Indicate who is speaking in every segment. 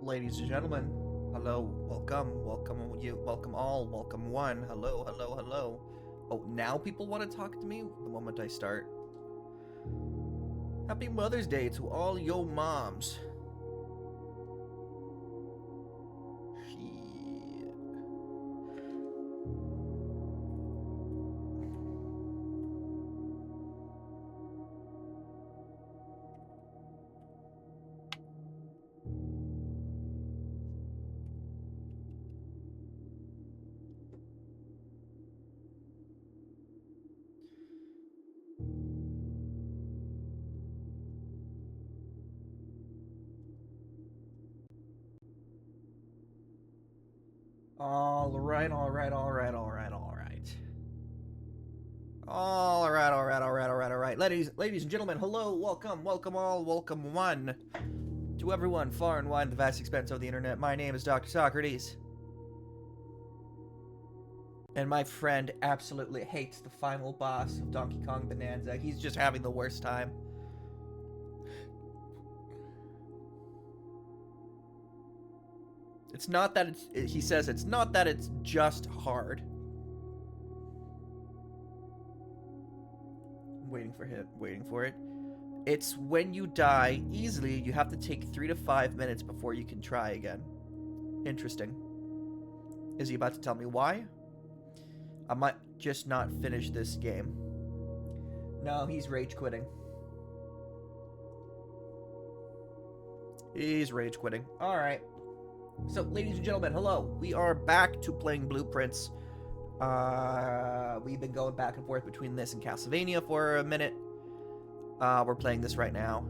Speaker 1: Ladies and gentlemen, hello, welcome all, welcome one, hello, hello, hello. Oh, now people want to talk to me the moment I start. Happy Mother's Day to all yo moms. Shit. Alright, alright, alright, alright, alright. Alright. Ladies and gentlemen, hello, welcome all, welcome one. To everyone far and wide, the vast expanse of the internet, my name is Dr. Socrates. And my friend absolutely hates the final boss of Donkey Kong Bonanza. He's just having the worst time. It's not that he says it's not that it's just hard. I'm waiting for it. It's when you die easily, you have to take 3 to 5 minutes before you can try again. Interesting. Is he about to tell me why? I might just not finish this game. No, he's rage quitting. He's rage quitting. Alright. So, ladies and gentlemen, hello. We are back to playing Blueprints. We've been going back and forth between this and Castlevania for a minute. We're playing this right now.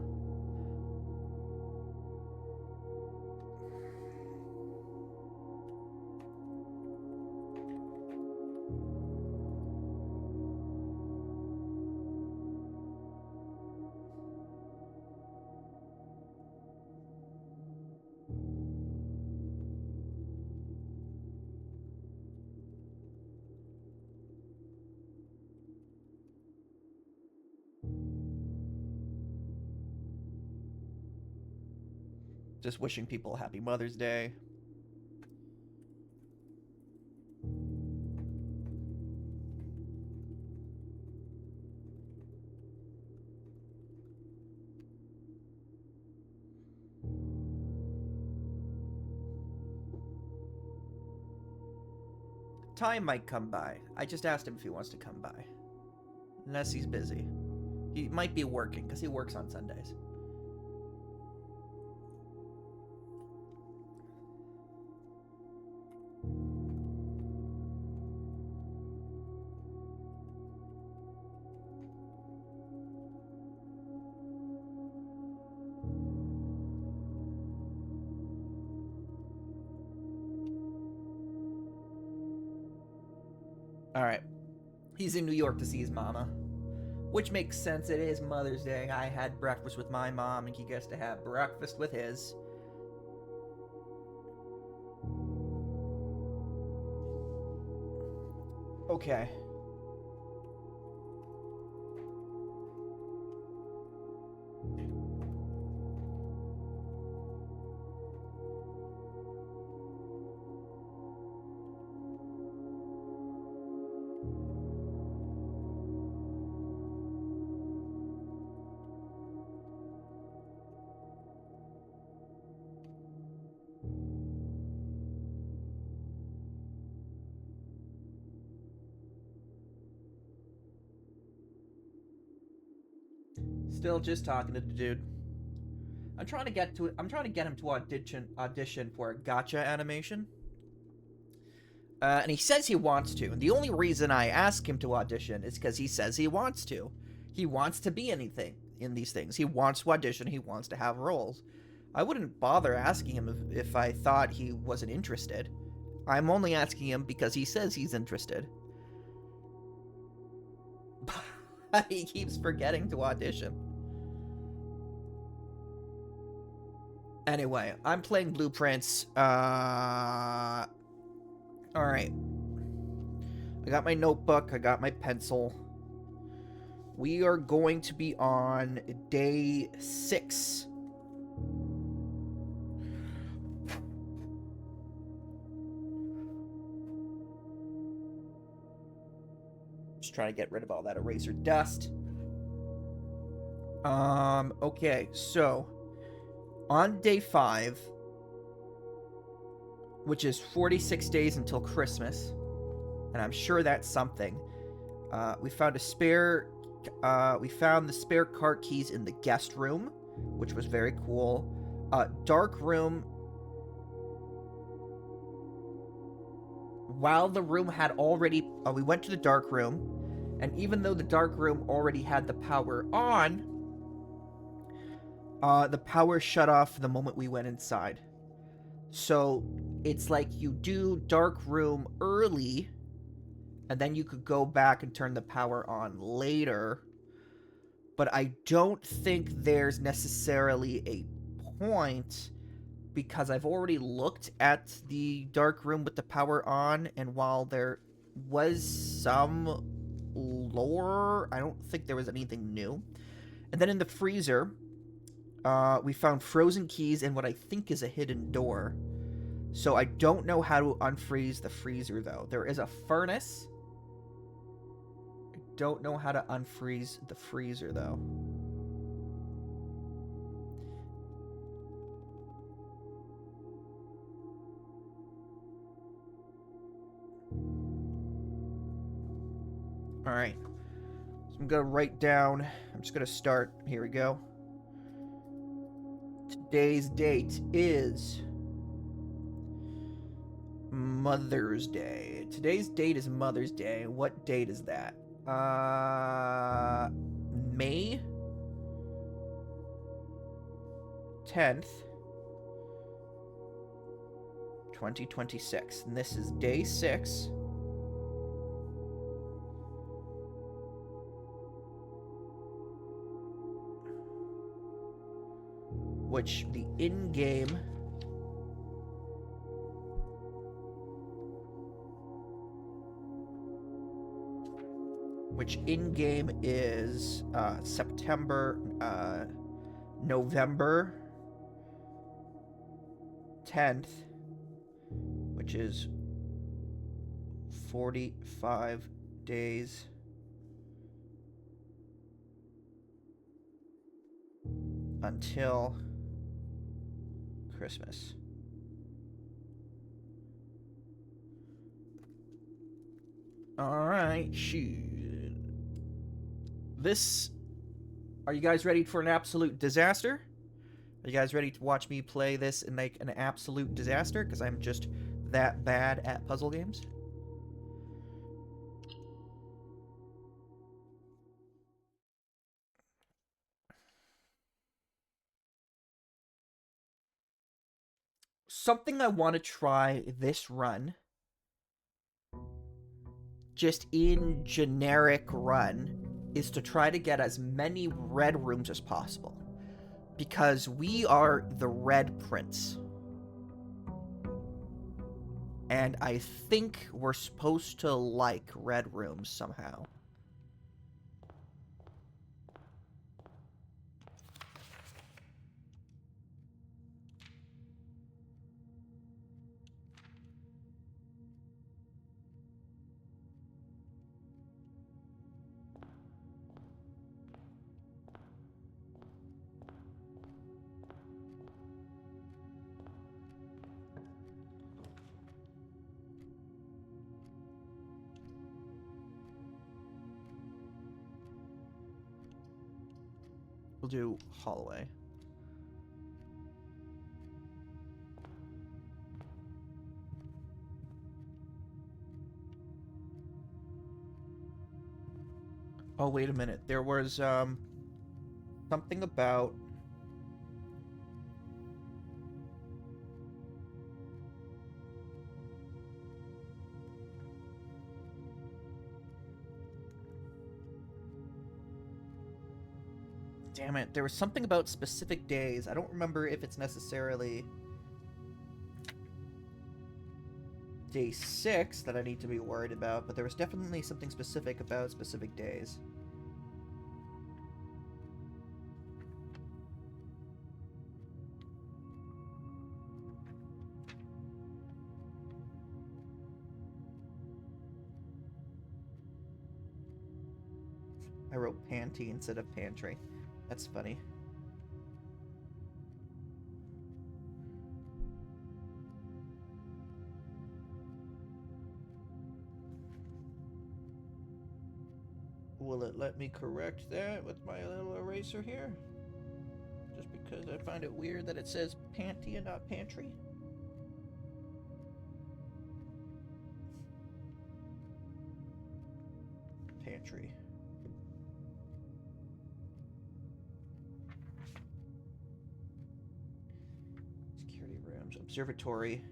Speaker 1: Just wishing people a happy Mother's Day. Time might come by. I just asked him if he wants to come by. Unless he's busy. He might be working, because he works on Sundays. Alright. He's in New York to see his mama. Which makes sense. It is Mother's Day. I had breakfast with my mom, and he gets to have breakfast with his. Okay. Still just talking to the dude. I'm trying to get him to audition for a gotcha animation. And he says he wants to. And the only reason I ask him to audition is because he says he wants to. He wants to be anything in these things. He wants to audition. He wants to have roles. I wouldn't bother asking him if I thought he wasn't interested. I'm only asking him because he says he's interested. He keeps forgetting to audition. Anyway, I'm playing Blueprints. Alright. I got my notebook. I got my pencil. We are going to be on day 6. Just trying to get rid of all that eraser dust. Okay, so on day 5, which is 46 days until Christmas, and I'm sure that's something, we found the spare cart keys in the guest room, which was very cool. Dark room. While the room had already... we went to the dark room, and even though the dark room already had the power on, the power shut off the moment we went inside. So it's like you do dark room early, and then you could go back and turn the power on later. But I don't think there's necessarily a point, because I've already looked at the dark room with the power on, and while there was some lore, I don't think there was anything new. And then in the freezer, we found frozen keys and what I think is a hidden door. So I don't know how to unfreeze the freezer, though. There is a furnace. I don't know how to unfreeze the freezer, though. Alright. So I'm going to write down... I'm just going to start. Here we go. Today's date is... Mother's Day. Today's date is Mother's Day. What date is that? May 10th, 2026. And this is day 6. Which the in-game... which in-game is November 10th, which is 45 days until Christmas. Alright, shoot. Are you guys ready for an absolute disaster? Are you guys ready to watch me play this in like an absolute disaster? Because I'm just that bad at puzzle games. Something I want to try this run, just in generic run, is to try to get as many red rooms as possible. Because we are the Red Prince. And I think we're supposed to like red rooms somehow. We'll do hallway. Oh, wait a minute. There was, something about... Damn it. There was something about specific days. I don't remember if it's necessarily day 6 that I need to be worried about, but there was definitely something specific about specific days. I wrote panty instead of pantry. That's funny. Will it let me correct that with my little eraser here? Just because I find it weird that it says panty and not pantry? Pantry. Security rooms. Observatory.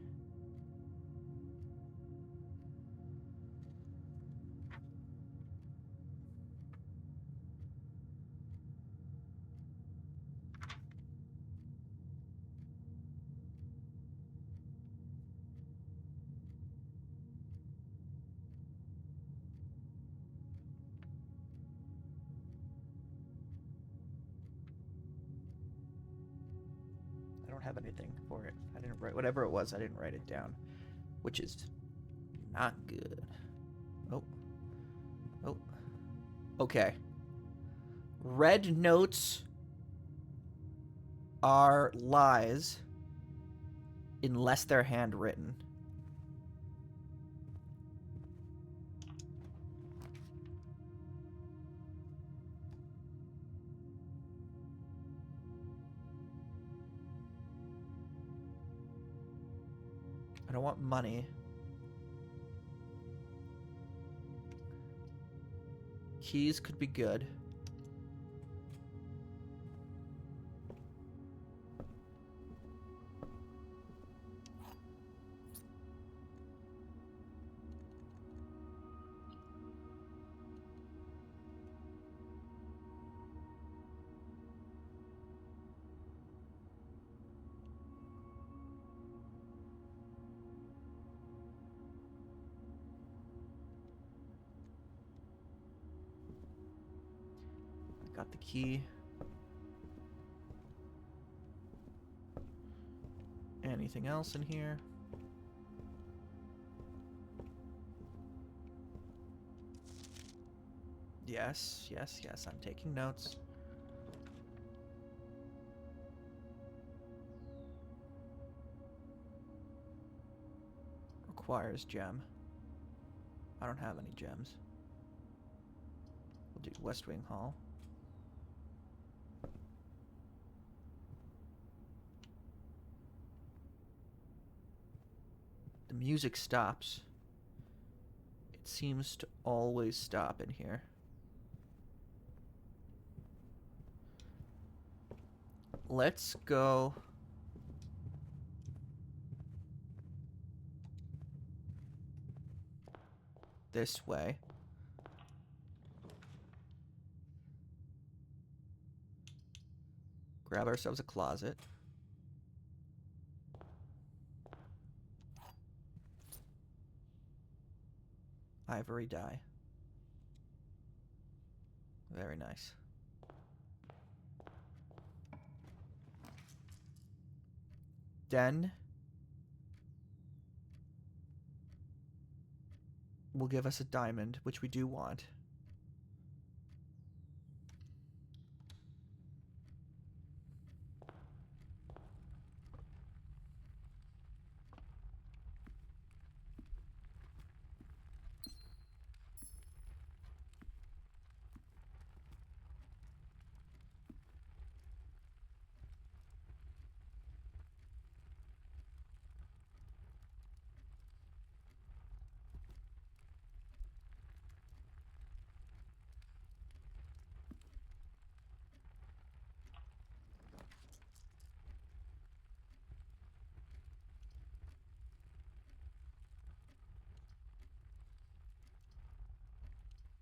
Speaker 1: I don't have anything for it. I didn't write whatever it was. I didn't write it down, which is not good. Oh. Oh. Okay. Red notes are lies unless they're handwritten. I don't want money. Keys could be good. Got the key. Anything else in here? Yes, yes, yes. I'm taking notes. Requires gem. I don't have any gems. We'll do West Wing Hall. The music stops. It seems to always stop in here. Let's go. This way. Grab ourselves a closet. Ivory dye. Very nice. Den will give us a diamond, which we do want.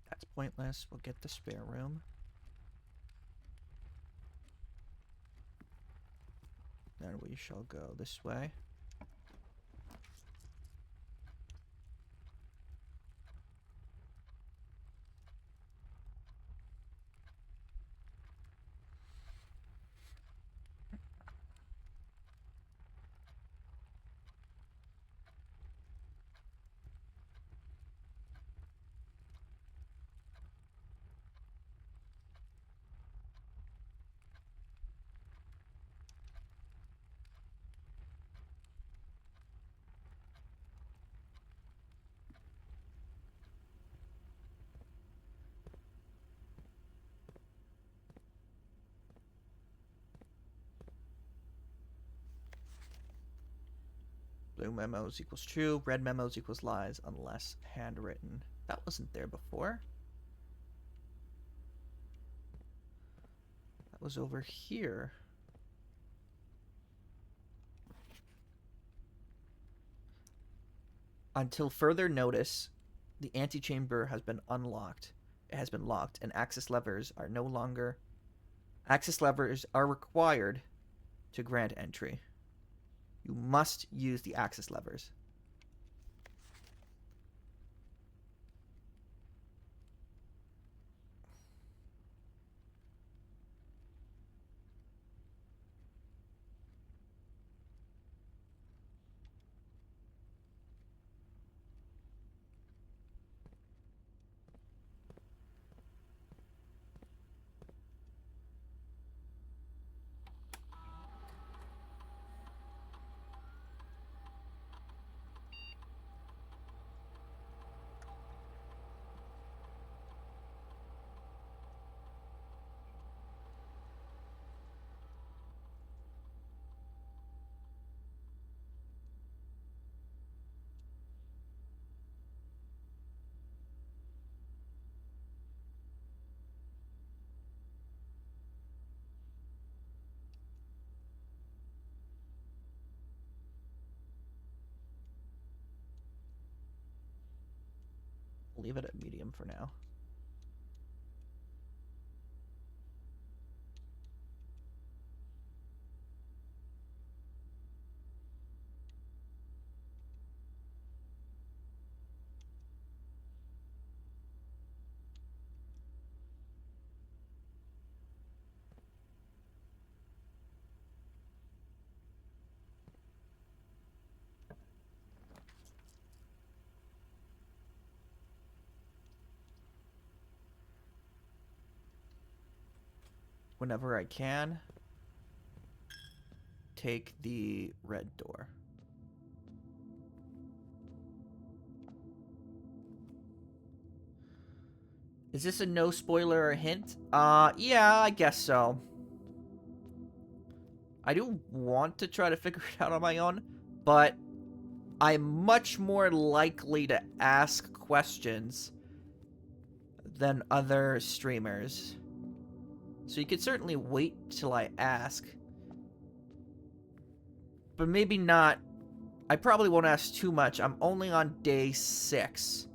Speaker 1: That's pointless. We'll get the spare room. Then we shall go this way. Blue memos equals true. Red memos equals lies unless handwritten. That wasn't there before. That was over here. Until further notice, the antechamber has been unlocked. It has been locked, and access levers are no longer... Access levers are required to grant entry. You must use the access levers. We'll leave it at medium for now. Whenever I can, take the red door. Is this a no spoiler or hint? Yeah, I guess so. I do want to try to figure it out on my own, but I'm much more likely to ask questions than other streamers. So you could certainly wait till I ask. But maybe not. I probably won't ask too much. I'm only on day 6.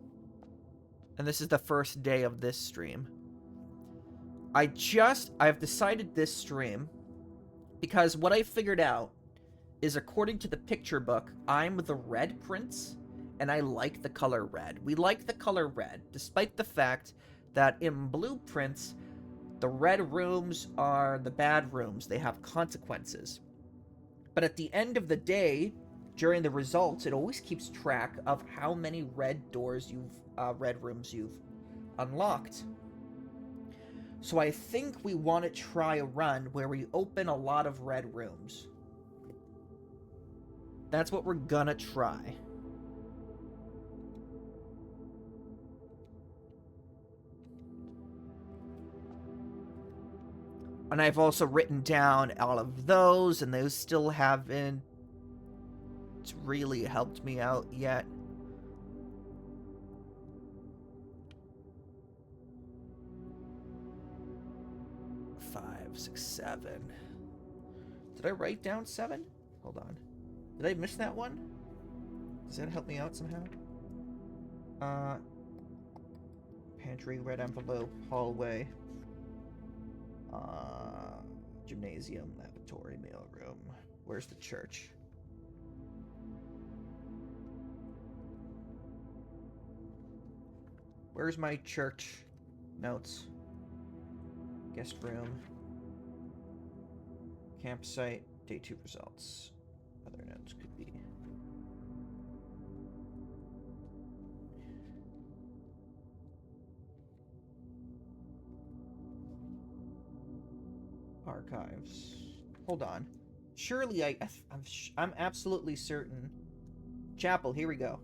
Speaker 1: And this is the first day of this stream. I've decided this stream because what I figured out is, according to the picture book, I'm the red prince and I like the color red. We like the color red, despite the fact that in blueprints, the red rooms are the bad rooms. They have consequences. But at the end of the day, during the results, it always keeps track of how many red rooms you've unlocked. So I think we want to try a run where we open a lot of red rooms. That's what we're gonna try. And I've also written down all of those, and those still haven't really helped me out yet. Five, 6, 7. Did I write down 7? Hold on. Did I miss that one? Does that help me out somehow? Pantry, red envelope, hallway. Gymnasium, lavatory, mailroom. Where's the church? Where's my church notes? Guest room. Campsite, day 2 results. Other notes could be... Archives. Hold on. Surely I'm absolutely certain. Chapel, here we go.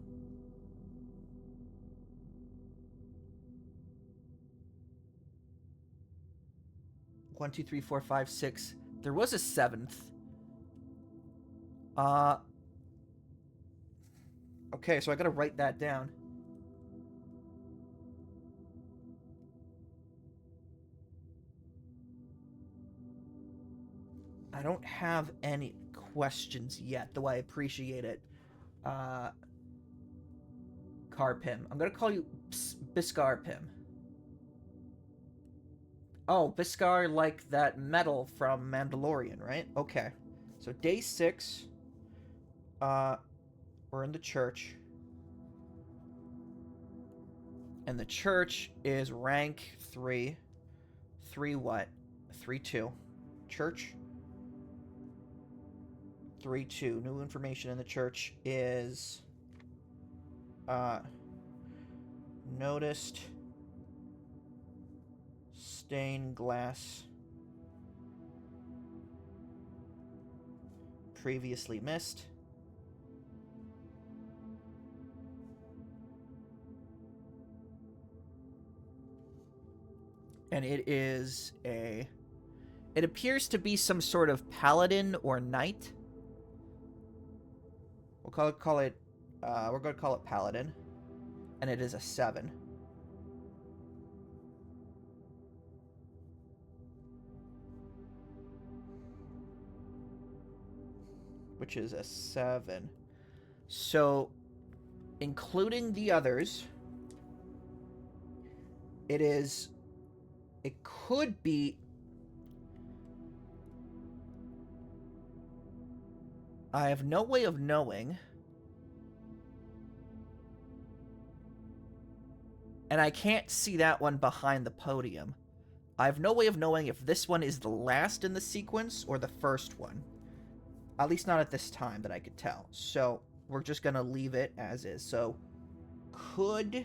Speaker 1: One, two, three, four, five, 6. There was a 7th. Okay, so I gotta write that down. I don't have any questions yet, though I appreciate it. Karpim. I'm gonna call you Biscarpim. Oh, Biscar, like that metal from Mandalorian, right? Okay. So day 6, we're in the church. And the church is rank 3. 3 what? 3-2. Church? 3-2. New information in the church is... noticed stained glass previously missed. And it is a... It appears to be some sort of paladin or knight. We're going to call it paladin. And it is a 7. Which is a 7. So, including the others, it could be... I have no way of knowing. And I can't see that one behind the podium. I have no way of knowing if this one is the last in the sequence or the first one. At least not at this time that I could tell. So, we're just going to leave it as is. So, could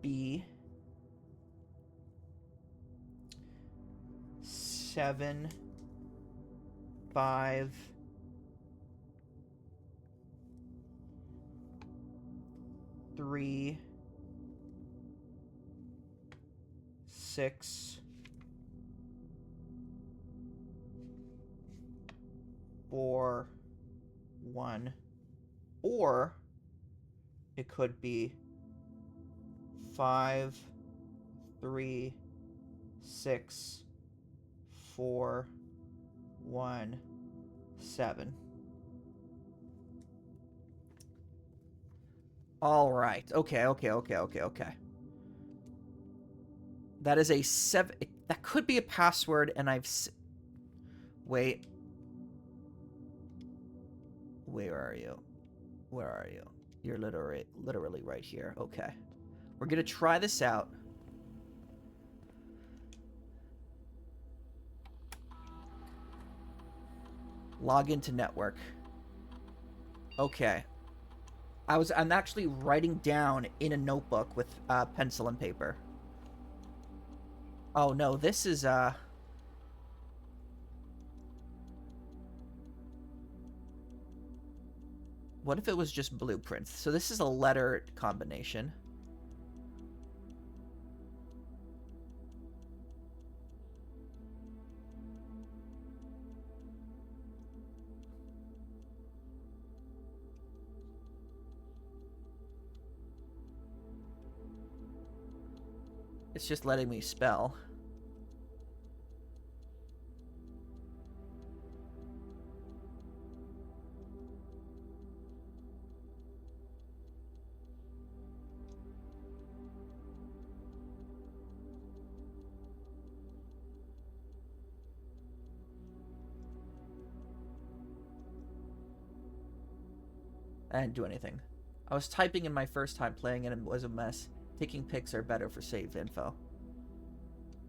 Speaker 1: be 7, 5, 3, 6, 4, 1, or it could be 5, 3, 6, 4, 1, 7. All right. Okay. That is a 7. That could be a password, and wait. Where are you? Where are you? You're literally right here. Okay. We're gonna try this out. Log into network. Okay. I'm actually writing down in a notebook with pencil and paper. Oh no, this is what if it was just blueprints? So this is a letter combination. It's just letting me spell. I didn't do anything. I was typing in my first time playing and it was a mess. Taking pics are better for save info.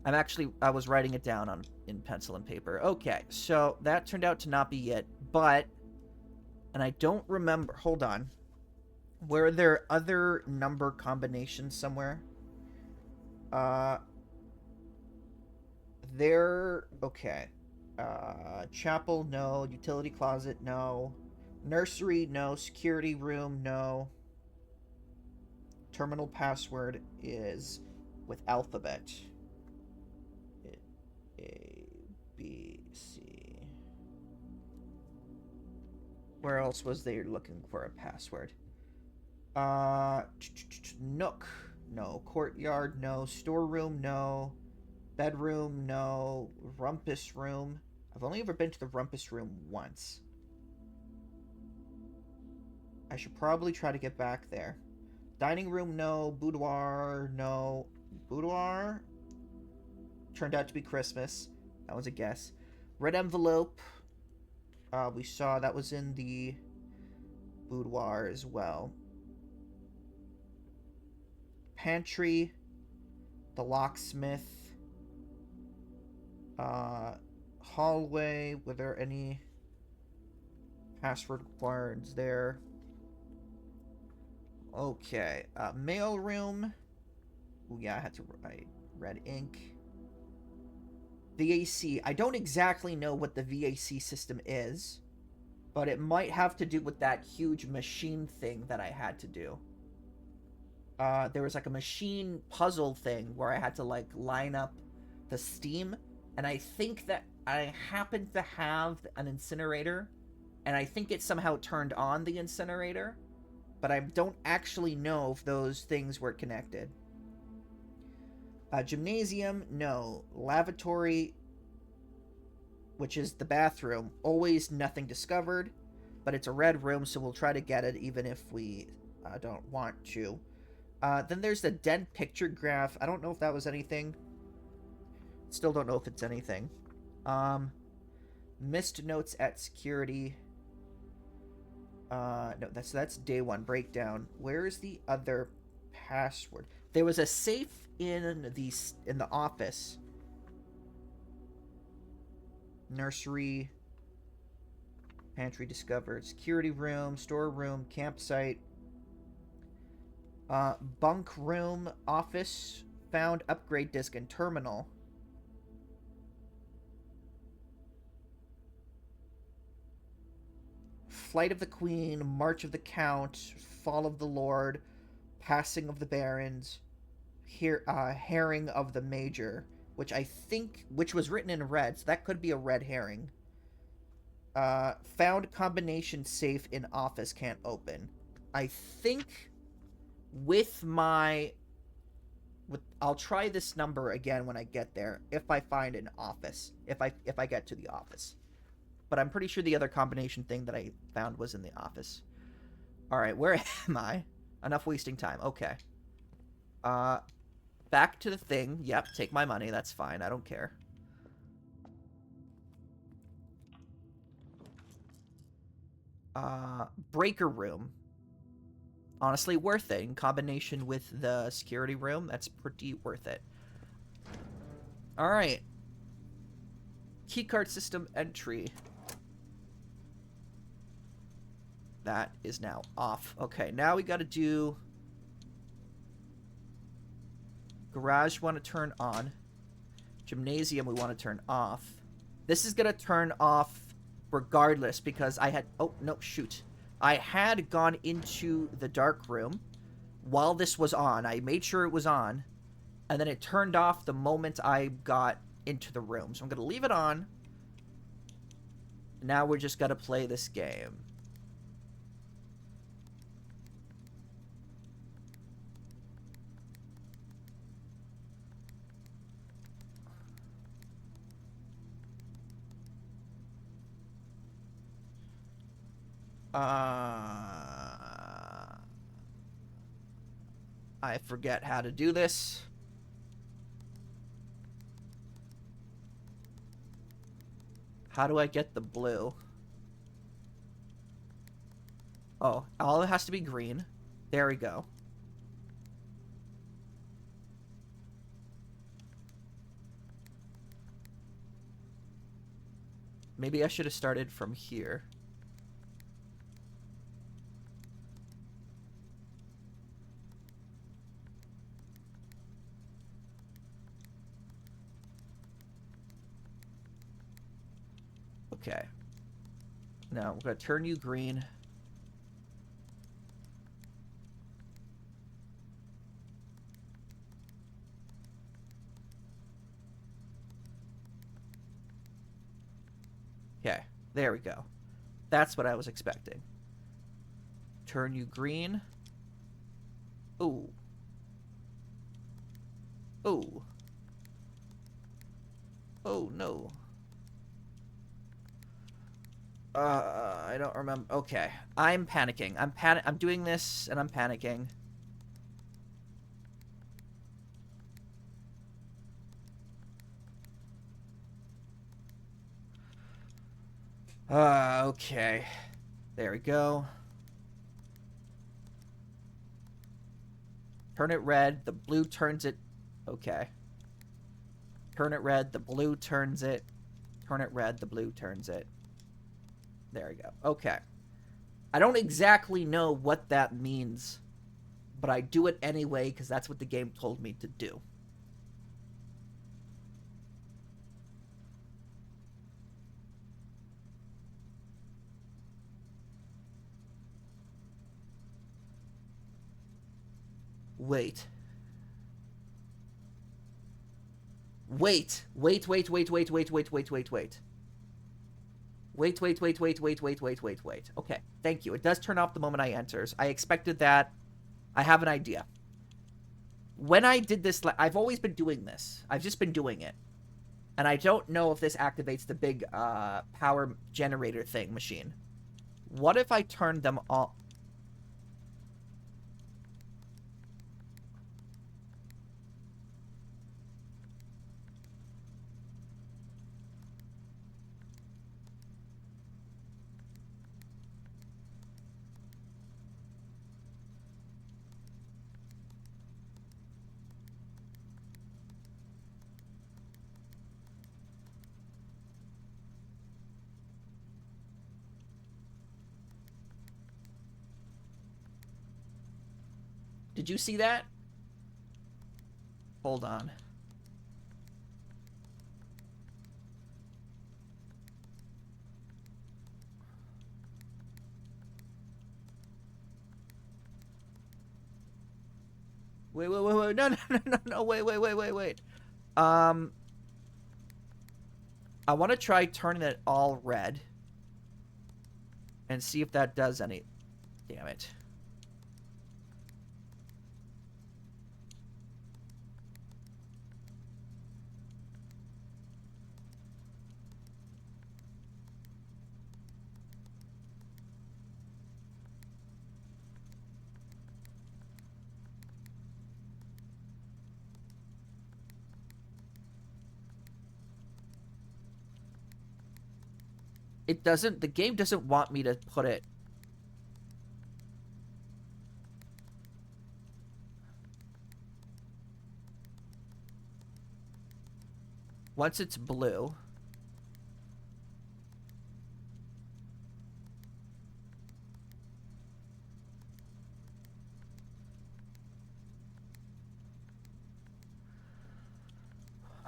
Speaker 1: I was writing it down in pencil and paper. Okay, so that turned out to not be it, but, and I don't remember, hold on. Were there other number combinations somewhere? Okay. Chapel, no. Utility closet, no. Nursery, no. Security room, no. Terminal password is with alphabet. A, B, C. Where else was they looking for a password? Nook, no. Courtyard, no. Storeroom, no. Bedroom, no. Rumpus room. I've only ever been to the rumpus room once. I should probably try to get back there. Dining room, no. Boudoir, no. Boudoir? Turned out to be Christmas. That was a guess. Red envelope. We saw that was in the boudoir as well. Pantry. The locksmith. Hallway. Were there any password words there? Okay. Mail room. Oh yeah, I had to write red ink. VAC. I don't exactly know what the VAC system is, but it might have to do with that huge machine thing that I had to do. There was like a machine puzzle thing where I had to like line up the steam, and I think that I happened to have an incinerator, and I think it somehow turned on the incinerator, but I don't actually know if those things were connected. Gymnasium, no. Lavatory, which is the bathroom, always nothing discovered, but it's a red room, so we'll try to get it even if we don't want to. Then there's the dead picture graph. I don't know if that was anything. Still don't know if it's anything. Missed notes at security. No, that's day one breakdown. Where is the other password? There was a safe in the office. Nursery. Pantry discovered. Security room, storeroom, campsite. Bunk room, office. Found upgrade disk and terminal. Flight of the Queen, March of the Count, Fall of the Lord, Passing of the Barons, Herring of the Major, which was written in red, so that could be a red herring. Found combination safe in office, can't open. I think I'll try this number again when I get there, if I find an office, if I get to the office. But I'm pretty sure the other combination thing that I found was in the office. Alright, where am I? Enough wasting time. Okay. Back to the thing. Yep, take my money. That's fine. I don't care. Breaker room. Honestly, worth it. In combination with the security room, that's pretty worth it. Alright. Keycard system entry. That is now off. Okay, now we gotta do... Garage we want to turn on. Gymnasium we want to turn off. This is gonna turn off regardless because I had... Oh, no, shoot. I had gone into the dark room while this was on. I made sure it was on. And then it turned off the moment I got into the room. So I'm gonna leave it on. Now we're just gonna play this game. I forget how to do this. How do I get the blue? Oh, all it has to be green. There we go. Maybe I should have started from here. Okay. Now, I'm going to turn you green. Okay, there we go. That's what I was expecting. Turn you green. Ooh. Oh. Oh, no. I don't remember. Okay. I'm panicking. I'm doing this, and I'm panicking. Okay. There we go. Turn it red. The blue turns it... Okay. Turn it red. The blue turns it. Turn it red. The blue turns it. There we go. Okay. I don't exactly know what that means, but I do it anyway because that's what the game told me to do. Wait. Wait. Wait, wait, wait, wait, wait, wait, wait, wait, wait. Wait, wait, wait, wait, wait, wait, wait, wait, wait. Okay, thank you. It does turn off the moment I enters. I expected that. I have an idea. When I did this, I've always been doing this. I've just been doing it. And I don't know if this activates the big power generator thing machine. What if I turned them all... Did you see that? Hold on. Wait, wait, wait, wait. No, no, no, no, no. Wait, wait, wait, wait, wait. I want to try turning it all red. And see if that does any... Damn it. It doesn't... The game doesn't want me to put it... Once it's blue...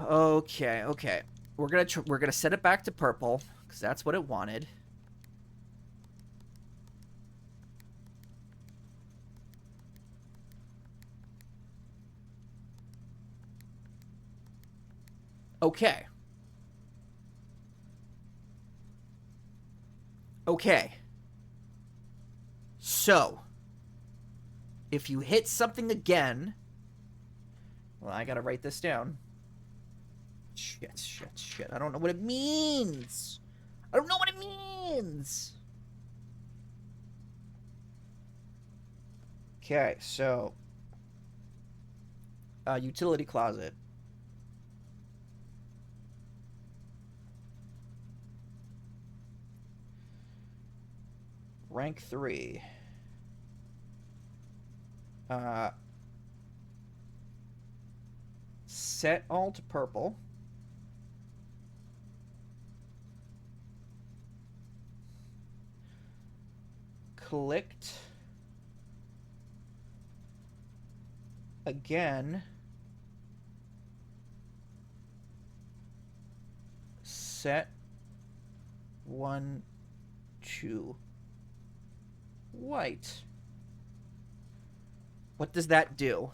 Speaker 1: Okay, okay. We're gonna set it back to purple because that's what it wanted. Okay. Okay. So, if you hit something again, well, I gotta write this down. Shit, shit, shit. I don't know what it means. I don't know what it means. Okay, so utility closet. Rank 3. Set all to purple. Clicked again. Set 1 to white. What does that do?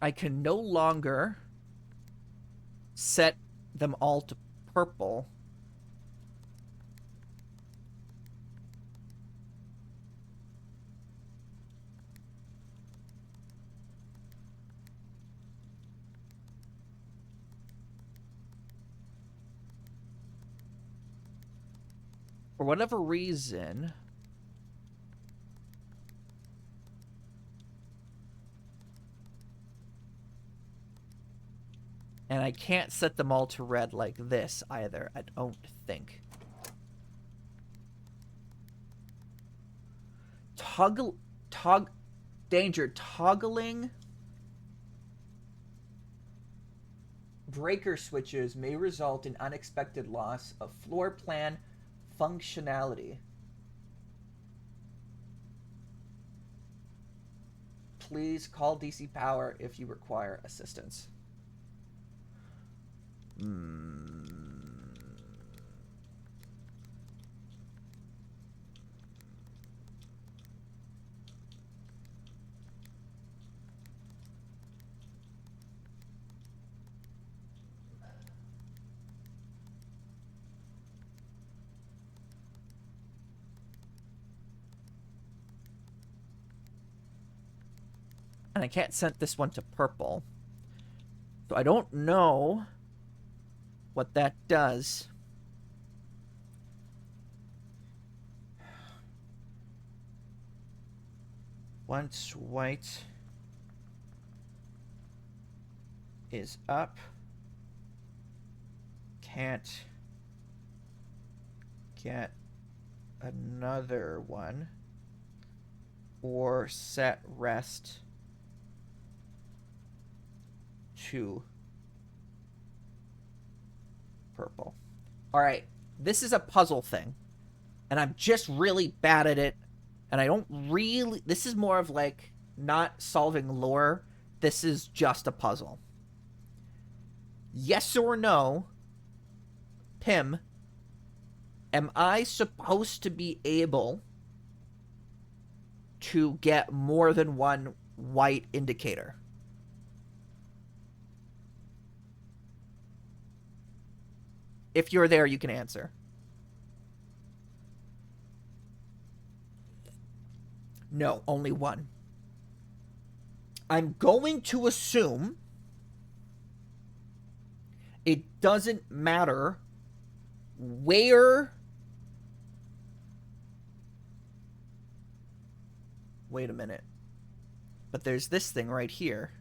Speaker 1: I can no longer set them all to purple. For whatever reason, and I can't set them all to red like this either, I don't think. Danger, toggling breaker switches may result in unexpected loss of floor plan functionality. Please call DC Power if you require assistance. And I can't set this one to purple. So I don't know what that does. Once white is up, can't get another one, or set rest to purple. All right, this is a puzzle thing, and I'm just really bad at it, and I don't really... This is more of like not solving lore. This is just a puzzle. Yes or no, Pim, am I supposed to be able to get more than one white indicator? If you're there, you can answer. No, only one. I'm going to assume it doesn't matter where... Wait a minute. But there's this thing right here.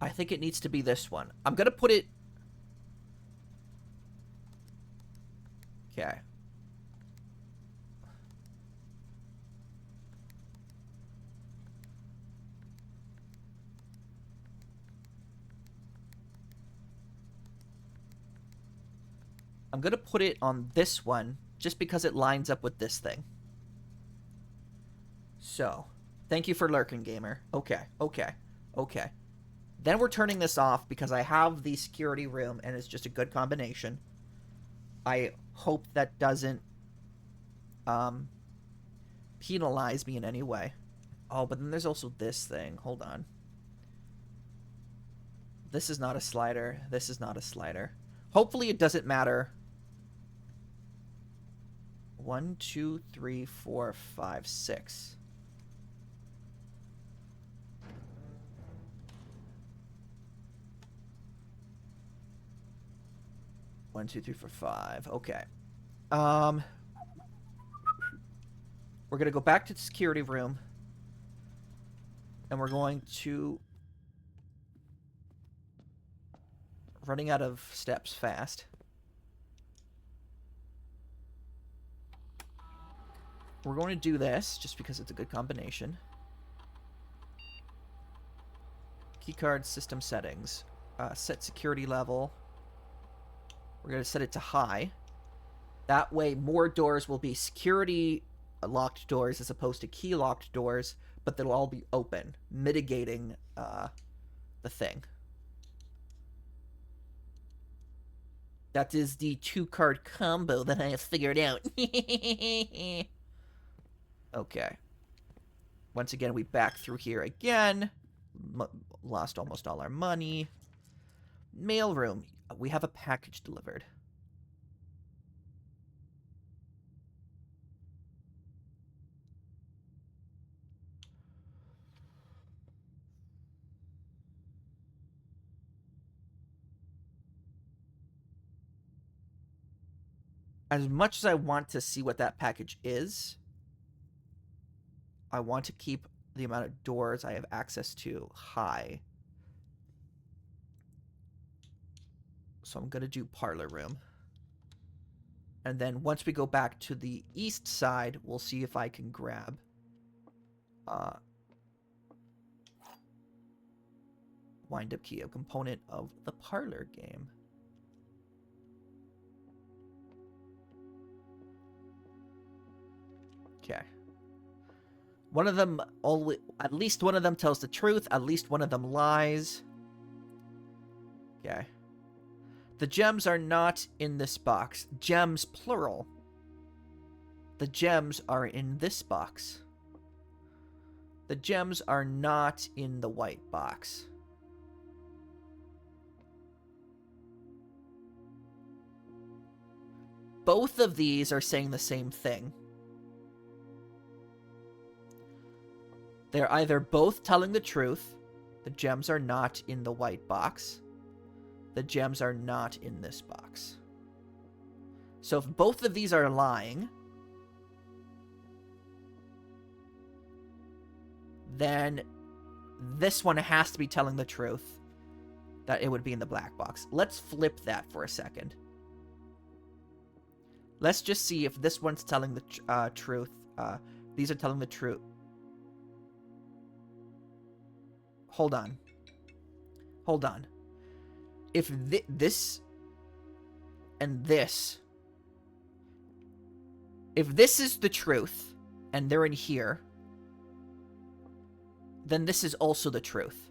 Speaker 1: I think it needs to be this one. I'm going to put it... Okay. I'm going to put it on this one just because it lines up with this thing. So, thank you for lurking, gamer. Okay, okay, okay. Then we're turning this off because I have the security room and it's just a good combination. I hope that doesn't penalize me in any way. Oh, but then there's also this thing. Hold on. This is not a slider. This is not a slider. Hopefully it doesn't matter. 1, 2, 3, 4, 5, 6. One, two, three, four, five. Okay. We're gonna go back to the security room. And we're going to... Running out of steps fast. We're going to do this, just because it's a good combination. Keycard system settings. Set security level. We're going to set it to high. That way, more doors will be security locked doors as opposed to key locked doors, but they'll all be open, mitigating the thing. That is the 2-card combo that I have figured out. Okay. Once again, we back through here again. Lost almost all our money. Mailroom. We have a package delivered. As much as I want to see what that package is, I want to keep the amount of doors I have access to high. So I'm going to do parlor room. And then once we go back to the east side, we'll see if I can grab wind-up key, a component of the parlor game. Okay. One of them, at least one of them tells the truth, at least one of them lies. Okay. The gems are not in this box. Gems, plural. The gems are in this box. The gems are not in the white box. Both of these are saying the same thing. They're either both telling the truth. The gems are not in the white box. The gems are not in this box. So if both of these are lying, then this one has to be telling the truth, that it would be in the black box. Let's flip that for a second. Let's just see if this one's telling the truth. These are telling the truth. Hold on. Hold on. If this and this, if this is the truth and they're in here, then this is also the truth.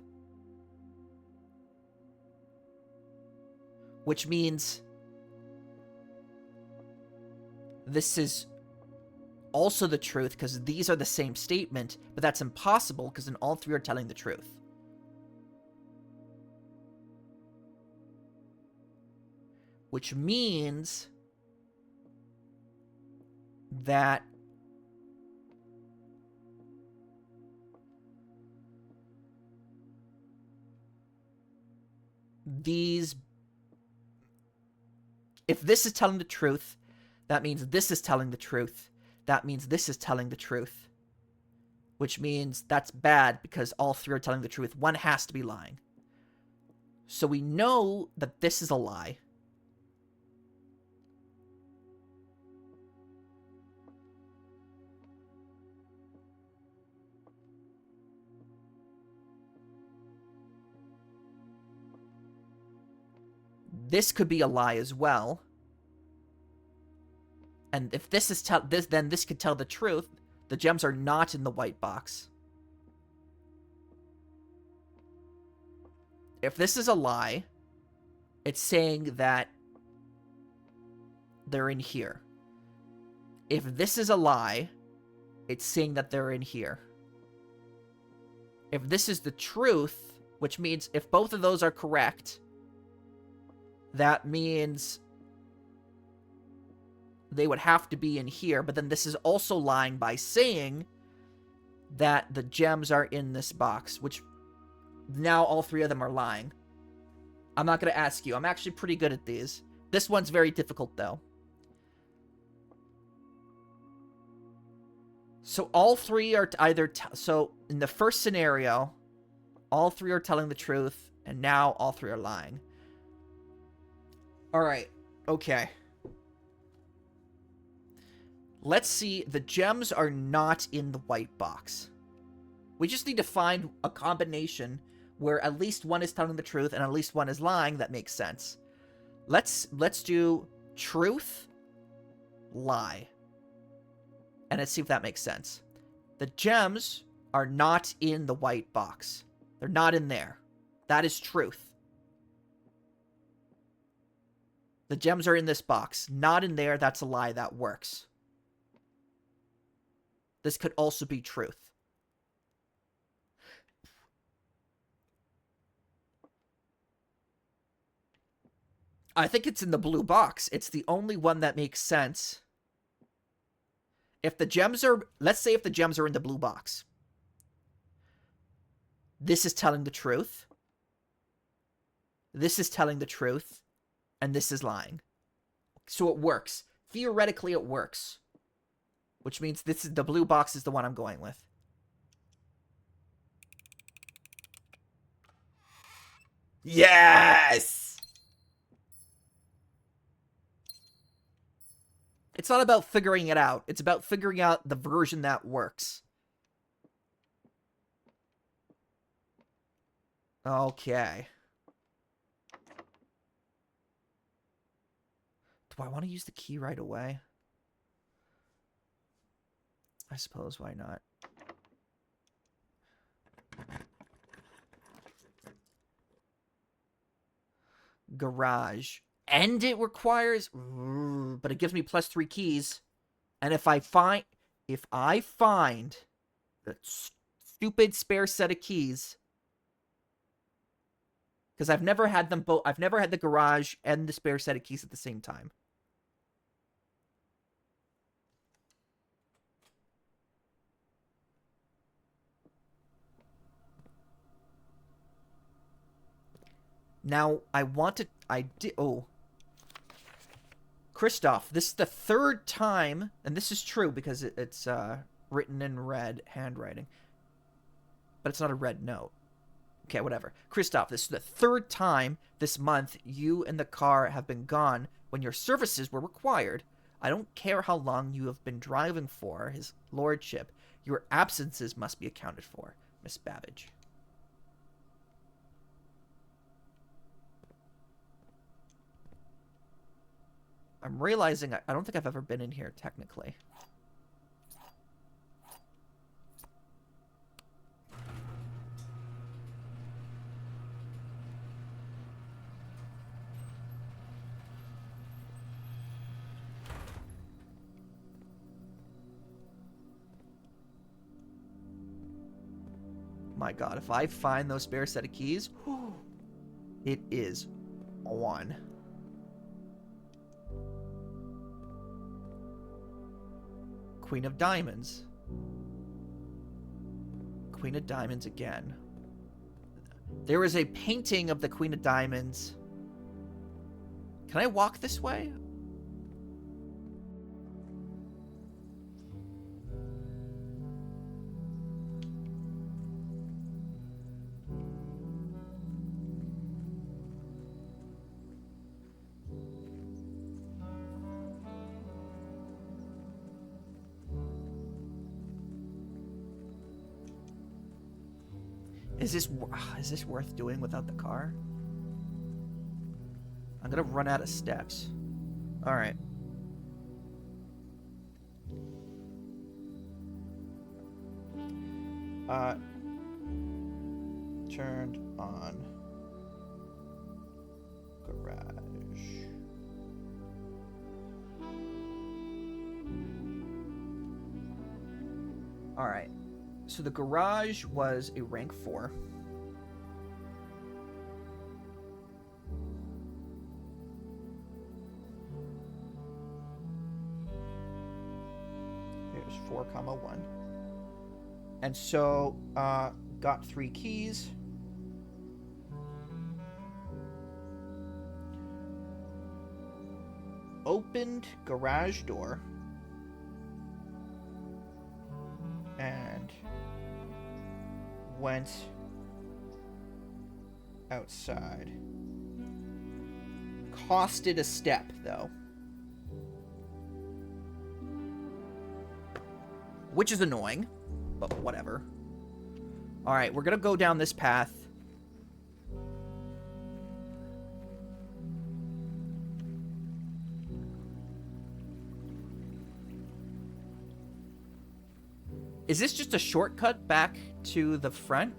Speaker 1: Which means this is also the truth because these are the same statement, but that's impossible because then all three are telling the truth. Which means that these, if this is telling the truth, that means this is telling the truth. That means this is telling the truth. Which means that's bad because all three are telling the truth. One has to be lying. So we know that this is a lie. This could be a lie as well. And if this is then this could tell the truth. The gems are not in the white box. If this is a lie, it's saying that they're in here. If this is a lie, it's saying that they're in here. If this is the truth, which means if both of those are correct, that means they would have to be in here, but then this is also lying by saying that the gems are in this box, which now all three of them are lying. I'm not going to ask you. I'm actually pretty good at these. This one's very difficult, though. So all three are either... So in the first scenario, all three are telling the truth, and now all three are lying. Alright, okay. Let's see, the gems are not in the white box. We just need to find a combination where at least one is telling the truth and at least one is lying that makes sense. Let's do truth, lie. And let's see if that makes sense. The gems are not in the white box. They're not in there. That is truth. The gems are in this box. Not in there. That's a lie. That works. This could also be truth. I think it's in the blue box. It's the only one that makes sense. If the gems are... Let's say if the gems are in the blue box. This is telling the truth. This is telling the truth. And this is lying. So it works. Theoretically, it works. Which means this is the blue box is the one I'm going with. Yes! It's not about figuring it out. It's about figuring out the version that works. Okay. Do I want to use the key right away? I suppose, why not? Garage. And it requires... But it gives me +3 keys. And if I find the stupid spare set of keys... Because I've never had them both... I've never had the garage and the spare set of keys at the same time. Now, I want to... Oh. Christoph, this is the 3rd time, and this is true because it's written in red handwriting. But it's not a red note. Okay, whatever. Christoph, this is the 3rd time this month you and the car have been gone when your services were required. I don't care how long you have been driving for, his lordship. Your absences must be accounted for, Miss Babbage. I'm realizing I don't think I've ever been in here, technically. My god, if I find those spare set of keys, it is on. Queen of Diamonds. Queen of Diamonds again. There is a painting of the Queen of Diamonds. Can I walk this way? Is this worth doing without the car? I'm gonna run out of steps. Alright. Turned on. Garage. Alright. So the garage was a rank 4. Here's 4,1. And so, got 3 keys. Opened garage door. And went outside. Costed a step, though. Which is annoying, but whatever. Alright, we're gonna go down this path. Is this just a shortcut back to the front?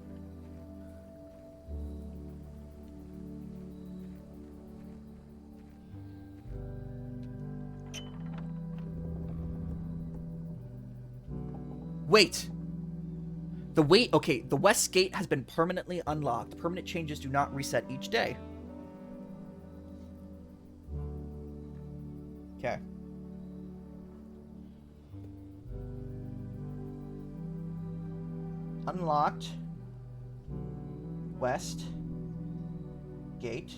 Speaker 1: Wait. Okay, the west gate has been permanently unlocked. Permanent changes do not reset each day. Okay. Unlocked. West. Gate.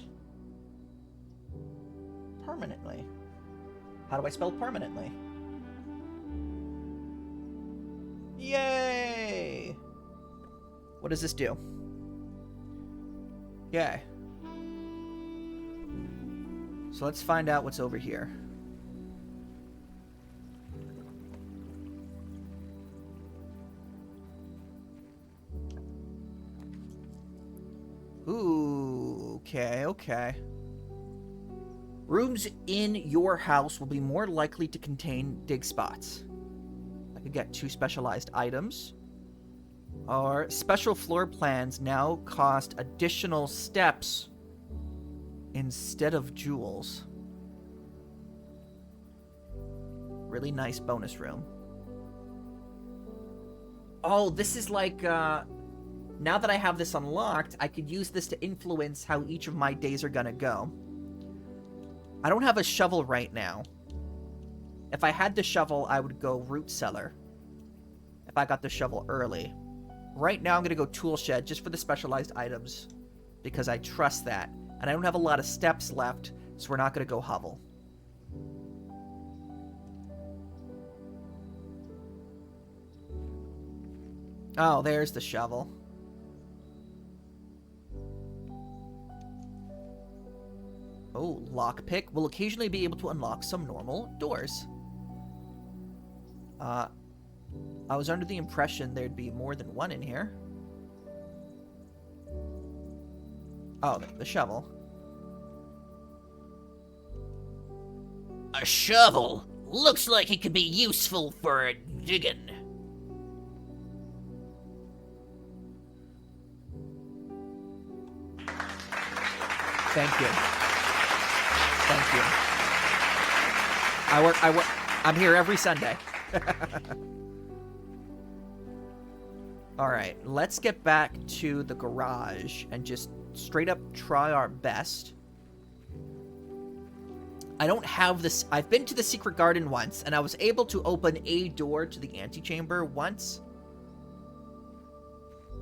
Speaker 1: Permanently. How do I spell permanently? Yay! What does this do? Yay. So let's find out what's over here. Ooh, okay. Rooms in your house will be more likely to contain dig spots. I could get 2 specialized items. Our special floor plans now cost additional steps instead of jewels. Really nice bonus room. Oh, this is like, now that I have this unlocked, I could use this to influence how each of my days are gonna go. I don't have a shovel right now. If I had the shovel, I would go root cellar. If I got the shovel early. Right now, I'm gonna go tool shed just for the specialized items. Because I trust that. And I don't have a lot of steps left, so we're not gonna go hovel. Oh, there's the shovel. Oh, lockpick will occasionally be able to unlock some normal doors. I was under the impression there'd be more than one in here. Oh, the shovel.
Speaker 2: A shovel? Looks like it could be useful for digging.
Speaker 1: Thank you. Thank you. I'm here every Sunday. Alright, let's get back to the garage and just straight up try our best. I don't have this. I've been to the secret garden once, and I was able to open a door to the antechamber once.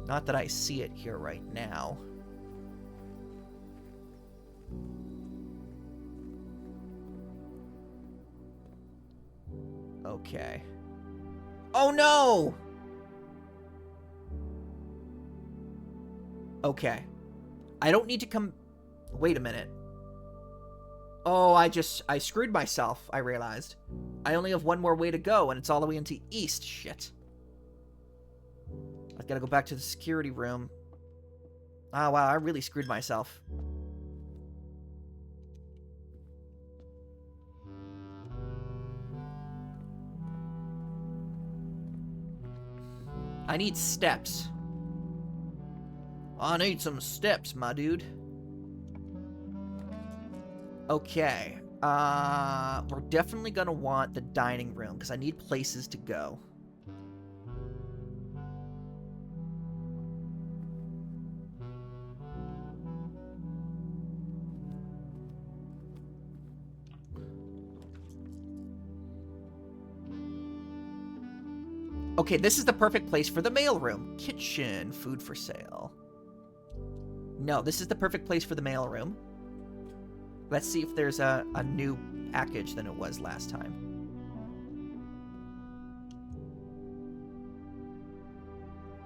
Speaker 1: Not that I see it here right now. Okay. Oh no! Okay. I don't need to come... Wait a minute. Oh, I screwed myself, I realized. I only have one more way to go, and it's all the way into east. Shit. I've got to go back to the security room. Oh, wow, I really screwed myself. I need steps. I need some steps, my dude. Okay. We're definitely gonna want the dining room, because I need places to go. Okay, this is the perfect place for the mailroom. Kitchen, food for sale. No, this is the perfect place for the mailroom. Let's see if there's a new package than it was last time.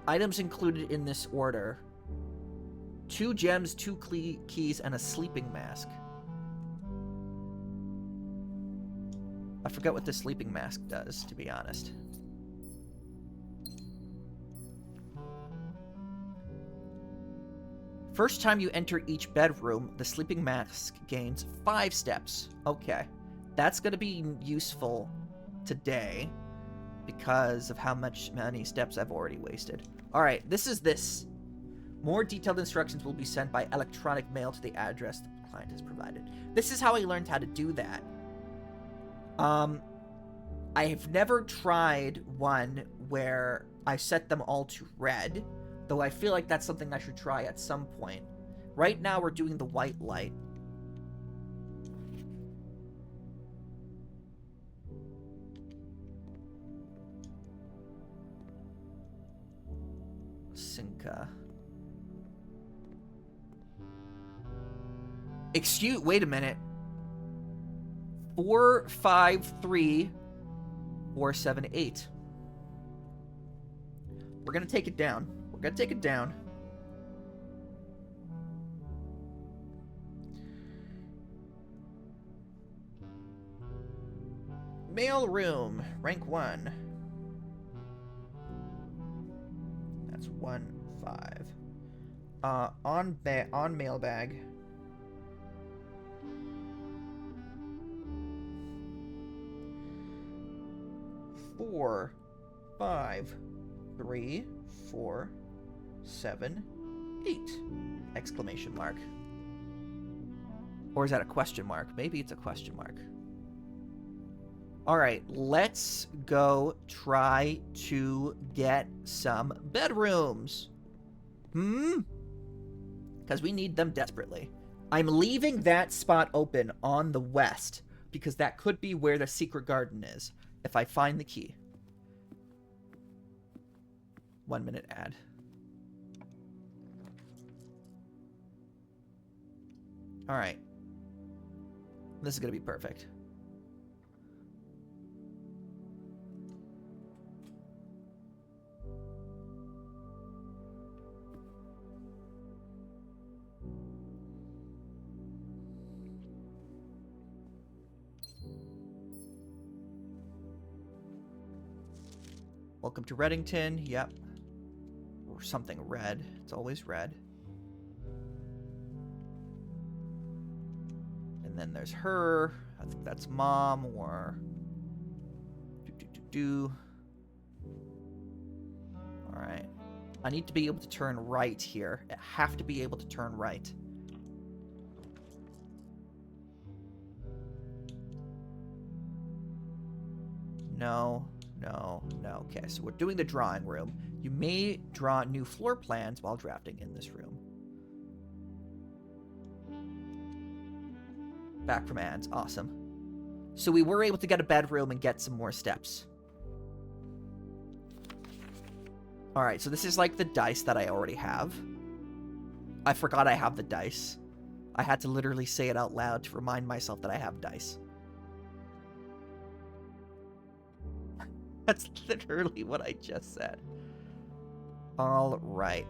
Speaker 1: Items included in this order. 2 gems, 2 keys, and a sleeping mask. I forget what the sleeping mask does, to be honest. First time you enter each bedroom, the sleeping mask gains 5 steps. Okay. That's going to be useful today because of how many steps I've already wasted. Alright, this is this. More detailed instructions will be sent by electronic mail to the address the client has provided. This is how I learned how to do that. I have never tried one where I set them all to red, though I feel like that's something I should try at some point. Right now, we're doing the white light. Wait a minute. 4, 5, 3, 4, 7, 8. We're gonna take it down. We're gonna take it down. Mail room, rank 1. That's 1, 5. On mailbag. Four, 5, 3, 4, 7, 8. Exclamation mark. Or is that a question mark? Maybe it's a question mark. Alright, let's go try to get some bedrooms. Because we need them desperately. I'm leaving that spot open on the west, because that could be where the secret garden is, if I find the key. 1 minute ad. Alright. This is going to be perfect. Welcome to Reddington. Yep. Or something red. It's always red. And then there's her. I think that's mom or... Alright. I need to be able to turn right here. I have to be able to turn right. No. No. Okay, so we're doing the drawing room. You may draw new floor plans while drafting in this room. Back from ads. Awesome. So we were able to get a bedroom and get some more steps. Alright, so this is like the dice that I already have. I forgot I have the dice. I had to literally say it out loud to remind myself that I have dice. That's literally what I just said. All right.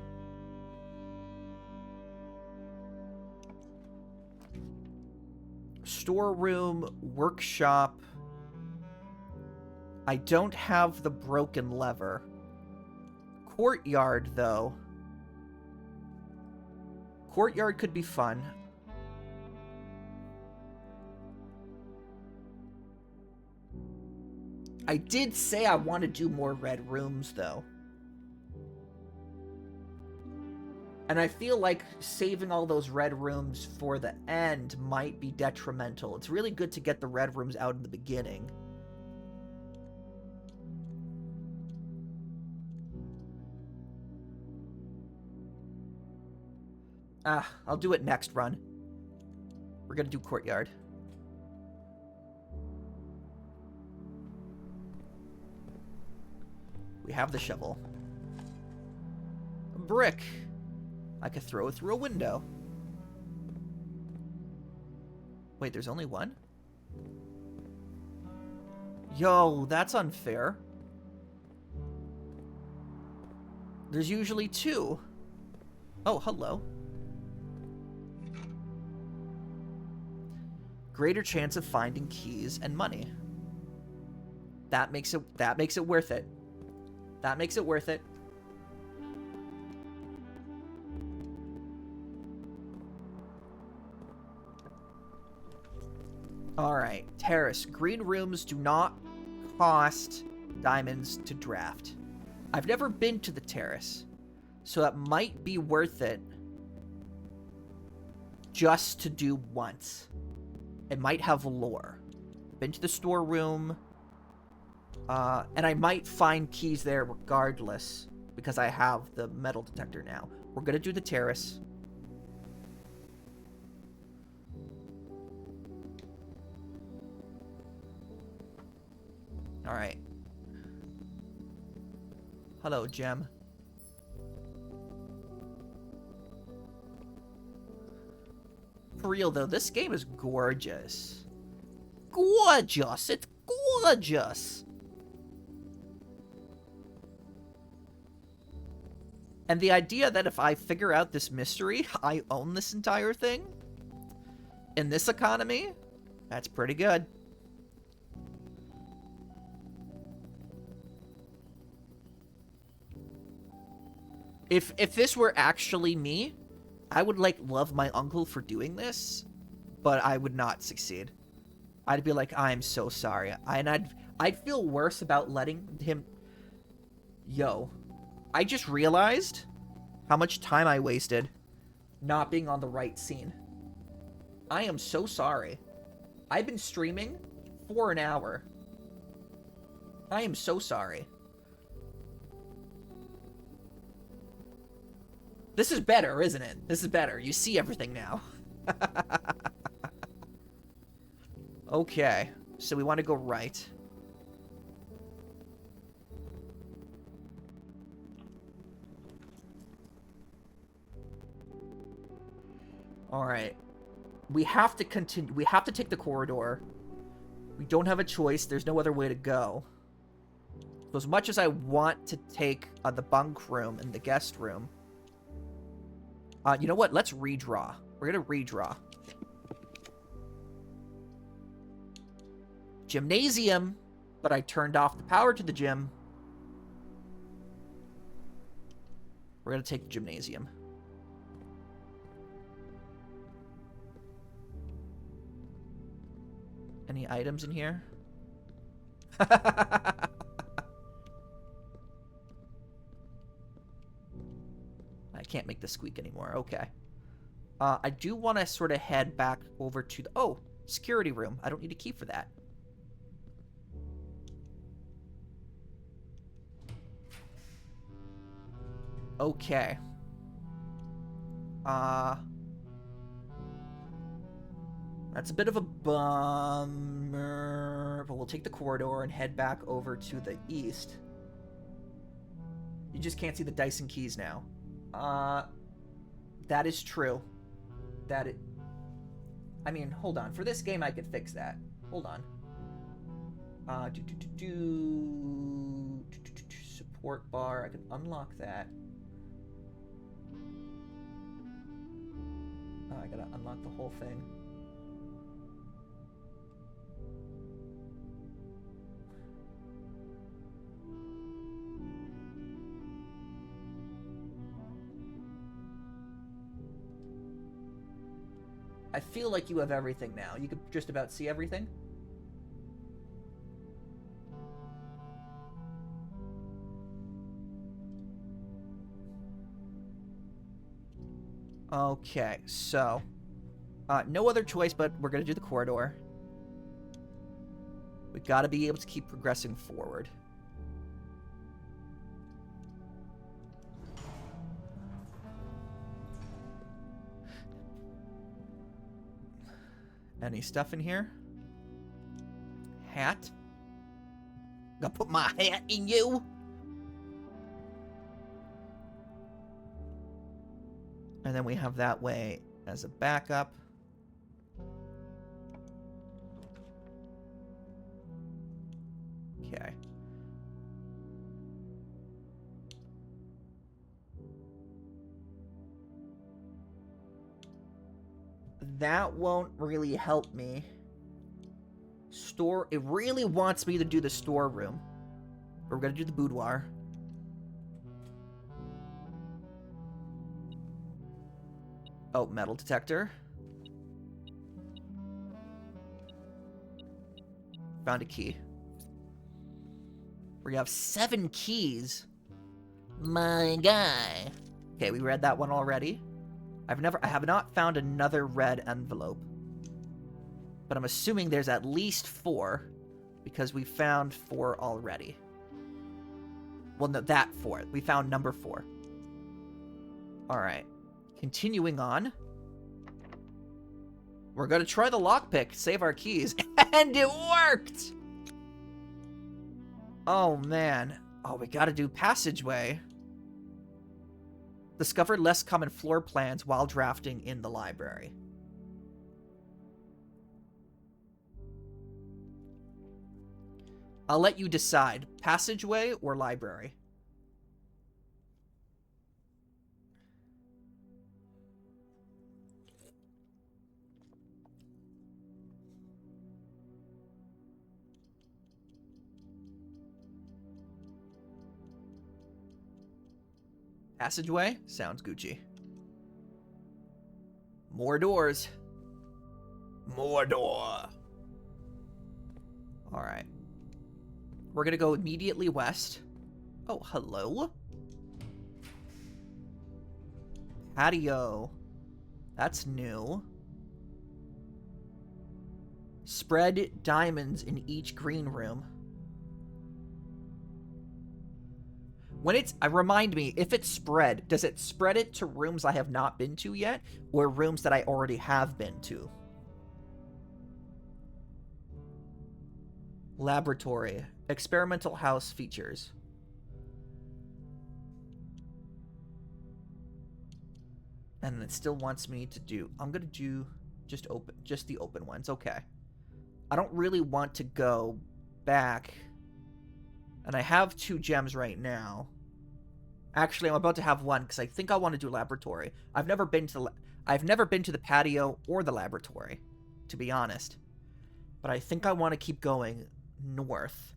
Speaker 1: Storeroom, workshop. I don't have the broken lever. Courtyard, though. Courtyard could be fun. I did say I want to do more red rooms, though. And I feel like saving all those red rooms for the end might be detrimental. It's really good to get the red rooms out in the beginning. I'll do it next run. We're gonna do courtyard. We have the shovel. A brick. I could throw it through a window. Wait, there's only one? Yo, that's unfair. There's usually two. Oh, hello. Greater chance of finding keys and money. That makes it worth it. That makes it worth it. Alright, terrace. Green rooms do not cost diamonds to draft. I've never been to the terrace, so that might be worth it just to do once. It might have lore. Been to the storeroom. And I might find keys there regardless, because I have the metal detector now. We're gonna do the terrace. Alright. Hello, Gem. For real, though, this game is gorgeous. Gorgeous! It's gorgeous! And the idea that if I figure out this mystery, I own this entire thing, in this economy, that's pretty good. If this were actually me, I would, like, love my uncle for doing this, but I would not succeed. I'd be like, I'm so sorry. I'd feel worse about letting him... Yo, I just realized how much time I wasted not being on the right scene. I am so sorry. I've been streaming for an hour. I am so sorry. This is better, isn't it? This is better. You see everything now. Okay, so we want to go right. Alright. We have to continue. We have to take the corridor. We don't have a choice. There's no other way to go. So as much as I want to take the bunk room and the guest room... you know what? Let's redraw. We're going to redraw. Gymnasium, but I turned off the power to the gym. We're going to take the gymnasium. Any items in here? I can't make the squeak anymore. Okay. I do want to sort of head back over to the... Oh, security room. I don't need a key for that. Okay. That's a bit of a bummer, but we'll take the corridor and head back over to the east. You just can't see the dice and keys now. That is true. I mean, hold on. For this game, I could fix that. Hold on. Support bar. I can unlock that. Oh, I gotta unlock the whole thing. I feel like you have everything now. You could just about see everything. Okay, so... no other choice, but we're gonna do the corridor. We gotta be able to keep progressing forward. Any stuff in here? Hat? Gonna put my hat in you? And then we have that way as a backup. Okay. That won't really help me. It really wants me to do the storeroom. We're gonna do the boudoir. Oh, metal detector. Found a key. We have 7 keys. My guy. Okay, we read that one already. I have not found another red envelope. But I'm assuming there's at least 4, because we found 4 already. Well, no, that 4. We found number 4. Alright. Continuing on. We're gonna try the lockpick, save our keys, and it worked! Oh, man. Oh, we gotta do passageway. Discovered less common floor plans while drafting in the library. I'll let you decide. Passageway or library? Passageway? Sounds Gucci. More doors. More door. Alright. We're gonna go immediately west. Oh, hello? Patio. That's new. Spread diamonds in each green room. When it's, remind me, if it's spread, does it spread it to rooms I have not been to yet, or rooms that I already have been to? Laboratory. Experimental house features. And it still wants me to do, I'm gonna do just the open ones, okay. I don't really want to go back. And I have 2 gems right now. Actually, I'm about to have 1 because I think I want to do laboratory. I've never been to the patio or the laboratory, to be honest. But I think I want to keep going north.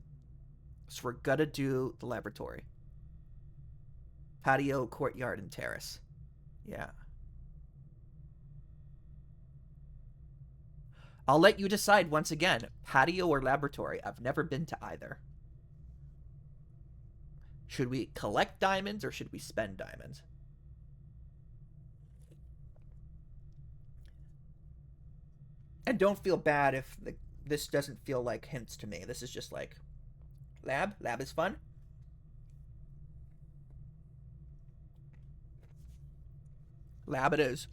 Speaker 1: So we're gonna do the laboratory. Patio, courtyard, and terrace. Yeah. I'll let you decide once again, patio or laboratory. I've never been to either. Should we collect diamonds or should we spend diamonds? And don't feel bad if this doesn't feel like hints to me. This is just like, lab is fun. Lab it is.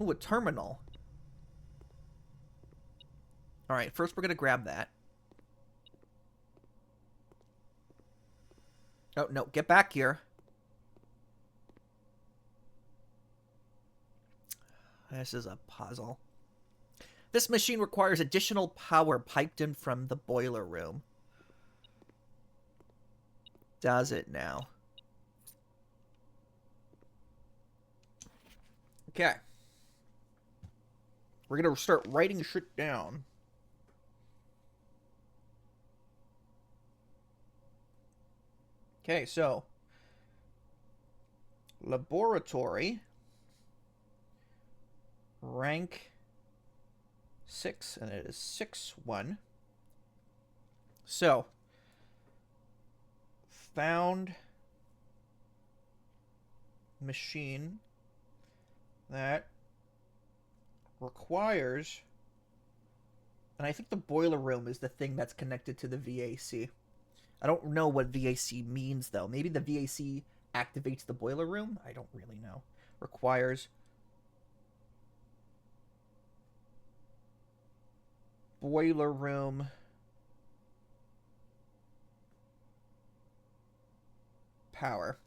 Speaker 1: Ooh, a terminal. Alright, first we're gonna grab that. Oh, no, get back here. This is a puzzle. This machine requires additional power piped in from the boiler room. Does it now? Okay. We're gonna start writing shit down. Okay, so laboratory rank 6, and it is 6-1. So found machine that requires, and I think the boiler room is the thing that's connected to the VAC. I don't know what VAC means, though. Maybe the VAC activates the boiler room? I don't really know. Requires boiler room power.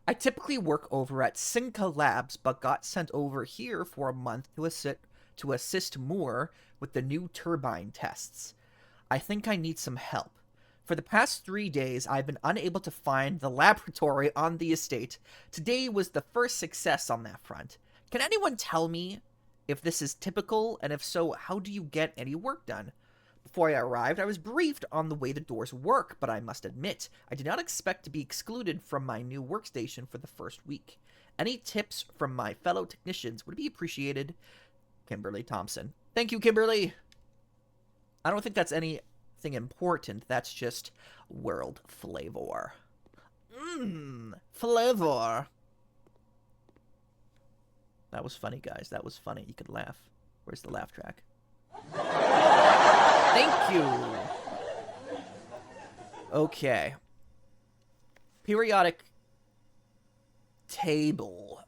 Speaker 1: I typically work over at Cinca Labs, but got sent over here for a month to assist more with the new turbine tests. I think I need some help. For the past 3 days, I've been unable to find the laboratory on the estate. Today was the first success on that front. Can anyone tell me if this is typical, and if so, how do you get any work done? Before I arrived, I was briefed on the way the doors work, but I must admit, I did not expect to be excluded from my new workstation for the first week. Any tips from my fellow technicians would be appreciated. Kimberly Thompson. Thank you, Kimberly! I don't think that's anything important. That's just world flavor. Flavor. That was funny, guys. That was funny. You could laugh. Where's the laugh track? Thank you. Okay. Periodic table.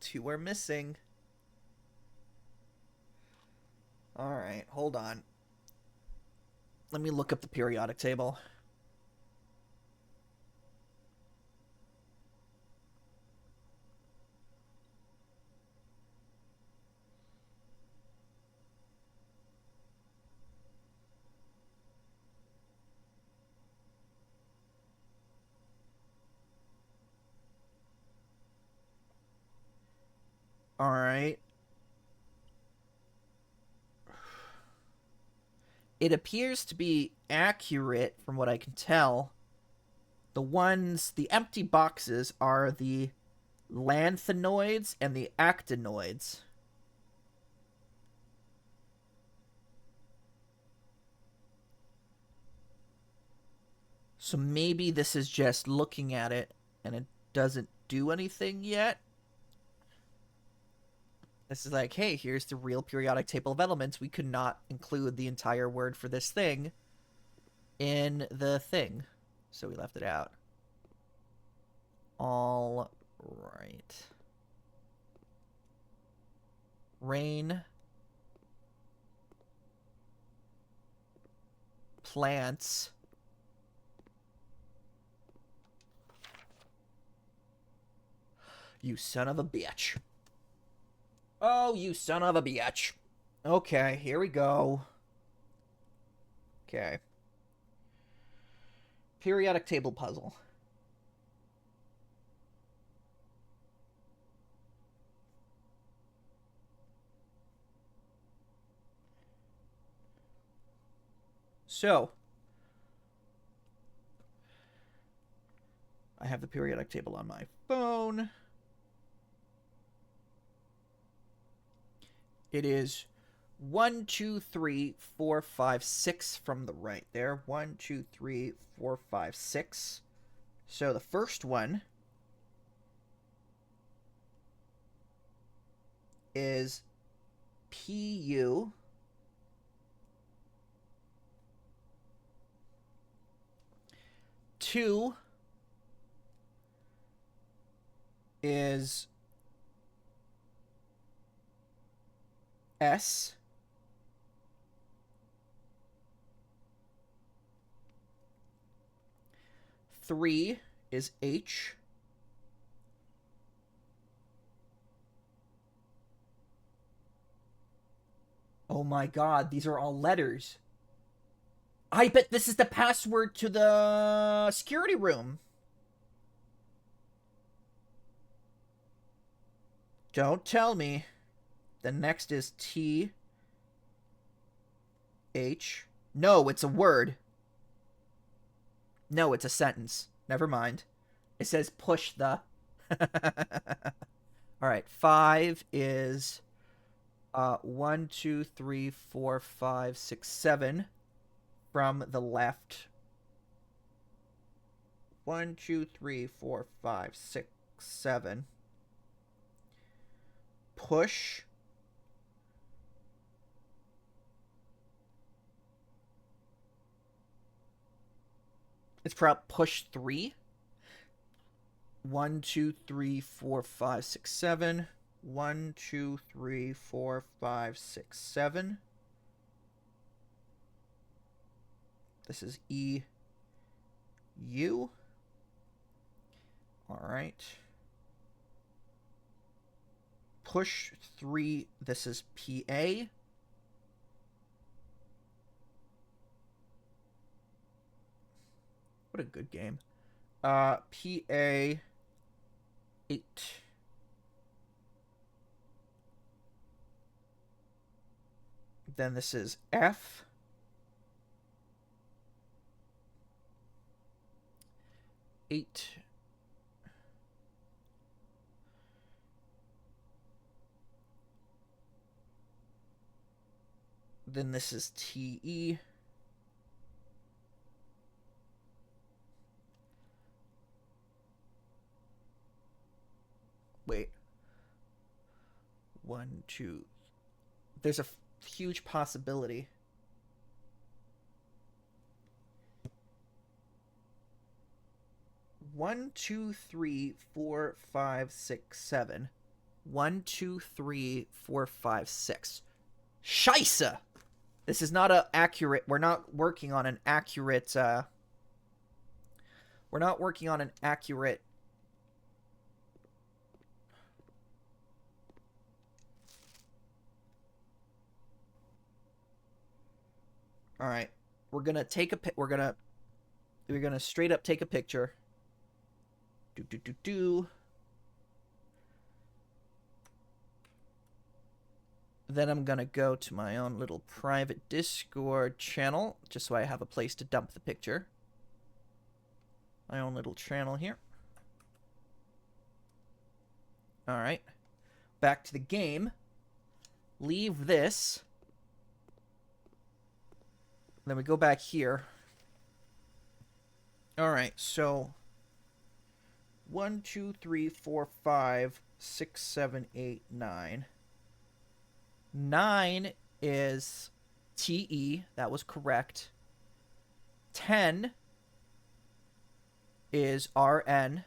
Speaker 1: 2 are missing. Alright, hold on. Let me look up the periodic table. All right. It appears to be accurate from what I can tell. The empty boxes are the lanthanoids and the actinoids. So maybe this is just looking at it and it doesn't do anything yet. This is like, hey, here's the real periodic table of elements. We could not include the entire word for this thing in the thing. So we left it out. All right. Rain. Plants. You son of a bitch. Oh, you son of a bitch. Okay, here we go. Okay. Periodic table puzzle. So, I have the periodic table on my phone. It is 1, 2, 3, 4, 5, 6 from the right there. 1, 2, 3, 4, 5, 6. So the first one is PU. Two is S. Three is H. Oh my god, these are all letters. I bet this is the password to the security room. Don't tell me. The next is T. H. No, it's a word. No, it's a sentence. Never mind. It says push the. Alright, 5 is 1, 2, 3, 4, 5, 6, 7 from the left. 1, 2, 3, 4, 5, 6, 7. Push. It's probably push 3. 1, 2, 3, 4, 5, 6, 7. 1, 2, 3, 4, 5, 6, 7. This is E. U. All right. Push 3. This is PA. What a good game. PA 8. Then this is F. Eight. Then this is TE. Wait. 1, 2. There's a huge possibility. One, two, three, four, five, six, 7. 1, 2, 3, 4, 5, 6. Scheisse! This is not a accurate. We're not working on an accurate. We're not working on an accurate. All right, we're gonna take a. We're gonna straight up take a picture. Do. Then I'm going to go to my own little private Discord channel, just so I have a place to dump the picture. My own little channel here. Alright. Back to the game. Leave this. Then we go back here. Alright, so 1, 2, 3, 4, 5, 6, 7, 8, 9. 9 is TE. That was correct. 10 is RN.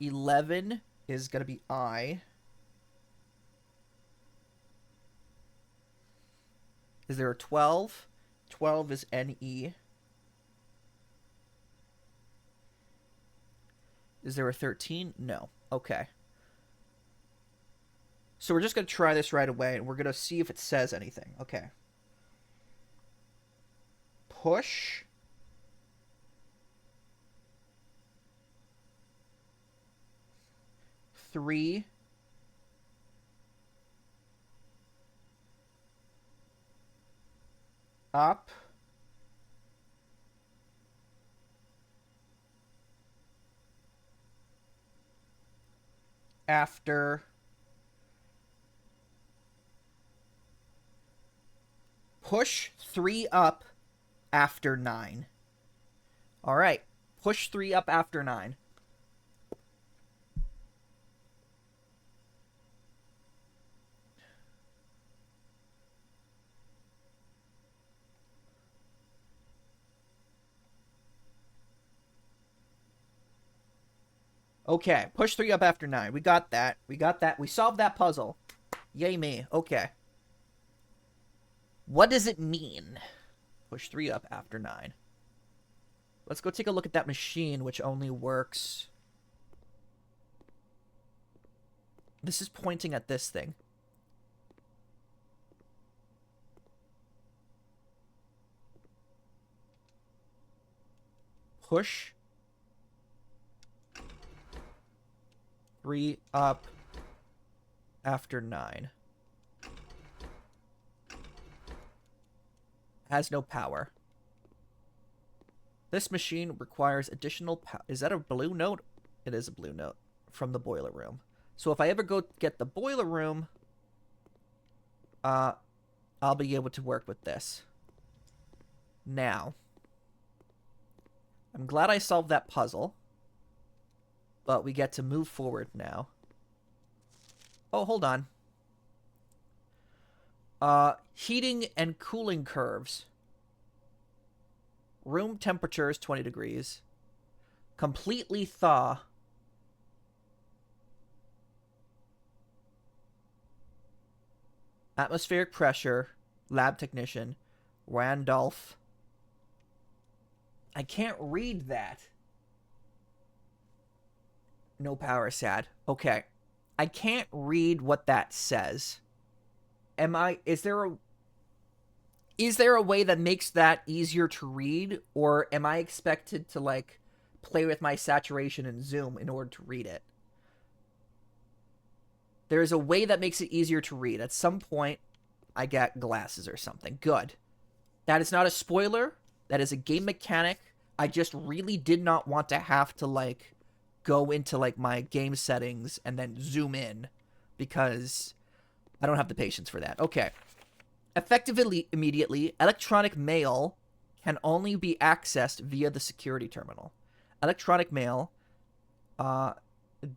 Speaker 1: 11 is going to be I. Is there a 12? 12 is NE. Is there a 13? No. Okay. So we're just going to try this right away, and we're going to see if it says anything. Okay. Push. Three. Up. After. Push 3 up after 9. All right. Push 3 up after 9. Okay, push 3 up after 9. We got that. We got that. We solved that puzzle. Yay me. Okay. What does it mean? Push 3 up after 9. Let's go take a look at that machine, which only works... This is pointing at this thing. Push 3 up after 9. Has no power. This machine requires additional power. Is that a blue note? It is a blue note from the boiler room. So if I ever go get the boiler room, I'll be able to work with this. Now, I'm glad I solved that puzzle. But we get to move forward now. Oh, hold on. Heating and cooling curves. Room temperature is 20 degrees. Completely thaw. Atmospheric pressure. Lab technician. Randolph. I can't read that. No power, sad. Okay. I can't read what that says. Is there a way that makes that easier to read? Or am I expected to, like, play with my saturation and zoom in order to read it? There is a way that makes it easier to read. At some point, I get glasses or something. Good. That is not a spoiler. That is a game mechanic. I just really did not want to have to, like, go into, like, my game settings and then zoom in, because I don't have the patience for that. Okay. Effectively, immediately, electronic mail can only be accessed via the security terminal. Electronic mail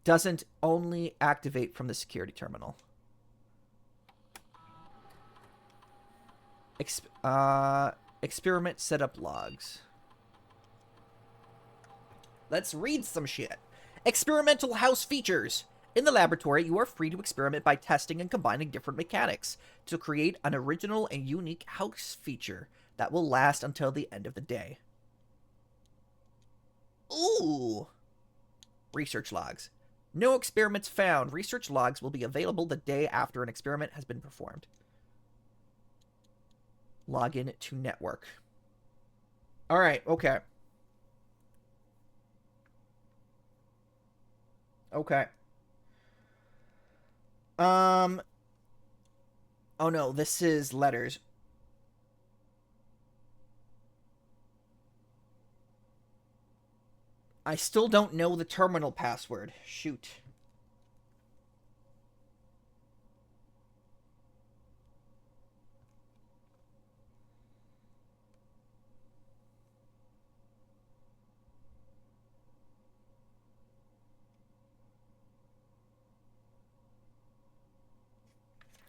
Speaker 1: doesn't only activate from the security terminal. Experiment setup logs. Let's read some shit. Experimental house features. In the laboratory, you are free to experiment by testing and combining different mechanics to create an original and unique house feature that will last until the end of the day. Ooh. Research logs. No experiments found. Research logs will be available the day after an experiment has been performed. Log in to network. Alright, okay. Okay. Um. Oh no, this is letters. I still don't know the terminal password. Shoot.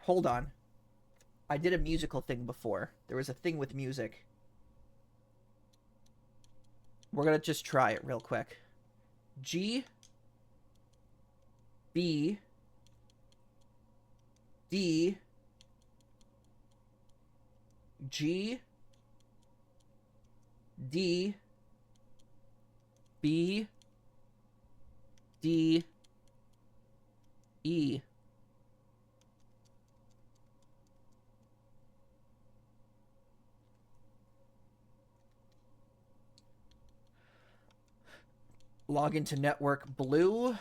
Speaker 1: Hold on. I did a musical thing before. There was a thing with music. We're gonna just try it real quick. G B D G D B D E. Log into network blue.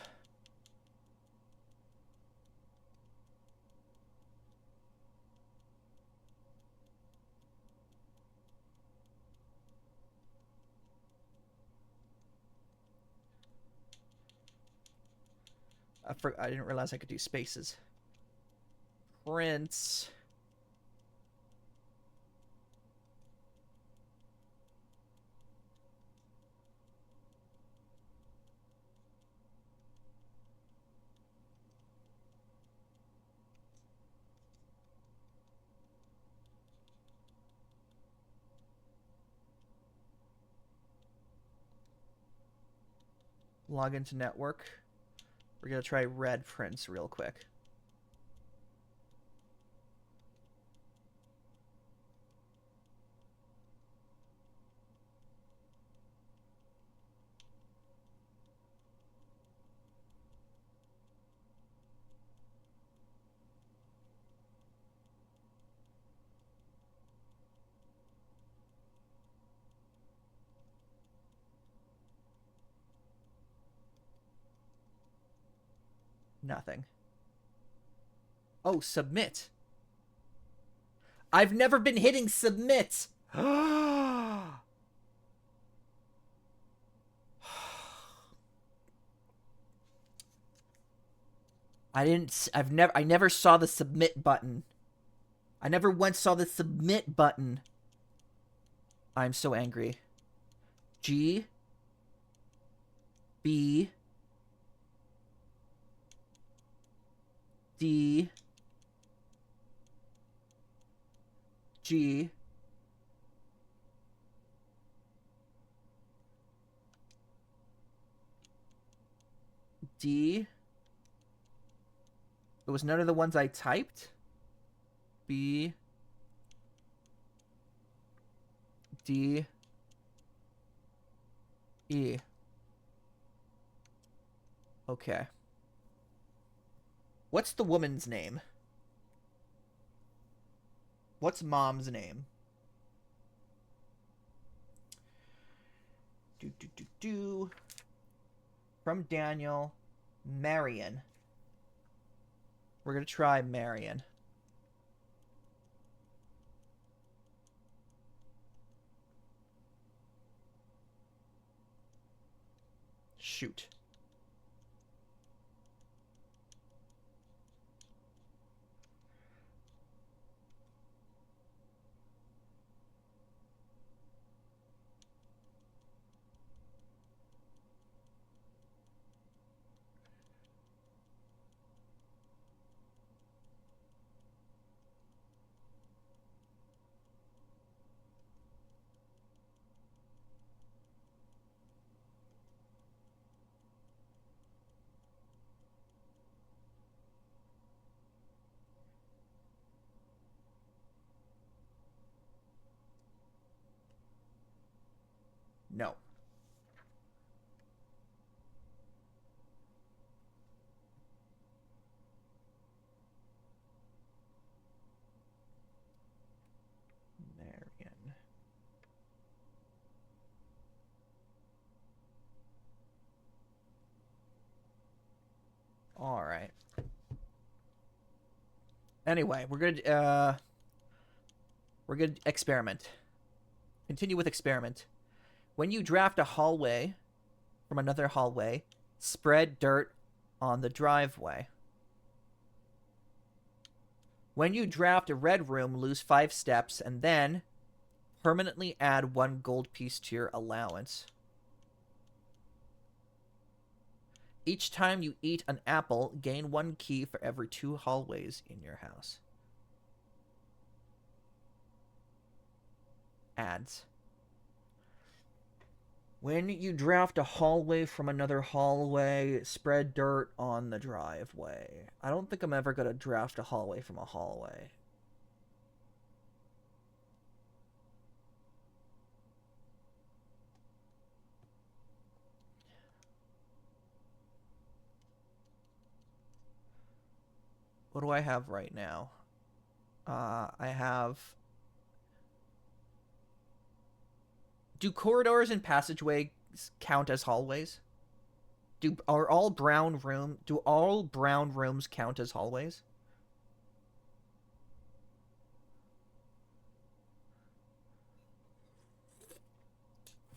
Speaker 1: I didn't realize I could do spaces. Prince. Log into network. We're gonna try red Prince real quick. Nothing. Oh, submit. I've never been hitting submit. I never saw the submit button. I never once saw the submit button. I'm so angry. G B D G D. It was none of the ones I typed. B D E. Okay. What's the woman's name? What's mom's name? Do. From Daniel, Marion. We're gonna try Marion. Shoot. All right. Anyway, we're gonna experiment. Continue with experiment. When you draft a hallway from another hallway, spread dirt on the driveway. When you draft a red room, lose 5 steps, and then permanently add 1 gold piece to your allowance. Each time you eat an apple, gain 1 key for every 2 hallways in your house. Ads. When you draft a hallway from another hallway, spread dirt on the driveway. I don't think I'm ever going to draft a hallway from a hallway. What do I have right now? I have... Do corridors and passageways count as hallways? Do all brown rooms count as hallways?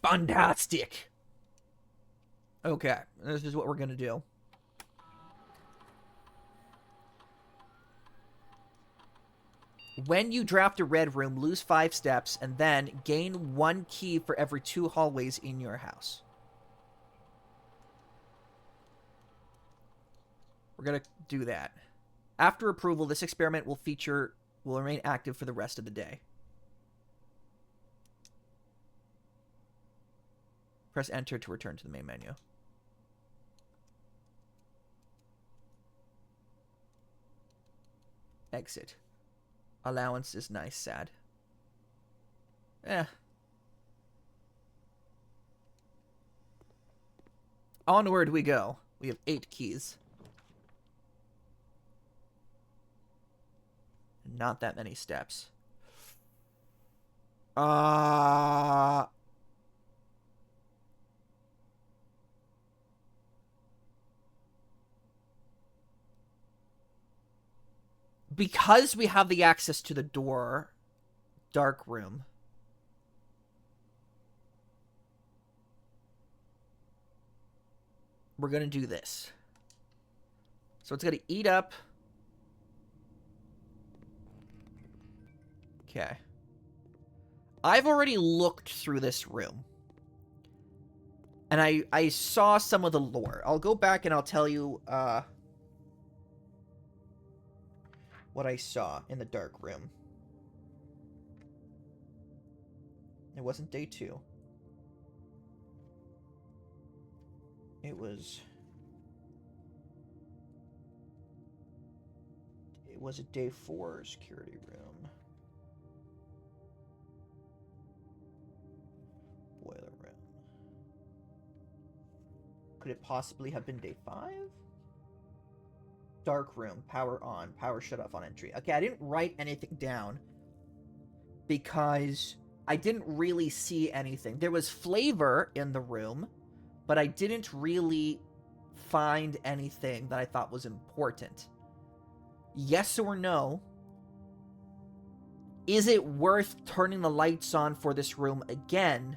Speaker 1: Fantastic. Okay, this is what we're gonna do. When you draft a red room, lose 5 steps, and then gain 1 key for every 2 hallways in your house. We're going to do that. After approval, this experiment will remain active for the rest of the day. Press enter to return to the main menu. Exit. Allowance is nice, sad. Onward we go. We have 8 keys. Not that many steps. Because we have the access to the door, dark room. We're going to do this. So it's going to eat up. Okay. I've already looked through this room. And I saw some of the lore. I'll go back and I'll tell you what I saw in the dark room. It wasn't day 2. It was a day 4 security room. Boiler room. Could it possibly have been day 5? Dark room, power on, power shut off on entry. Okay, I didn't write anything down because I didn't really see anything. There was flavor in the room, but I didn't really find anything that I thought was important. Yes or no? Is it worth turning the lights on for this room again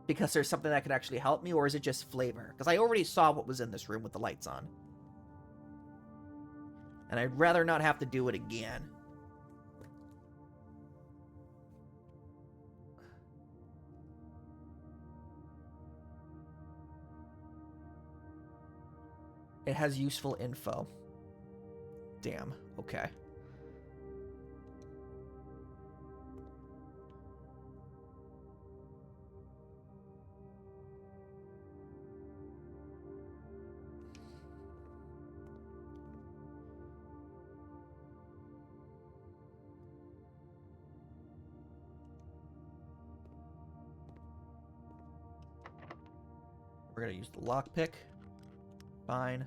Speaker 1: because there's something that could actually help me, or is it just flavor? Because I already saw what was in this room with the lights on. And I'd rather not have to do it again. It has useful info. Damn. Okay. We're gonna use the lockpick. Fine.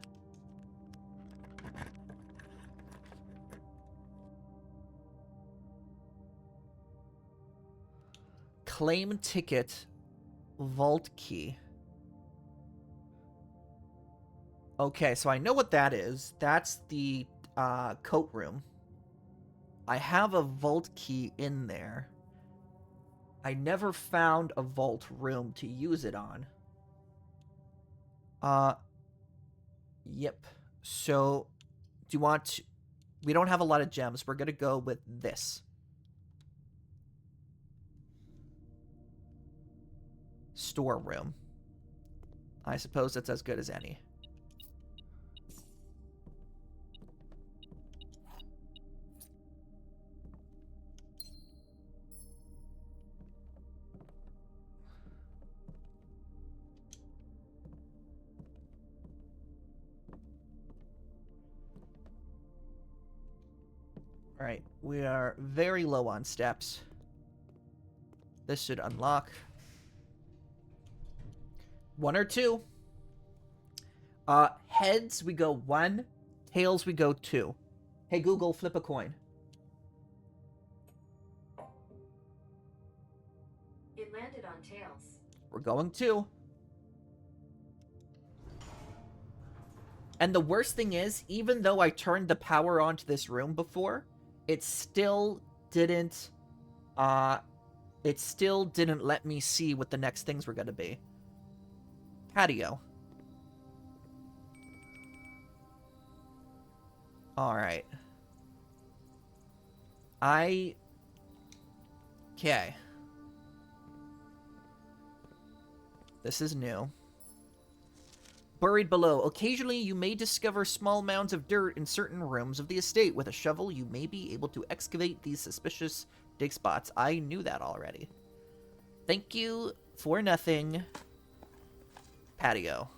Speaker 1: Claim ticket. Vault key. Okay, so I know what that is. That's the coat room. I have a vault key in there. I never found a vault room to use it on. Yep. So, do you want to... We don't have a lot of gems. We're gonna go with this. Storeroom. I suppose that's as good as any. Alright, we are very low on steps. This should unlock. 1 or 2. Heads, we go 1. Tails, we go 2. Hey, Google, flip a coin.
Speaker 3: It landed on tails.
Speaker 1: We're going 2. And the worst thing is, even though I turned the power on to this room before, it still didn't let me see what the next things were gonna be. Patio. Alright. Okay. This is new. Buried below. Occasionally, you may discover small mounds of dirt in certain rooms of the estate. With a shovel, you may be able to excavate these suspicious dig spots. I knew that already. Thank you for nothing. Patio.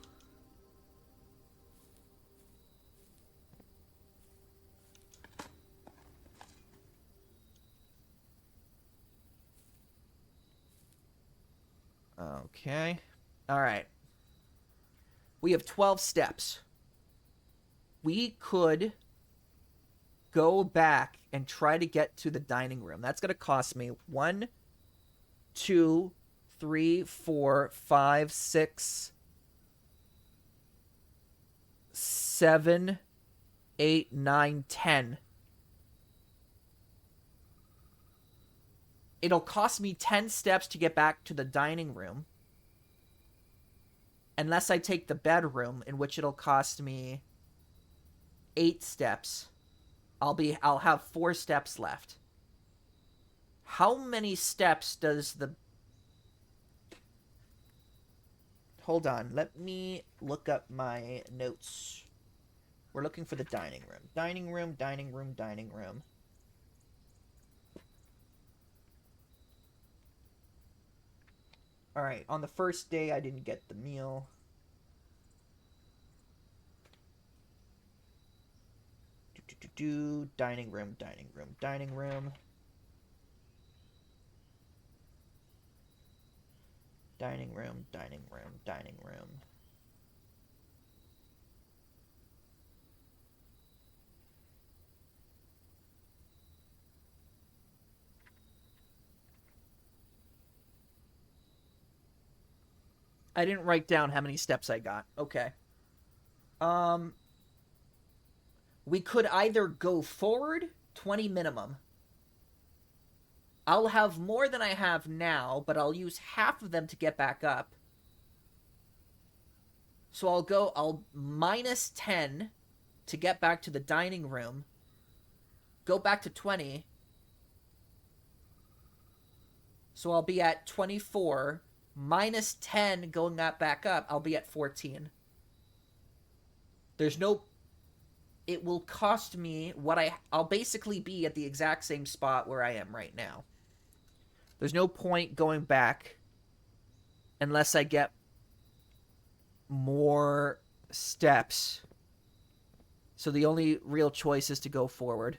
Speaker 1: Okay. Alright. We have 12 steps. We could go back and try to get to the dining room. That's going to cost me 1, 2, 3, 4, 5, 6, 7, 8, 9, 10. It'll cost me 10 steps to get back to the dining room. Unless I take the bedroom, in which it'll cost me 8 steps. I'll have 4 steps left. How many steps does the... Hold on, let me look up my notes. We're looking for the dining room. Dining room, dining room, dining room. Alright, on the first day I didn't get the meal. Dining room, dining room, dining room. Dining room, dining room, dining room. I didn't write down how many steps I got. Okay. We could either go forward, 20 minimum. I'll have more than I have now, but I'll use half of them to get back up. So I'll minus 10 to get back to the dining room. Go back to 20. So I'll be at 24. Minus 10 going back up, I'll be at 14. There's no... It will cost me what I'll basically be at the exact same spot where I am right now. There's no point going back unless I get more steps. So the only real choice is to go forward.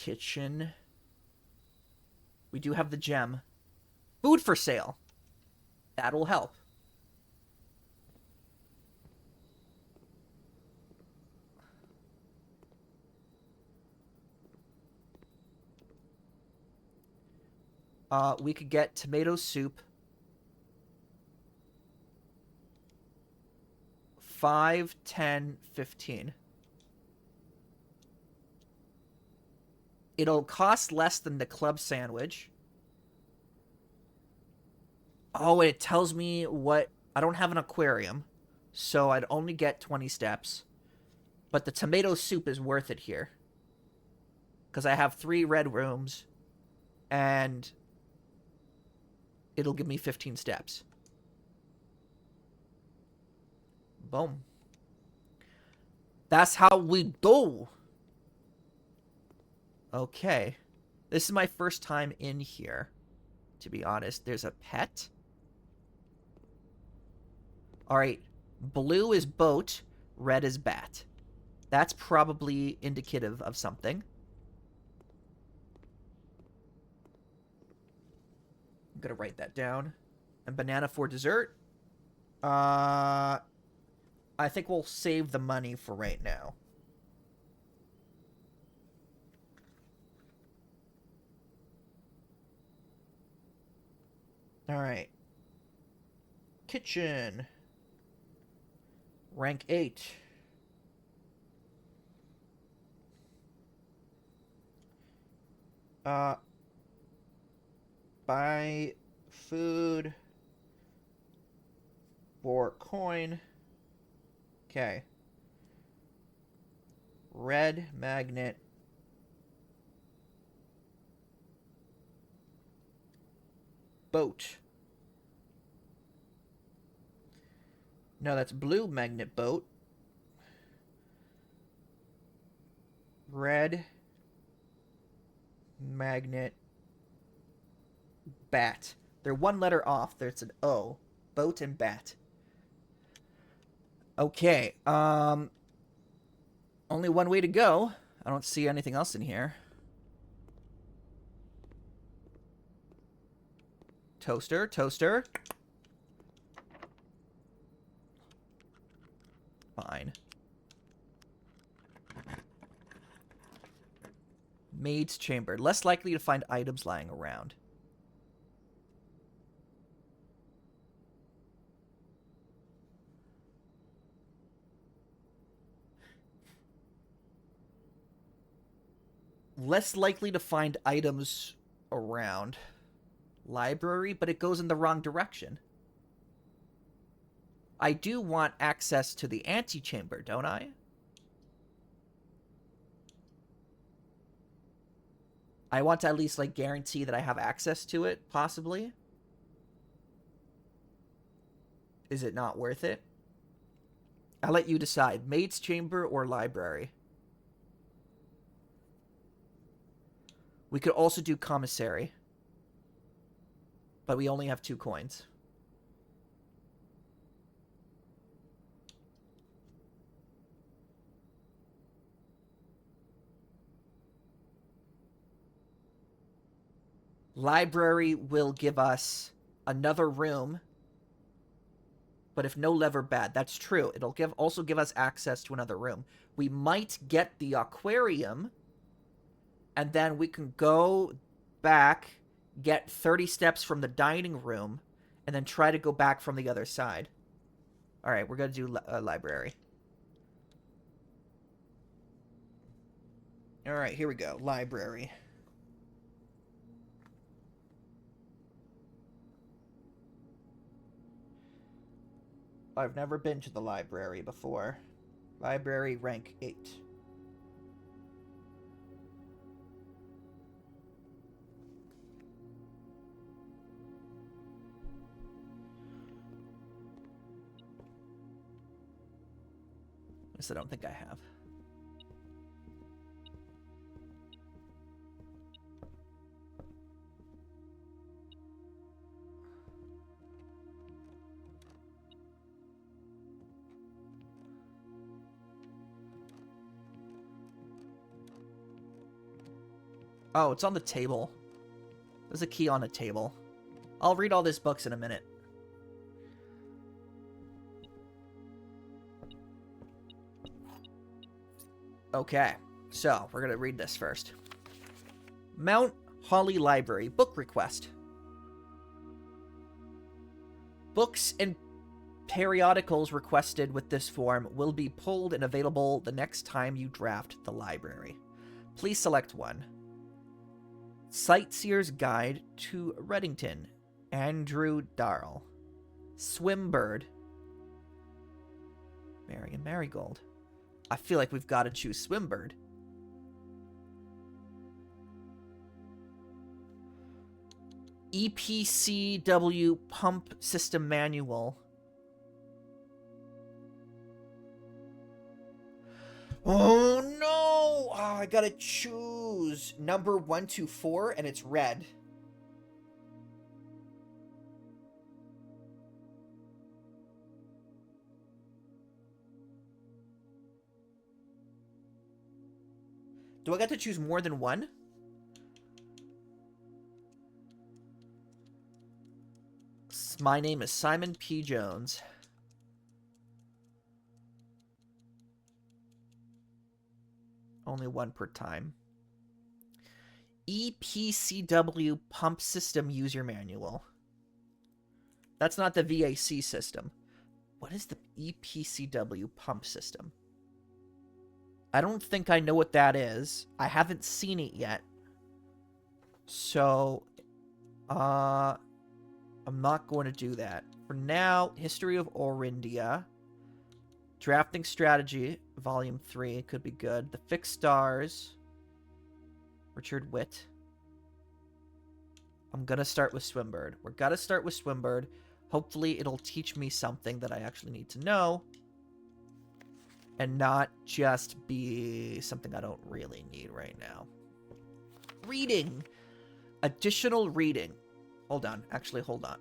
Speaker 1: kitchen. We do have the gem. Food for sale. That'll help. We could get tomato soup. 5, 10, 15. It'll cost less than the club sandwich. Oh, it tells me what... I don't have an aquarium, so I'd only get 20 steps. But the tomato soup is worth it here. Because I have 3 red rooms, and it'll give me 15 steps. Boom. That's how we do. Okay. This is my first time in here, to be honest. There's a pet. Alright. Blue is boat. Red is bat. That's probably indicative of something. I'm gonna write that down. And banana for dessert. I think we'll save the money for right now. Alright. Kitchen. Rank 8. Buy food for coin. Okay. Red magnet. Boat. No, that's blue magnet boat. Red magnet bat. They're one letter off. There's an O. Boat and bat. Okay. Only one way to go. I don't see anything else in here. Toaster, toaster. Fine. Maid's chamber. Less likely to find items lying around. Less likely to find items around. Library, but it goes in the wrong direction. I do want access to the antechamber, don't I? I want to at least, like, guarantee that I have access to it, possibly. Is it not worth it? I'll let you decide. Maid's chamber or library? We could also do commissary. But we only have 2 coins. Library will give us another room. But if no lever bad, that's true. It'll also give us access to another room. We might get the aquarium. And then we can go back, get 30 steps from the dining room, and then try to go back from the other side. Alright, we're going to do a library. Alright, here we go. Library. I've never been to the library before. Library rank 8. This I don't think I have. Oh, it's on the table. There's a key on a table. I'll read all these books in a minute. Okay, so we're going to read this first. Mount Holly Library book request. Books and periodicals requested with this form will be pulled and available the next time you draft the library. Please select one. Sightseer's Guide to Reddington, Andrew Darrell. Swimbird, Marion Marigold. I feel like we've got to choose Swimbird. EPCW Pump System Manual. Oh no! Oh, I gotta choose number 124, and it's red. Do I get to choose more than one? My name is Simon P. Jones. Only one per time. EPCW Pump System User Manual. That's not the VAC system. What is the EPCW Pump System? I don't think I know what that is. I haven't seen it yet. So, I'm not going to do that. For now, History of Orindia. Drafting Strategy, Volume 3, could be good. The Fixed Stars, Richard Witt. I'm going to start with Swimbird. We're going to start with Swimbird. Hopefully it'll teach me something that I actually need to know. And not just be something I don't really need right now. Reading. Additional reading. Hold on. Actually, hold on.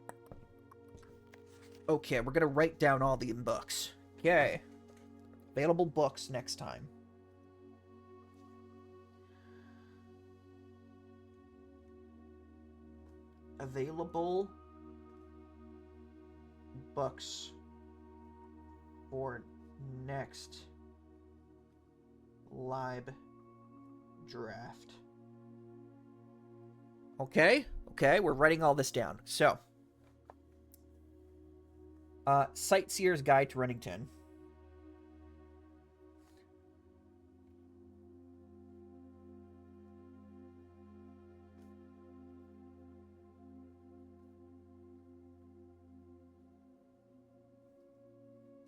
Speaker 1: Okay, we're going to write down all the books. Okay. Available books next time. Available books for next lib draft. Okay, we're writing all this down. So, Sightseer's Guide to Reddington.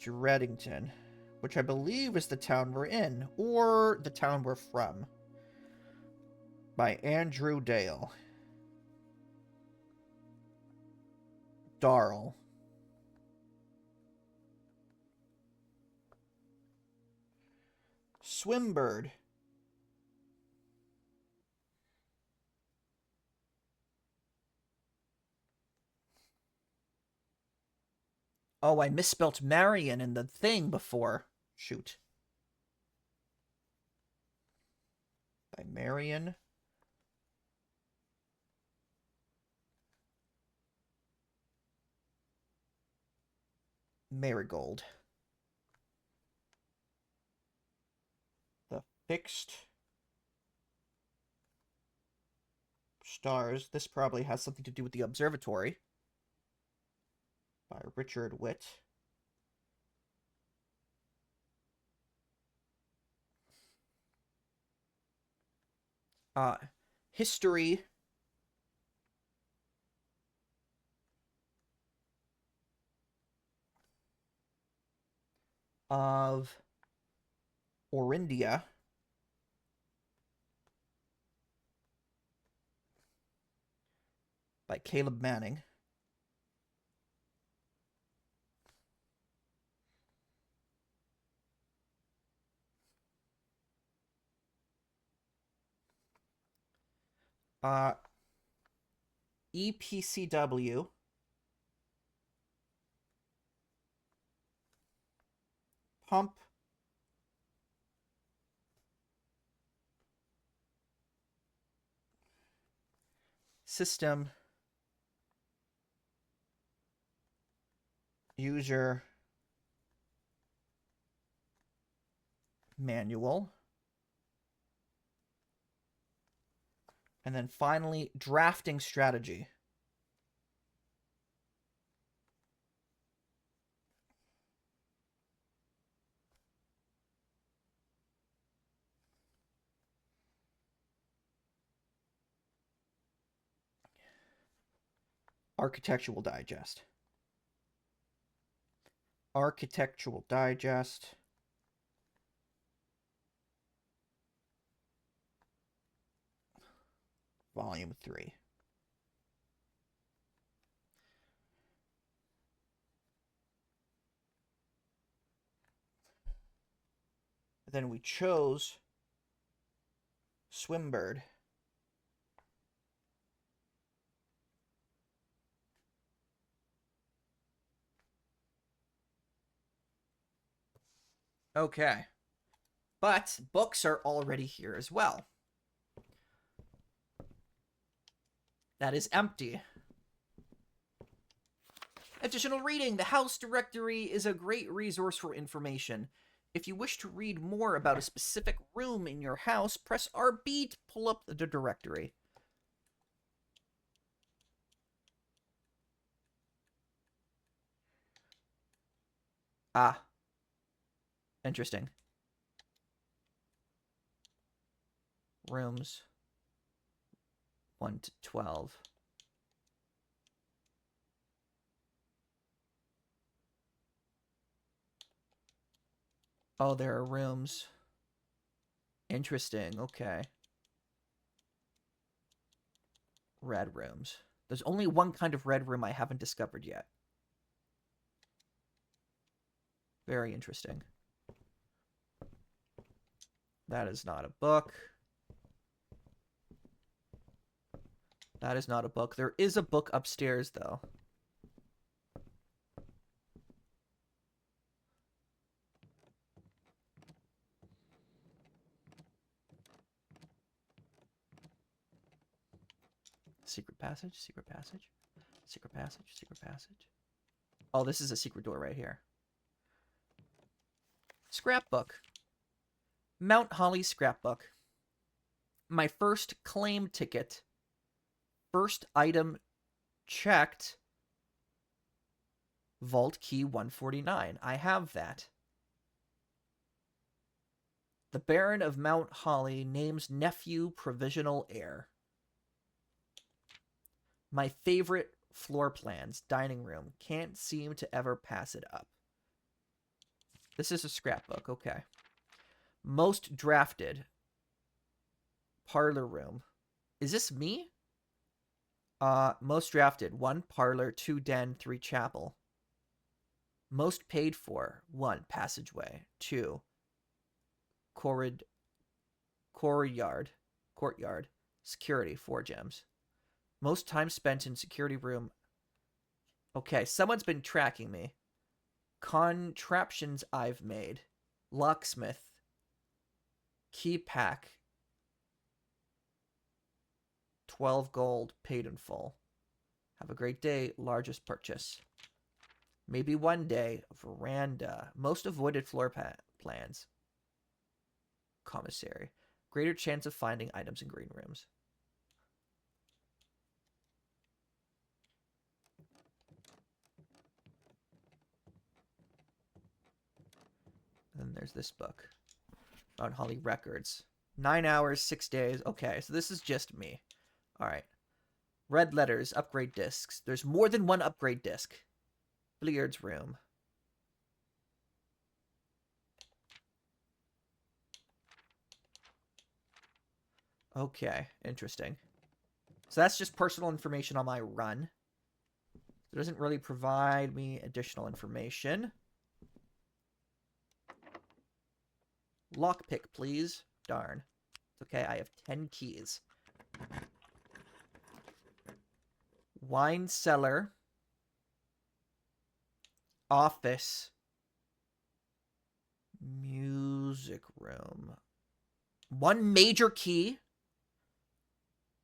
Speaker 1: Reddington, which I believe is the town we're in, or the town we're from, by Andrew Dale. Darrell. Swimbird. Oh, I misspelt Marion in the thing before. Shoot. By Marion. Marigold. The Fixed Stars. This probably has something to do with the observatory. By Richard Witt. History of Orindia. By Caleb Manning. EPCW. Pump System. User. Manual. And then finally, drafting strategy. Architectural Digest. Architectural Digest. Volume 3. Then we chose Swimbird. Okay. But books are already here as well. That is empty. Additional reading. The House Directory is a great resource for information. If you wish to read more about a specific room in your house, press RB to pull up the directory. Ah. Interesting. Rooms 1 to 12. Oh, there are rooms. Interesting. Okay. Red rooms. There's only one kind of red room I haven't discovered yet. Very interesting. That is not a book. That is not a book. There is a book upstairs, though. Secret passage, secret passage, secret passage, secret passage. Oh, this is a secret door right here. Scrapbook. Mount Holly scrapbook. My first claim ticket. First item checked. Vault key 149. I have that. The Baron of Mount Holly names nephew provisional heir. My favorite floor plans, dining room. Can't seem to ever pass it up. This is a scrapbook, okay. Most drafted. Parlor room. Is this me? Most drafted. 1 parlor, 2 den, 3 chapel. Most paid for. 1 passageway. 2 courtyard. Security, 4 gems. Most time spent in security room. Okay, someone's been tracking me. Contraptions I've made. Locksmith. Key pack. 12 gold, paid in full. Have a great day. Largest purchase. Maybe one day. Veranda. Most avoided floor plans. Commissary. Greater chance of finding items in green rooms. And then there's this book. Mount Holly Records. 9 hours, 6 days. Okay, so this is just me. Alright. Red letters, upgrade discs. There's more than one upgrade disc. Billiards room. Okay, interesting. So that's just personal information on my run. It doesn't really provide me additional information. Lockpick, please. Darn. It's okay, I have 10 keys. Wine cellar. Office. Music room. 1 major key.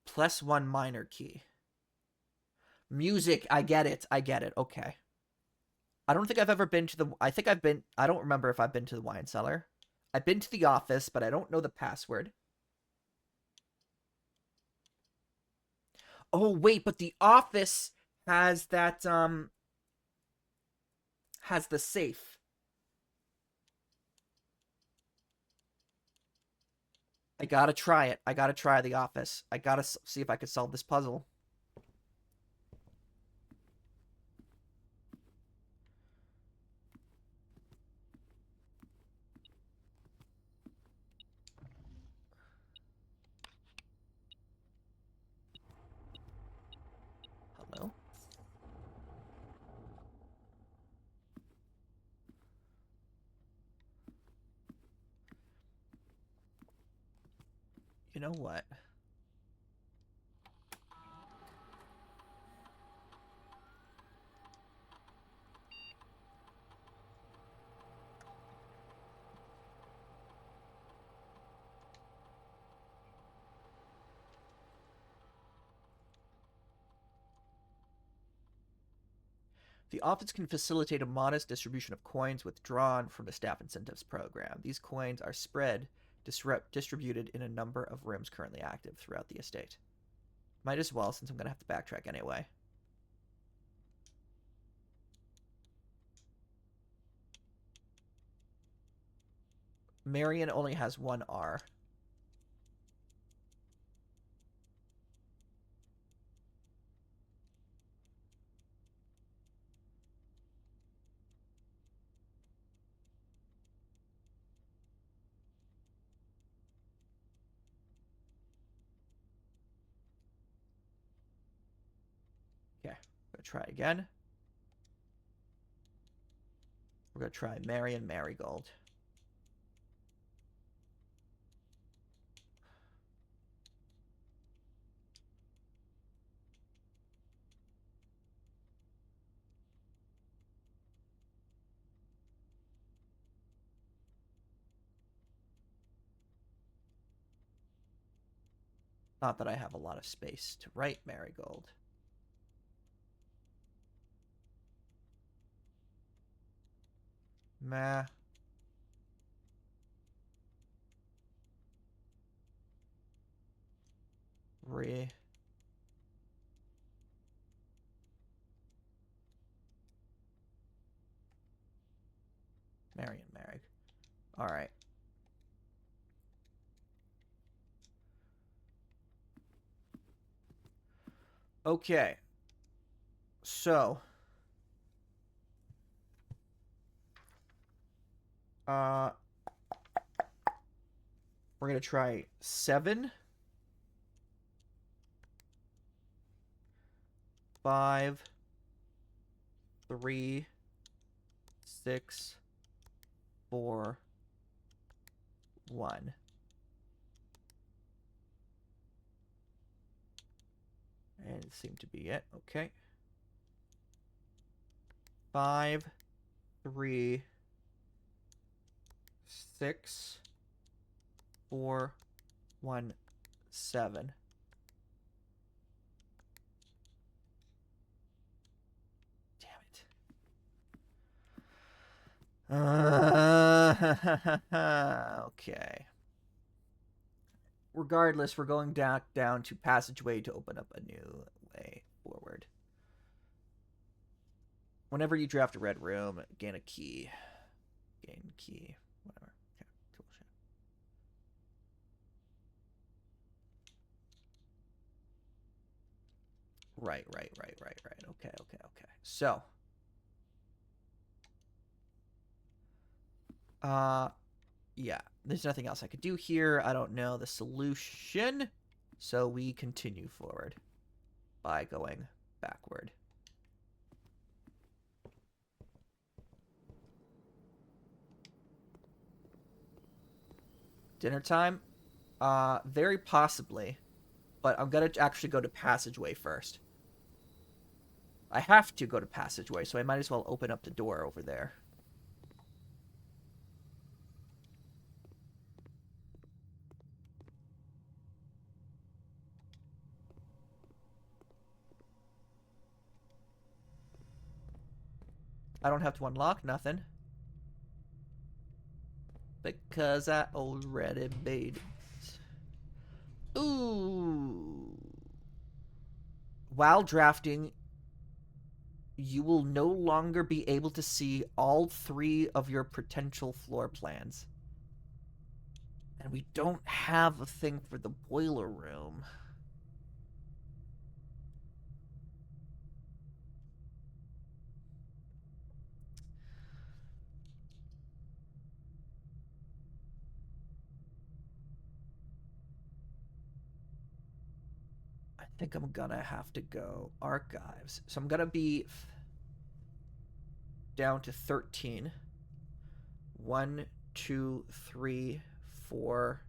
Speaker 1: Plus 1 minor key. Music, I get it. I get it. Okay. I don't think I've ever been to the... I think I've been... I don't remember if I've been to the wine cellar. I've been to the office, but I don't know the password. Oh, wait, but the office has that, has the safe. I gotta try it. I gotta try the office. I gotta see if I can solve this puzzle. Hello? You know what? The office can facilitate a modest distribution of coins withdrawn from the staff incentives program. These coins are distributed in a number of rooms currently active throughout the estate. Might as well, since I'm going to have to backtrack anyway. Marion only has one R. Okay, we're going to try again. We're going to try Marion Marigold. Not that I have a lot of space to write Marigold. Meh. Re. Marion Marig. Alright. Okay. So. We're going to try 7. 5. 3. 6. 4. 1. And it seemed to be it. Okay. 5. 3. 6. 4. 1. 7. Okay. Regardless, we're going down to passageway to open up a new way forward. Whenever you draft a red room, gain a key. Gain key. Whatever. Okay, cool shit. Right. Okay. So. Yeah. There's nothing else I could do here. I don't know the solution. So we continue forward by going backward. Dinner time? Very possibly. But I'm gonna actually go to passageway first. I have to go to passageway, so I might as well open up the door over there. I don't have to unlock nothing. Because I already made it. Ooh. While drafting, you will no longer be able to see all 3 of your potential floor plans. And we don't have a thing for the boiler room. I think I'm gonna have to go archives. So I'm gonna be down to 13. 1, 2, 3, 4,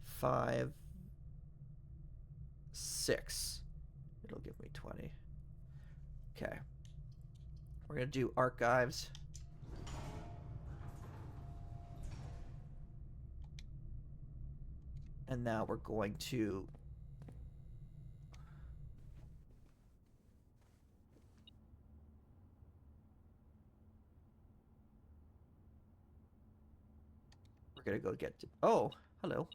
Speaker 1: 5, 6. It'll give me 20. Okay. We're gonna do archives. And now we're going to go get to, oh, hello.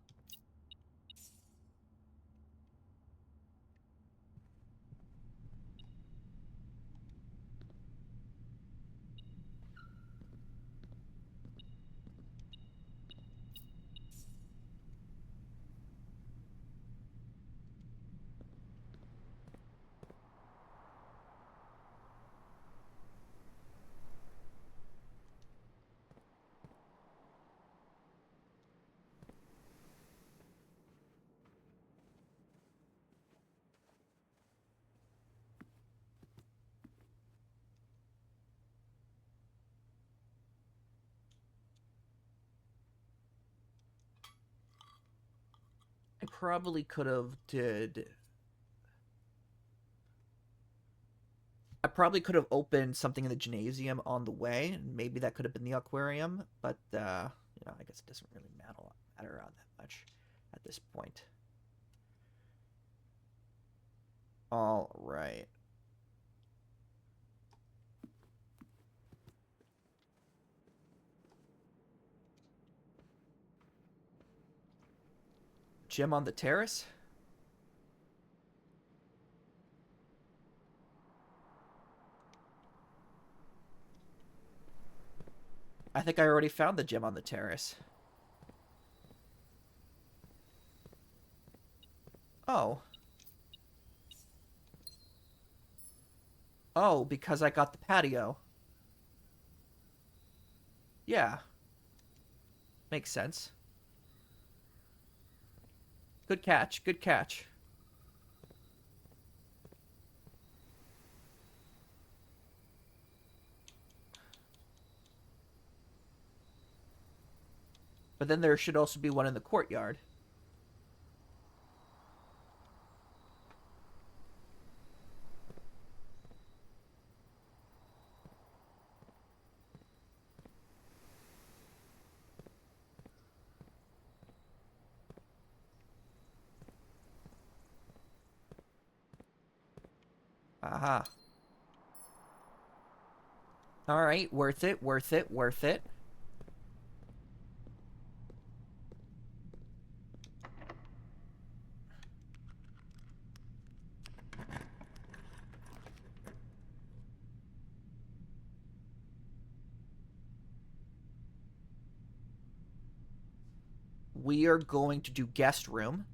Speaker 1: I probably could have opened something in the gymnasium on the way, and maybe that could have been the aquarium, but you know, I guess it doesn't really matter that much at this point. All right. Gym on the terrace? I think I already found the gym on the terrace. Oh. Oh, because I got the patio. Yeah. Makes sense. Good catch, good catch. But then there should also be one in the courtyard. Aha. Alright, worth it, worth it, worth it. We are going to do guest room.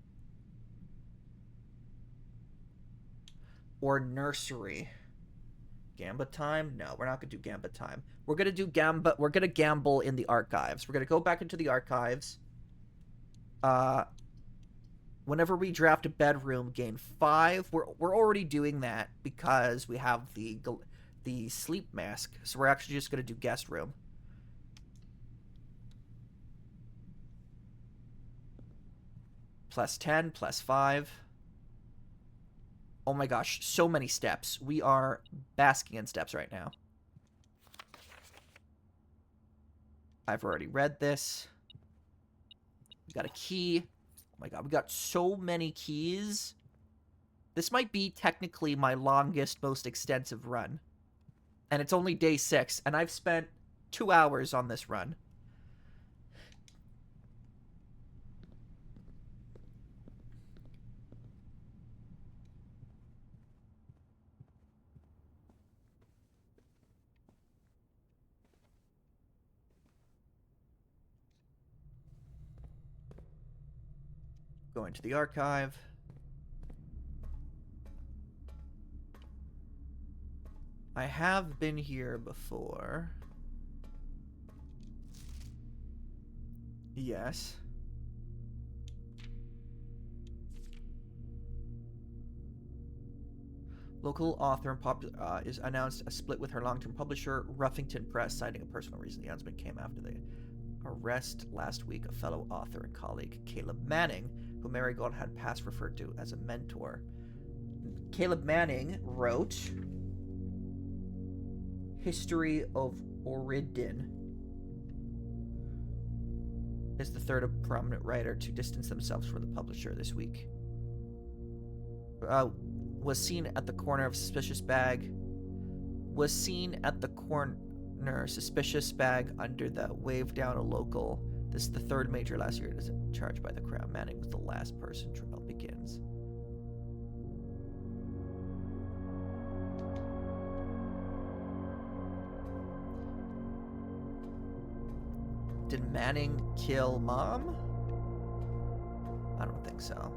Speaker 1: Or nursery. Gamba time? No, we're not gonna do Gamba time. We're gonna do Gamba. We're gonna gamble in the archives. We're gonna go back into the archives. Whenever we draft a bedroom, gain 5. We're already doing that because we have the sleep mask. So we're actually just gonna do guest room. Plus 10, plus 5. Oh my gosh, so many steps. We are basking in steps right now. I've already read this. We got a key. Oh my god, we got so many keys. This might be technically my longest, most extensive run. And it's only day 6, and I've spent 2 hours on this run. Going to the archive. I have been here before. Yes. Local author and is announced a split with her long-term publisher, Ruffington Press, citing a personal reason. The announcement came after the arrest last week of fellow author and colleague Caleb Manning, who Marigold had past referred to as a mentor. Caleb Manning wrote History of Oridin. Is the third prominent writer to distance themselves from the publisher this week. Was seen at the corner of suspicious bag. Was seen at the corner suspicious bag under the wave down a local. This is the third major last year. It is charged by the Crown. Manning was the last person. Trial begins. Did Manning kill Mom? I don't think so.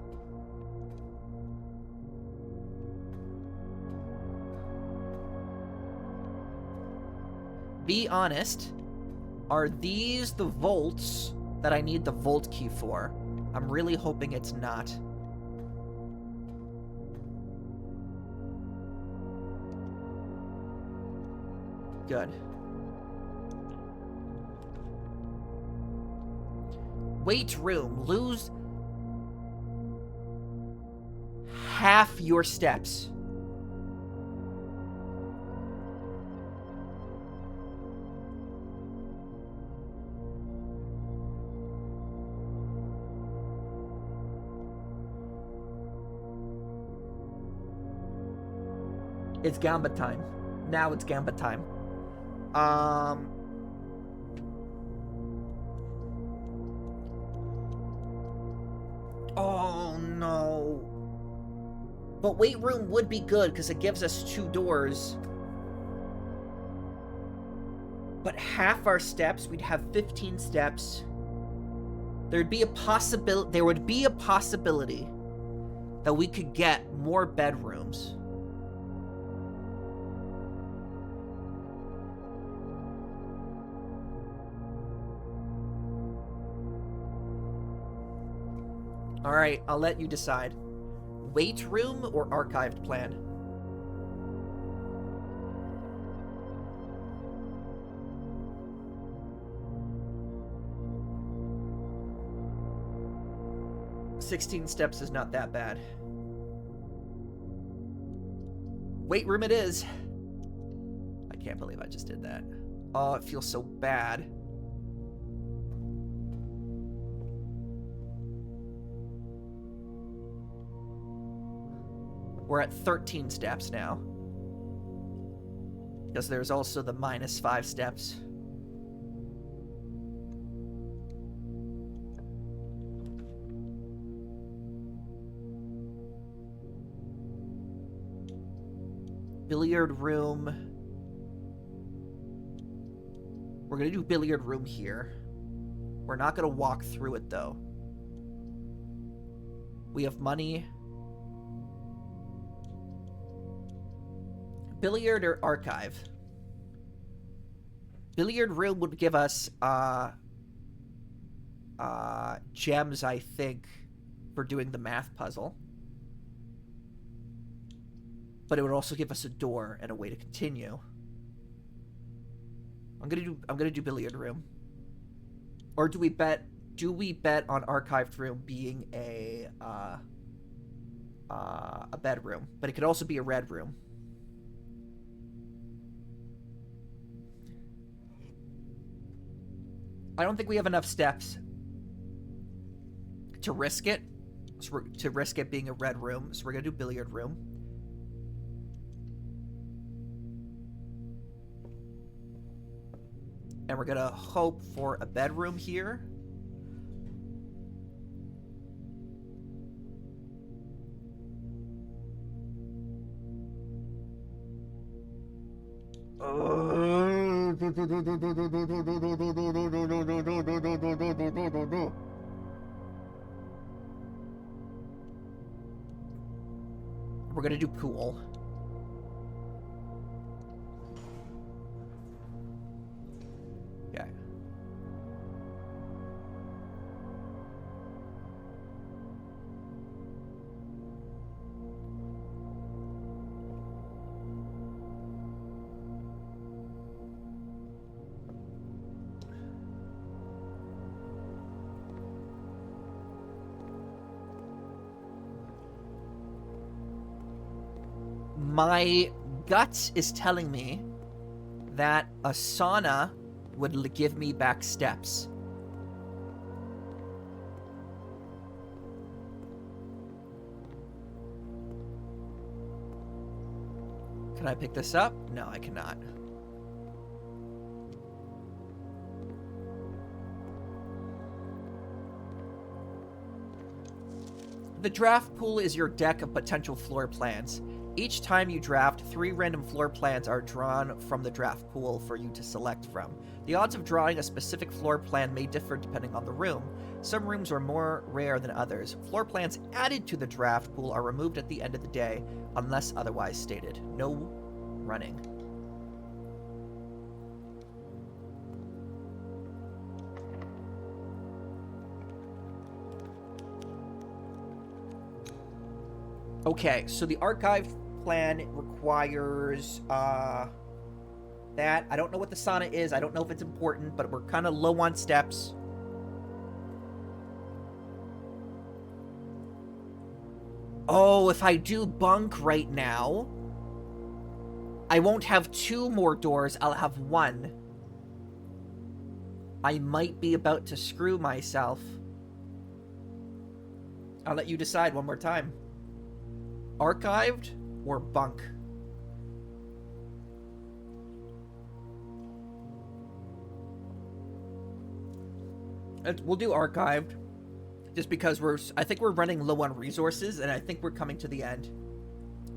Speaker 1: Be honest. Are these the vaults that I need the vault key for? I'm really hoping it's not. Good. Weight room. Lose half your steps. It's Gambit time. Now it's Gambit time. Oh, no. But weight room would be good because it gives us 2 doors. But half our steps, we'd have 15 steps. There would be a possibility that we could get more bedrooms. All right, I'll let you decide. Weight room or archived plan? "16 steps is not that bad. Weight room it is. I can't believe I just did that. Oh, it feels so bad. We're at 13 steps now. Because there's also the -5 steps. Billiard room. We're gonna do billiard room here. We're not gonna walk through it though. We have money. Billiard or archive? Billiard room would give us gems, I think, for doing the math puzzle. But it would also give us a door and a way to continue. I'm gonna do billiard room. Or do we bet on archived room being a bedroom? But it could also be a red room. I don't think we have enough steps to risk it. To risk it being a red room. So we're gonna do billiard room. And we're gonna hope for a bedroom here. We're gonna do pool. Okay. My gut is telling me that a sauna would give me back steps. Can I pick this up? No, I cannot. The draft pool is your deck of potential floor plans. Each time you draft, 3 random floor plans are drawn from the draft pool for you to select from. The odds of drawing a specific floor plan may differ depending on the room. Some rooms are more rare than others. Floor plans added to the draft pool are removed at the end of the day, unless otherwise stated. No running. Okay, so the archive plan requires that. I don't know what the sauna is. I don't know if it's important, but we're kind of low on steps. Oh, if I do bunk right now, I won't have 2 more doors. I'll have 1. I might be about to screw myself. I'll let you decide one more time. Archived or bunk? We'll do archived, just because I think we're running low on resources, and I think we're coming to the end.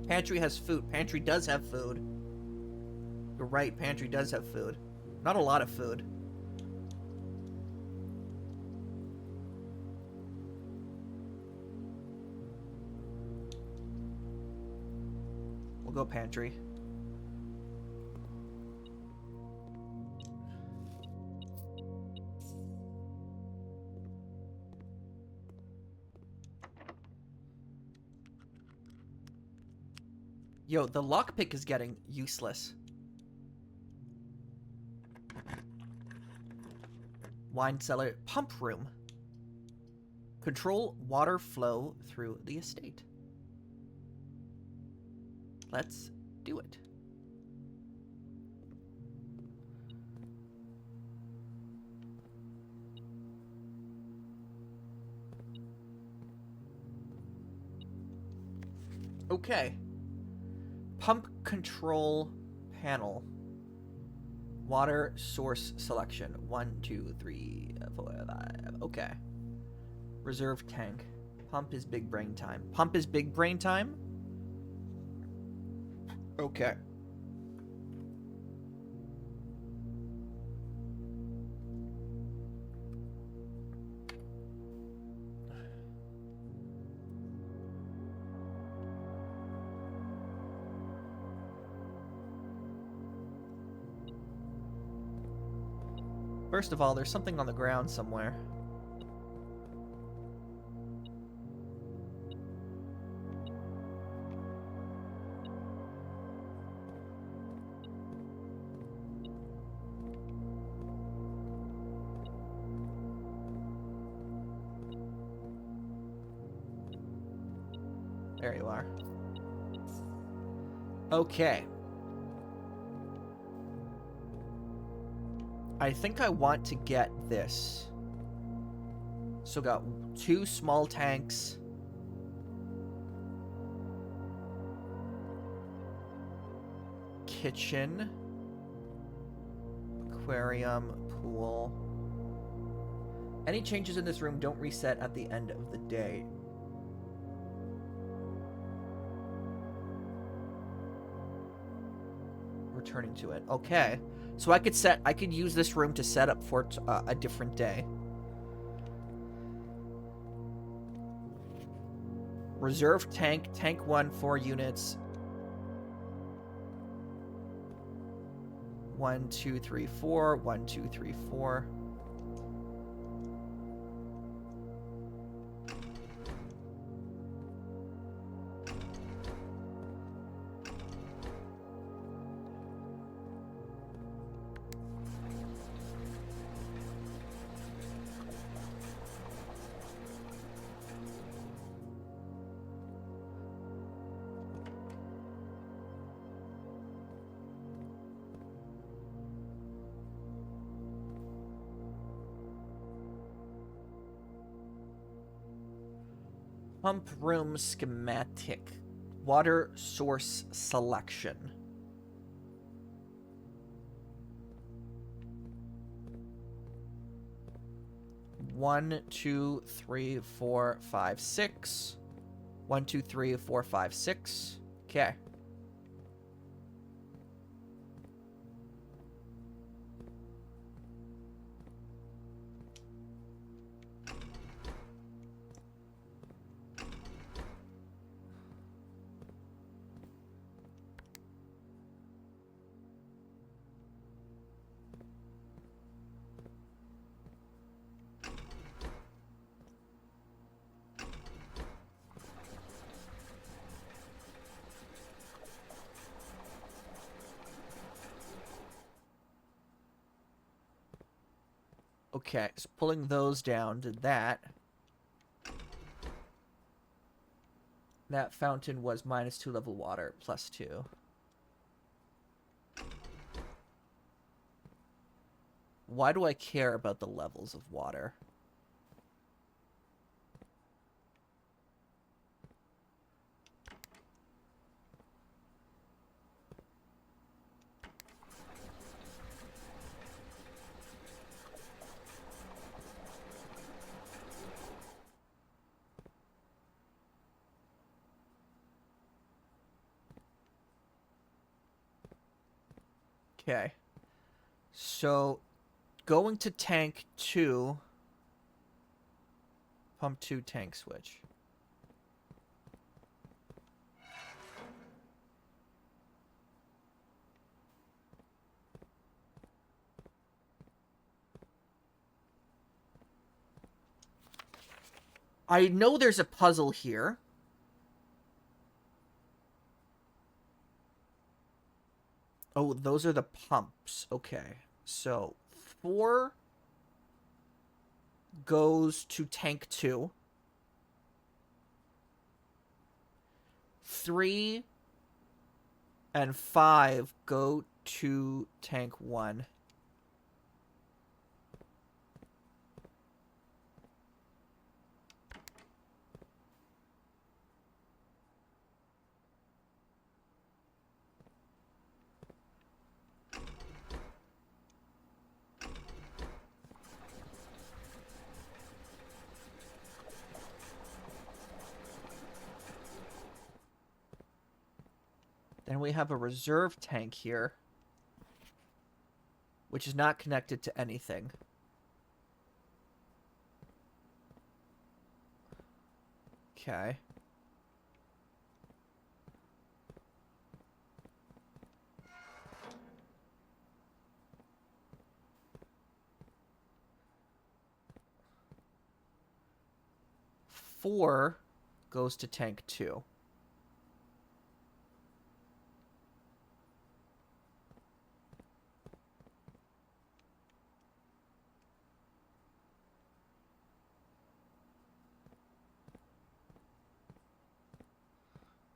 Speaker 1: Pantry has food. Pantry does have food. You're right, pantry does have food. Not a lot of food. We'll go pantry. Yo, the lockpick is getting useless. Wine cellar. Pump room. Control water flow through the estate. Let's do it. Okay. Pump control panel. Water source selection. 1, 2, 3, 4, 5. Okay. Reserve tank. Pump is big brain time. Pump is big brain time? Okay. First of all, there's something on the ground somewhere. There you are. Okay. I think I want to get this. So got 2 small tanks. Kitchen. aquarium, pool. Any changes in this room don't reset at the end of the day. Returning to it. Okay. So I could use this room to set up for a different day. Reserve tank, tank 1, 4 units. 1, 2, 3, 4. 1, 2, 3, 4. Pump room schematic. Water source selection. One, two, three, four, five, six. 1, 2, 3, 4, 5, 6. Okay. Okay, so pulling those down did that. That fountain was -2 level water, +2. Why do I care about the levels of water? Okay. So, going to tank 2. Pump 2 tank switch. I know there's a puzzle here. Oh, those are the pumps. Okay. So, 4 goes to tank 2. 3 and 5 go to tank 1. Then we have a reserve tank here, which is not connected to anything. Okay. Four goes to tank 2.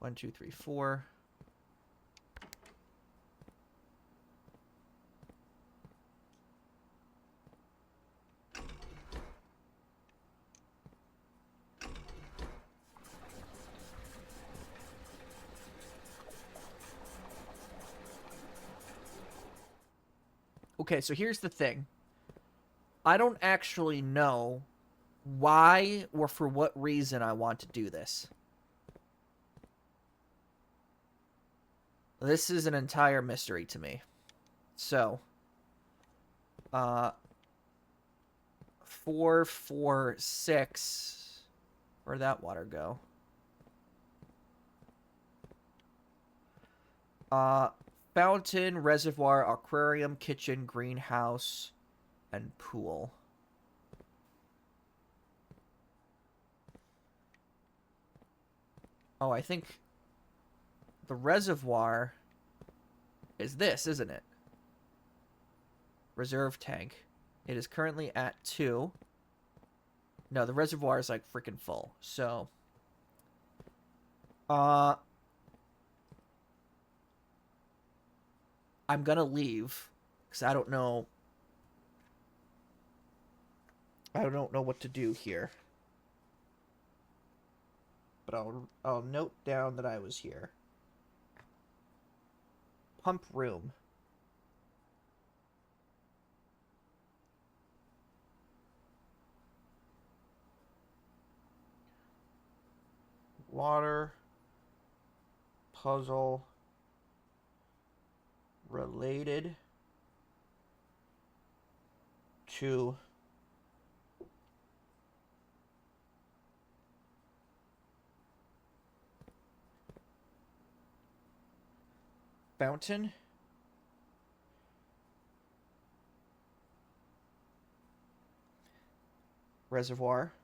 Speaker 1: One, two, three, 4. Okay, so here's the thing. I don't actually know why or for what reason I want to do this. This is an entire mystery to me. So, 4, 4, 6. Where'd that water go? Fountain, reservoir, aquarium, kitchen, greenhouse, and pool. Oh, I think the reservoir is this, isn't it? Reserve tank. It is currently at 2. No, the reservoir is like freaking full. So, I'm gonna leave because I don't know. I don't know what to do here. But I'll note down that I was here. Pump room. Water. Puzzle. Related to fountain, reservoir,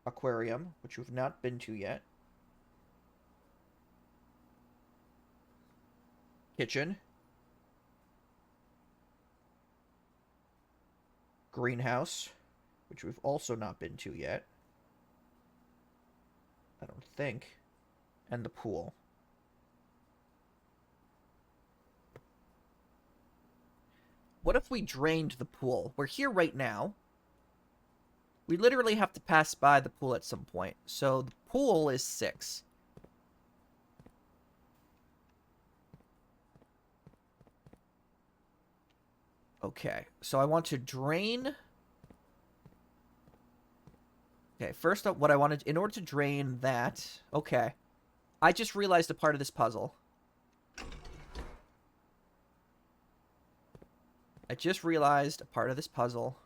Speaker 1: aquarium, which we've not been to yet, kitchen, greenhouse, which we've also not been to yet, I don't think, and the pool. What if we drained the pool? We're here right now. We literally have to pass by the pool at some point. So the pool is 6. Okay, so I want to drain. Okay, first up, what I wanted, in order to drain that, okay. I just realized a part of this puzzle. I just realized a part of this puzzle.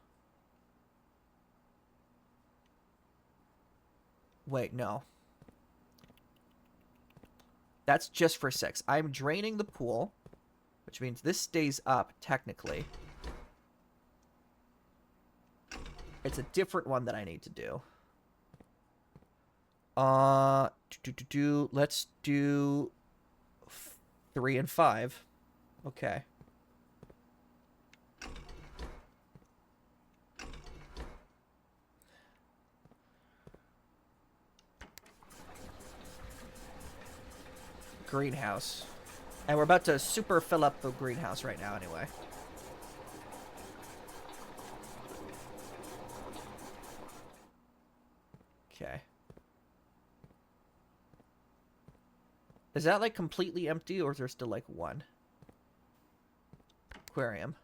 Speaker 1: Wait, no. That's just for 6. I'm draining the pool, which means this stays up, technically. It's a different one that I need to do. Let's do 3 and 5. Okay. Greenhouse. And we're about to super fill up the greenhouse right now anyway. Okay. Is that like completely empty or is there still like 1? Aquarium.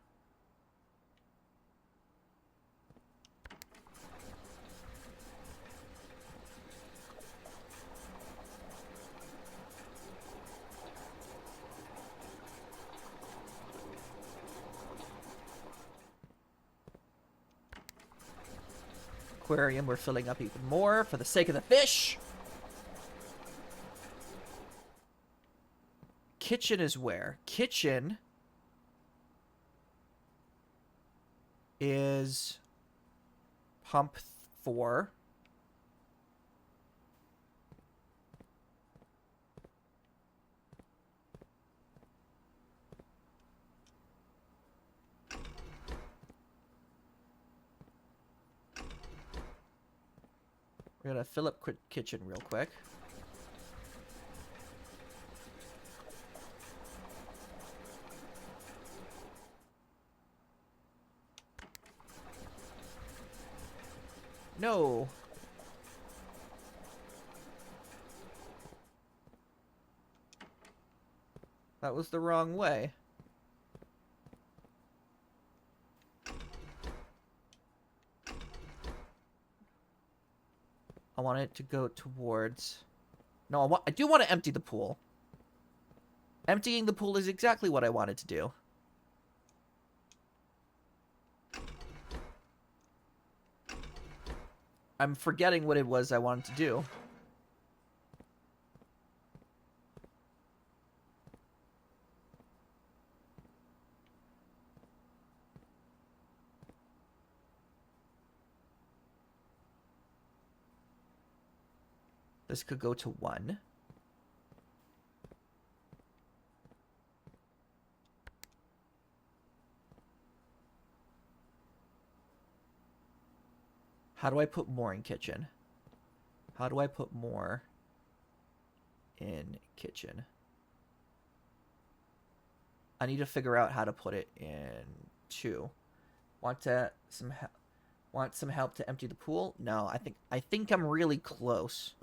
Speaker 1: Aquarium, we're filling up even more for the sake of the fish. Kitchen is where? Kitchen is pump 4. We're gonna fill up kitchen real quick. No. That was the wrong way. I want it to go towards... No, I do want to empty the pool. Emptying the pool is exactly what I wanted to do. I'm forgetting what it was I wanted to do. This could go to 1. How do I put more in kitchen? How do I put more in kitchen? I need to figure out how to put it in 2. Want some help to empty the pool? No, I think I'm really close.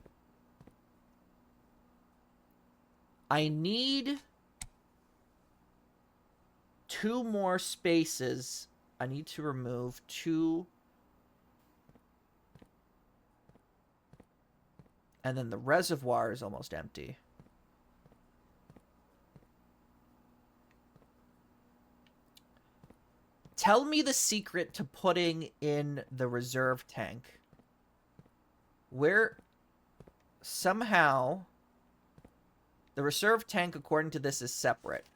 Speaker 1: I need 2 more spaces. I need to remove 2. And then the reservoir is almost empty. Tell me the secret to putting in the reserve tank. Where somehow the reserve tank, according to this, is separate.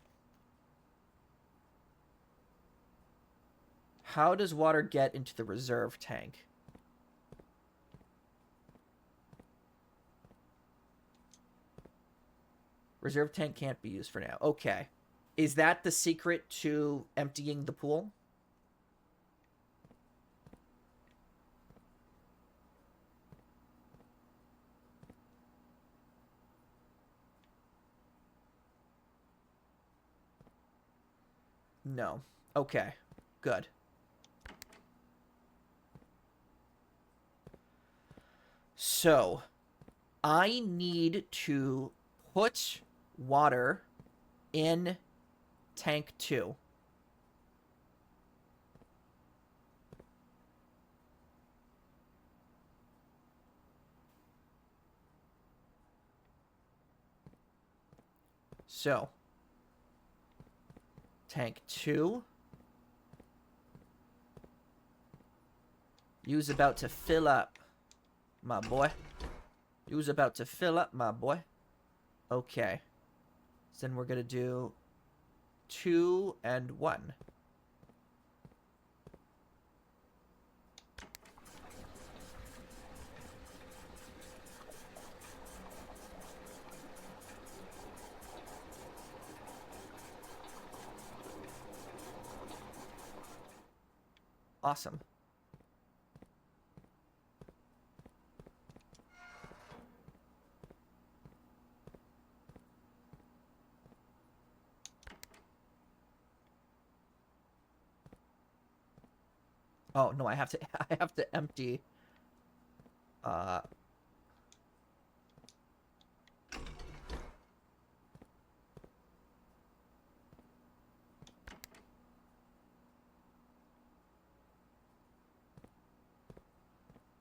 Speaker 1: How does water get into the reserve tank? Reserve tank can't be used for now. Okay. Is that the secret to emptying the pool? No. Okay. Good. So, I need to put water in tank 2. So, tank 2. You's about to fill up, my boy. You's about to fill up, my boy. Okay. So then we're going to do 2 and 1. Awesome. Oh, no, I have to empty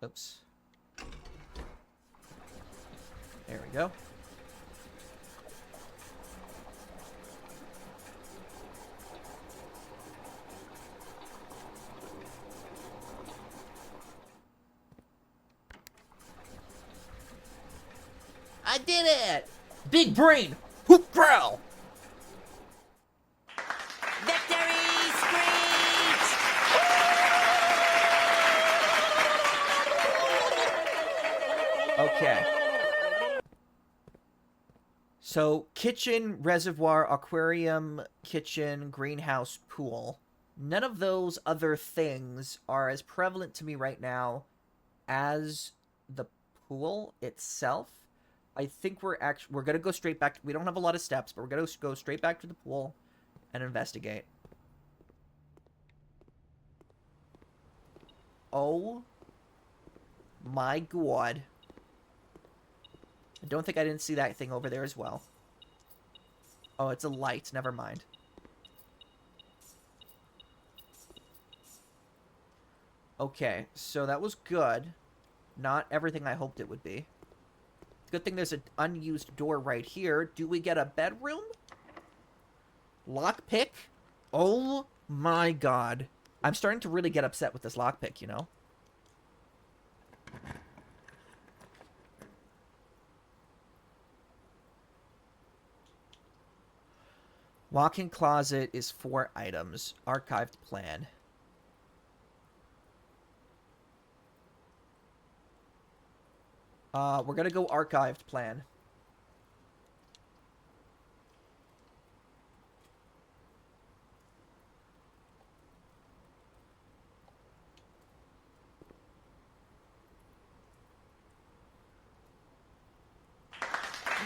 Speaker 1: oops. There we go. I did it! Big brain! Whoop growl!
Speaker 2: Victory screech!
Speaker 1: Okay. So, kitchen, reservoir, aquarium, kitchen, greenhouse, pool. None of those other things are as prevalent to me right now as the pool itself. I think we're going to go straight back. We don't have a lot of steps, but we're going to go straight back to the pool and investigate. Oh my god. I don't think I didn't see that thing over there as well. Oh, it's a light. Never mind. Okay, so that was good. Not everything I hoped it would be. Good thing there's an unused door right here. Do we get a bedroom? Lockpick? Oh my god. I'm starting to really get upset with this lockpick, you know? Walk-in closet is 4 items. Archived plan. We're gonna go archived plan.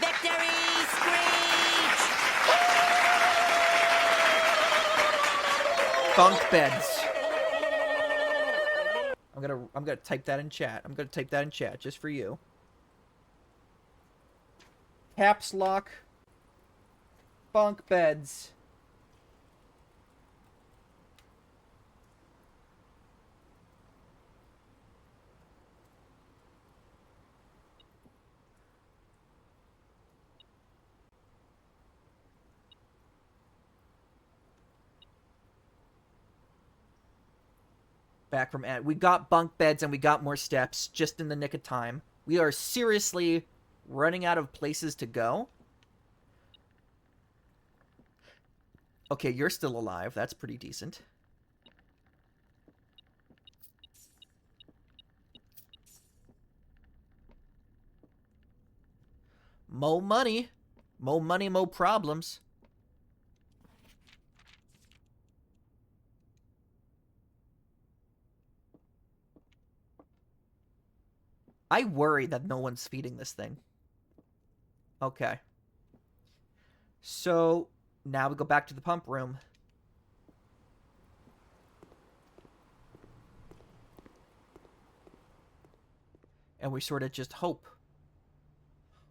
Speaker 2: Victory screech!
Speaker 1: Bunk beds. I'm gonna type that in chat. I'm gonna type that in chat just for you. Caps lock. Bunk beds. Back from ad. We got bunk beds and we got more steps just in the nick of time. We are seriously running out of places to go. Okay, you're still alive. That's pretty decent. Mo money. Mo money, mo problems. I worry that no one's feeding this thing. Okay. So, now we go back to the pump room. And we sort of just hope.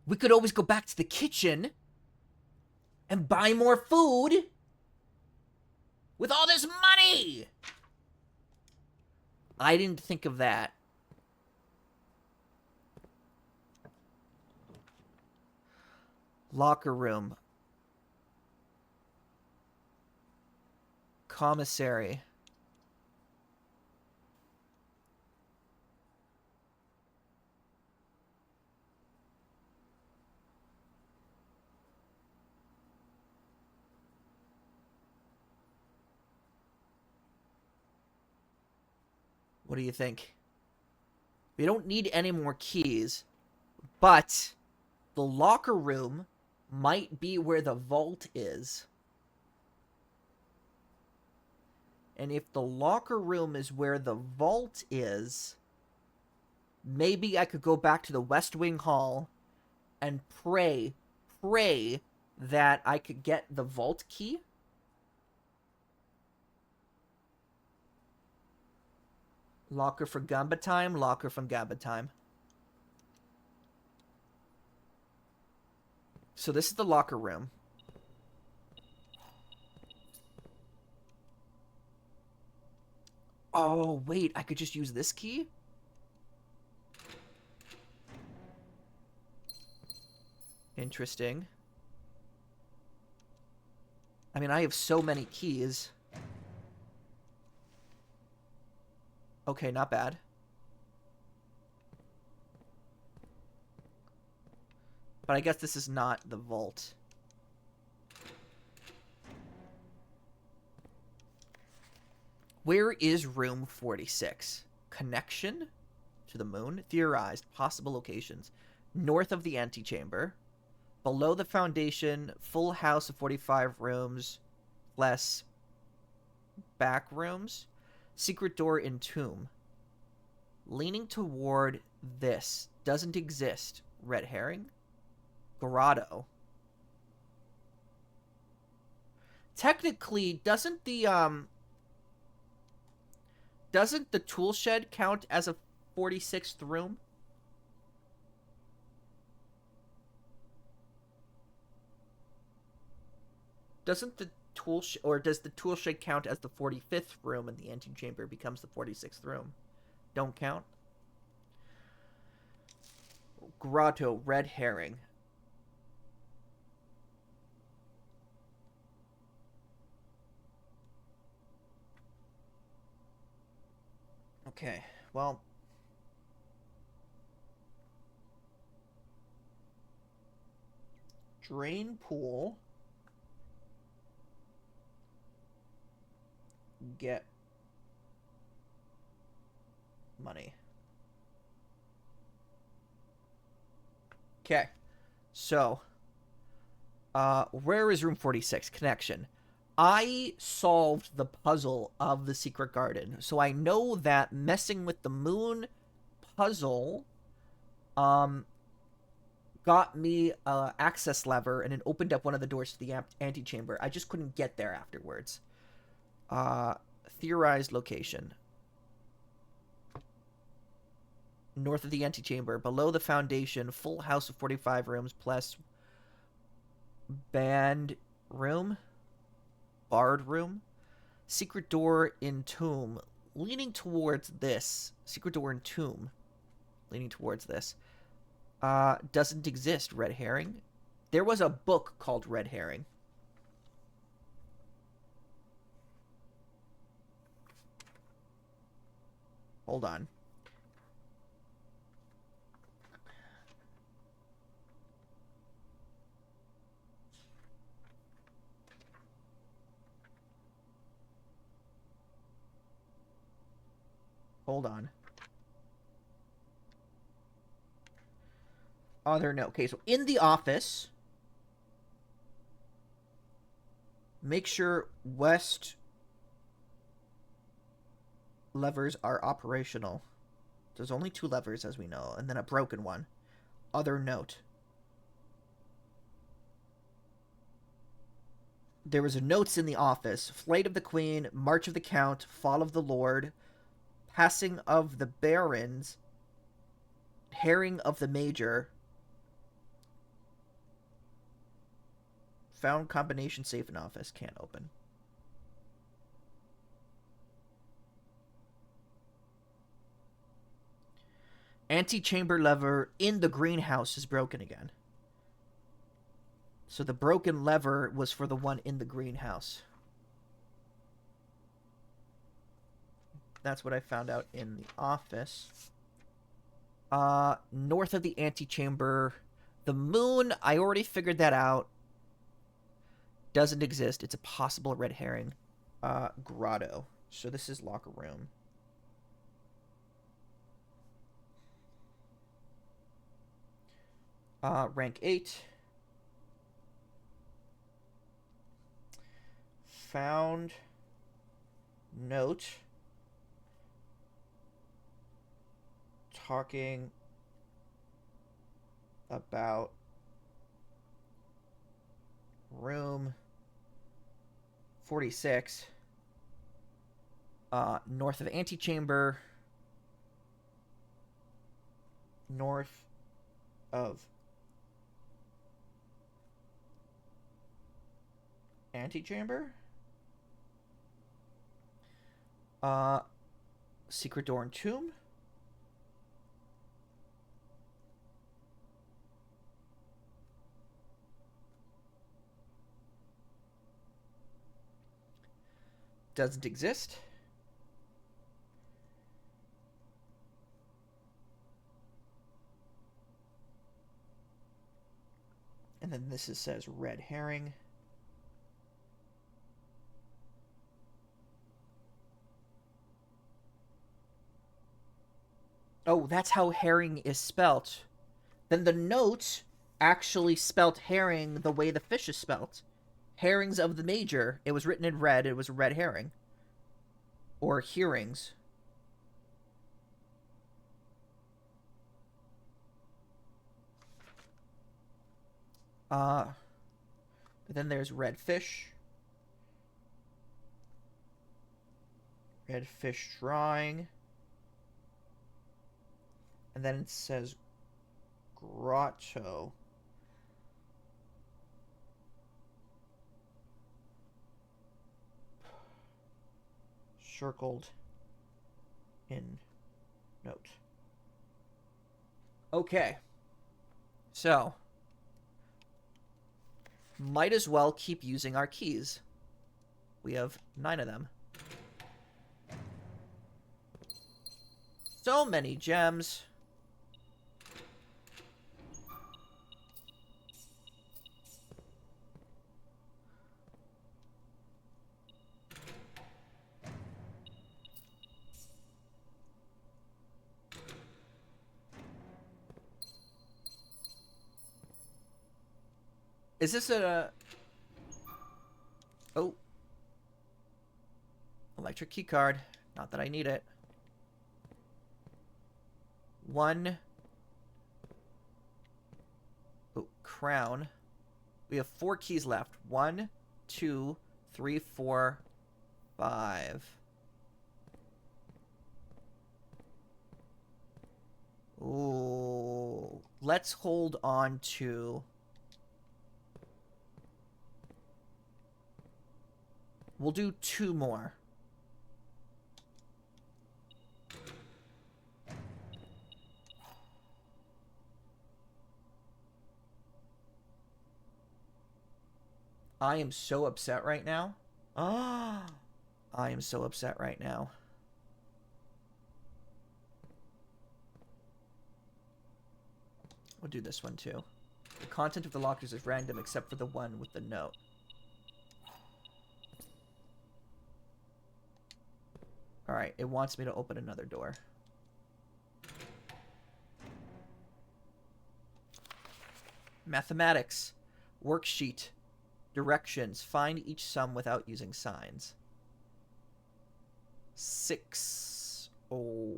Speaker 1: We could always go back to the kitchen and buy more food with all this money. I didn't think of that. Locker room. Commissary. What do you think? We don't need any more keys, but the locker room might be where the vault is. And if the locker room is where the vault is, maybe I could go back to the West Wing Hall and pray that I could get the vault key. Locker for Gamba time, locker from Gamba time. So this is the locker room. Oh, wait, I could just use this key? Interesting. I mean, I have so many keys. Okay, not bad. But I guess this is not the vault. Where is room 46? Connection to the moon? Theorized. Possible locations. North of the antechamber. Below the foundation. Full house of 45 rooms. Less back rooms. Secret door in tomb. Leaning toward this. Doesn't exist. Red herring? Grotto. Technically, doesn't the tool shed count as a 46th room? Doesn't the or does the tool shed count as the 45th room and the antechamber becomes the 46th room? Don't count? Grotto, red herring. Okay, well... Drain pool. Get money. Okay, so where is room 46? Connection. I solved the puzzle of the secret garden, so I know that messing with the moon puzzle got me access lever, and it opened up one of the doors to the antechamber. I just couldn't get there afterwards. Theorized location. North of the antechamber, below the foundation, full house of 45 rooms plus band room, barred room, secret door in tomb, leaning towards this. Secret door in tomb, leaning towards this. Doesn't exist, red herring. There was a book called Red Herring. Hold on. Hold on. Other note. Okay, so in the office, make sure west levers are operational. There's only 2 levers, as we know, and then a broken one. Other note. There was notes in the office. Flight of the Queen, March of the Count, Fall of the Lord, Passing of the Barons, Herring of the Major, found combination safe in office, can't open. Antechamber lever in the greenhouse is broken again. So the broken lever was for the one in the greenhouse. That's what I found out in the office. North of the antechamber, the moon, I already figured that out. Doesn't exist. It's a possible red herring. Grotto. So this is locker room. Rank 8. Found note talking about room 46 north of antechamber, north of antechamber, secret door and tomb, doesn't exist. And then this says red herring. Oh, that's how herring is spelt. Then the note actually spelt herring the way the fish is spelt. Herrings of the Major. It was written in red. It was a red herring. Or hearings. But then there's red fish. Red fish drawing. And then it says grotto. circled in note. Okay. So, might as well keep using our keys. We have 9 of them. So many gems. Is this a... Oh. Electric key card. Not that I need it. 1. Oh, crown. We have 4 keys left. 1, 2, 3, 4, 5. Ooh. Let's hold on to... We'll do 2 more. I am so upset right now. Ah, I am so upset right now. We'll do this one too. The content of the lockers is random except for the one with the note. Alright, it wants me to open another door. Mathematics. Worksheet. Directions. Find each sum without using signs. 6. Oh.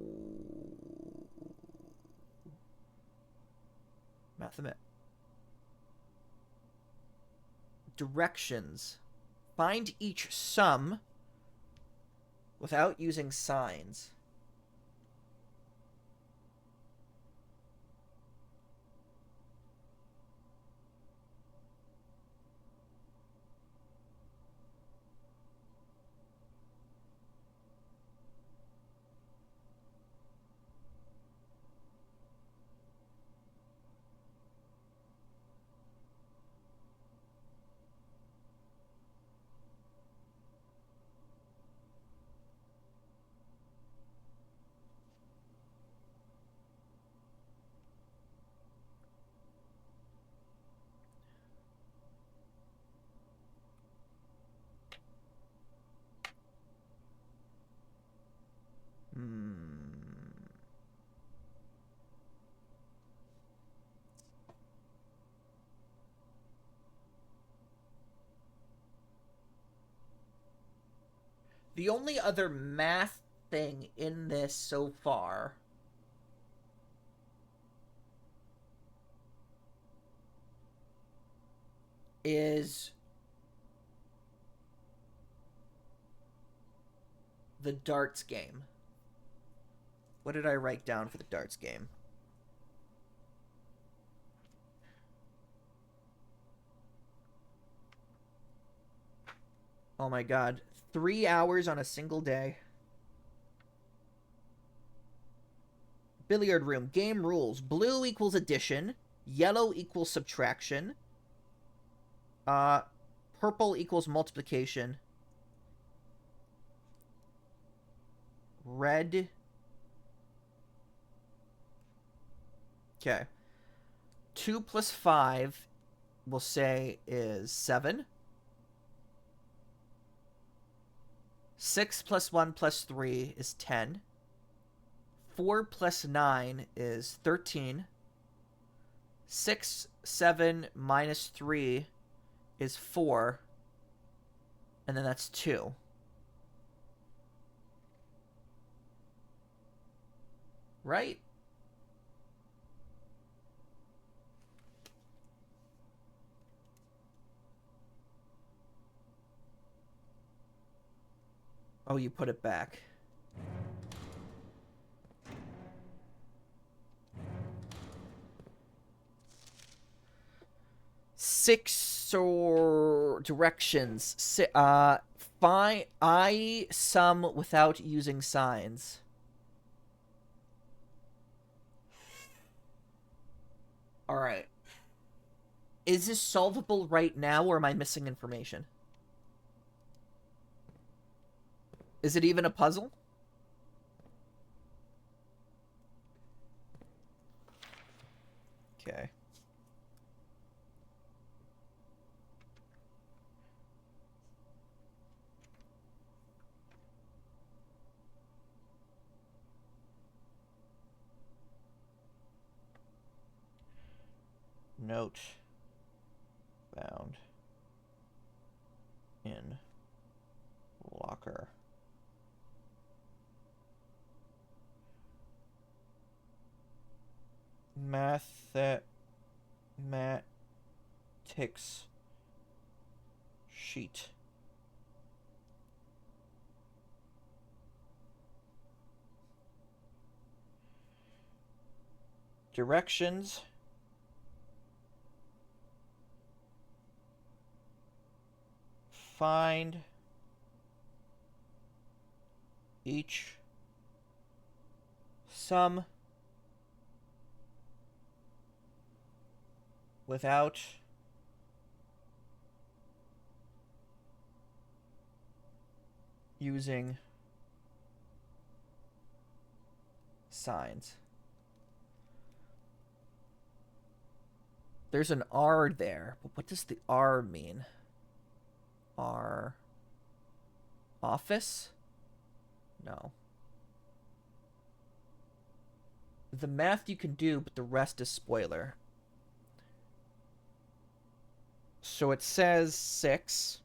Speaker 1: Mathematics. Directions. Find each sum without using signs. The only other math thing in this so far is the darts game. What did I write down for the darts game? Oh my god. 3 hours on a single day. Billiard room. Game rules. Blue equals addition. Yellow equals subtraction. Purple equals multiplication. Red. Okay. 2 plus 5, we'll say, is 7. 6 plus 1 plus 3 is 10. 4 plus 9 is 13. 6, 7 minus 3 is 4. And then that's 2. Right? Oh, you put it back. Six or directions. I sum without using signs. All right. Is this solvable right now, or am I missing information? Is it even a puzzle? Okay. Note found in locker. Mathematics sheet. Directions. Find each sum without using signs. There's an R there, but what does the R mean? R. Office? No. The math you can do, but the rest is spoiler. So it says 6.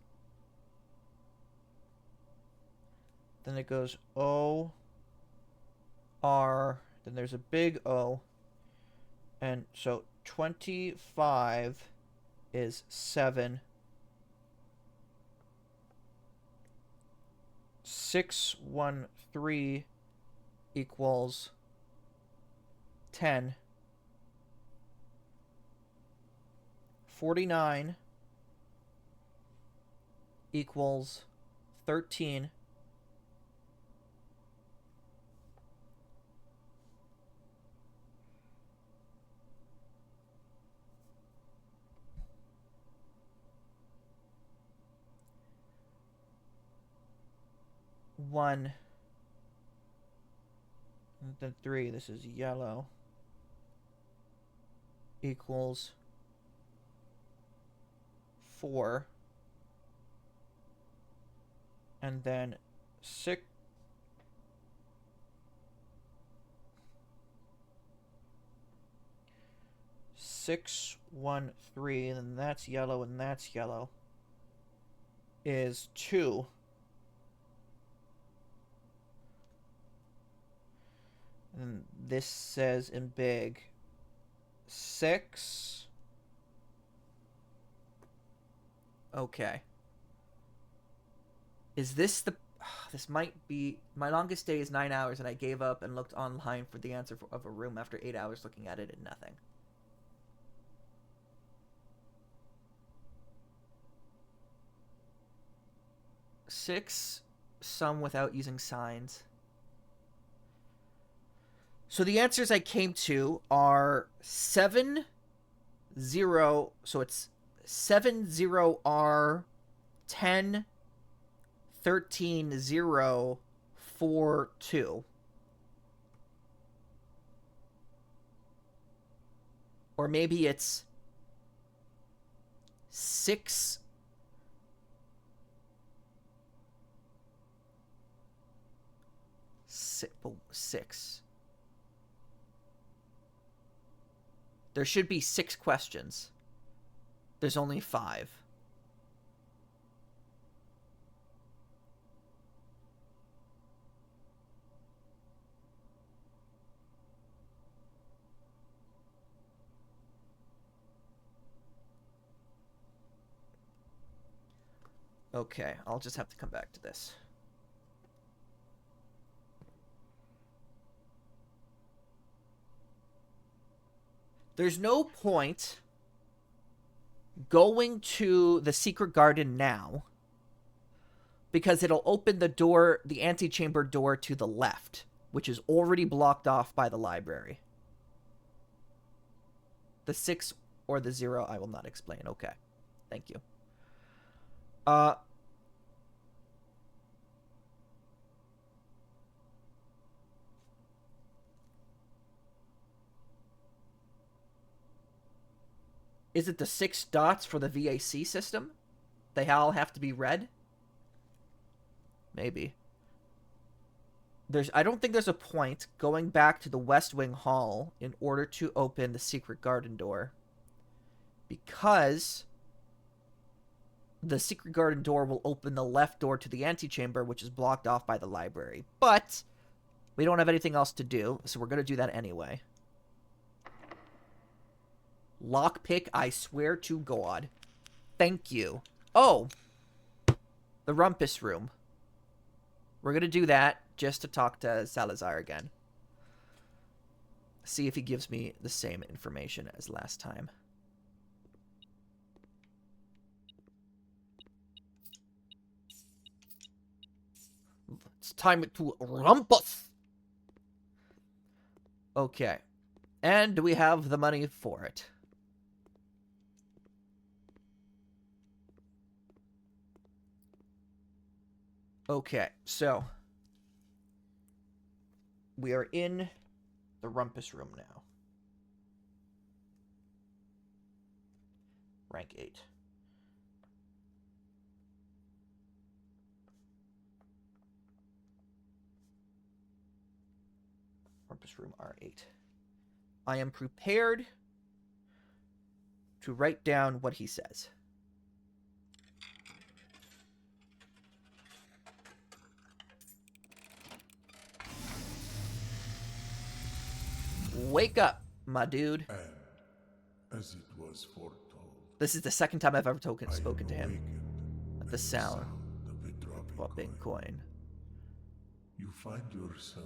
Speaker 1: Then it goes O, R, then there's a big O. And so 25 is 7. 613 equals 10. 49 equals 13. One, and then 3, this is yellow, equals 4, and then 6, 613, and that's yellow, and that's yellow, is 2. And this says in big 6. Okay. Is this the... This might be... My longest day is 9 hours, and I gave up and looked online for the answer of a room after 8 hours looking at it and nothing. Six, sum without using signs. So the answers I came to are 7, 0, so it's 7, 0, R, 10, 13, 0, 4, 2. Or maybe it's 6, 6. There should be 6 questions. There's only 5. Okay, I'll just have to come back to this. There's no point going to the secret garden now because it'll open the door, the antechamber door to the left, which is already blocked off by the library. The 6 or the 0, I will not explain. Okay. Thank you. Is it the 6 dots for the VAC system? They all have to be red? Maybe. I don't think there's a point going back to the West Wing Hall in order to open the secret garden door. Because the secret garden door will open the left door to the antechamber, which is blocked off by the library. But we don't have anything else to do, so we're going to do that anyway. Lockpick, I swear to God. Thank you. Oh! The Rumpus Room. We're going to do that just to talk to Salazar again. See if he gives me the same information as last time. It's time to Rumpus! Okay. And we have the money for it. Okay, so we are in the Rumpus Room now. Rank 8. Rumpus Room R8. I am prepared to write down what he says. Wake up, my dude.
Speaker 4: And as it was foretold,
Speaker 1: This is the second time I've ever spoken to him.
Speaker 4: awakened
Speaker 1: At the sound
Speaker 4: of the dropping
Speaker 1: Popping
Speaker 4: coin.
Speaker 1: coin.
Speaker 4: You find yourself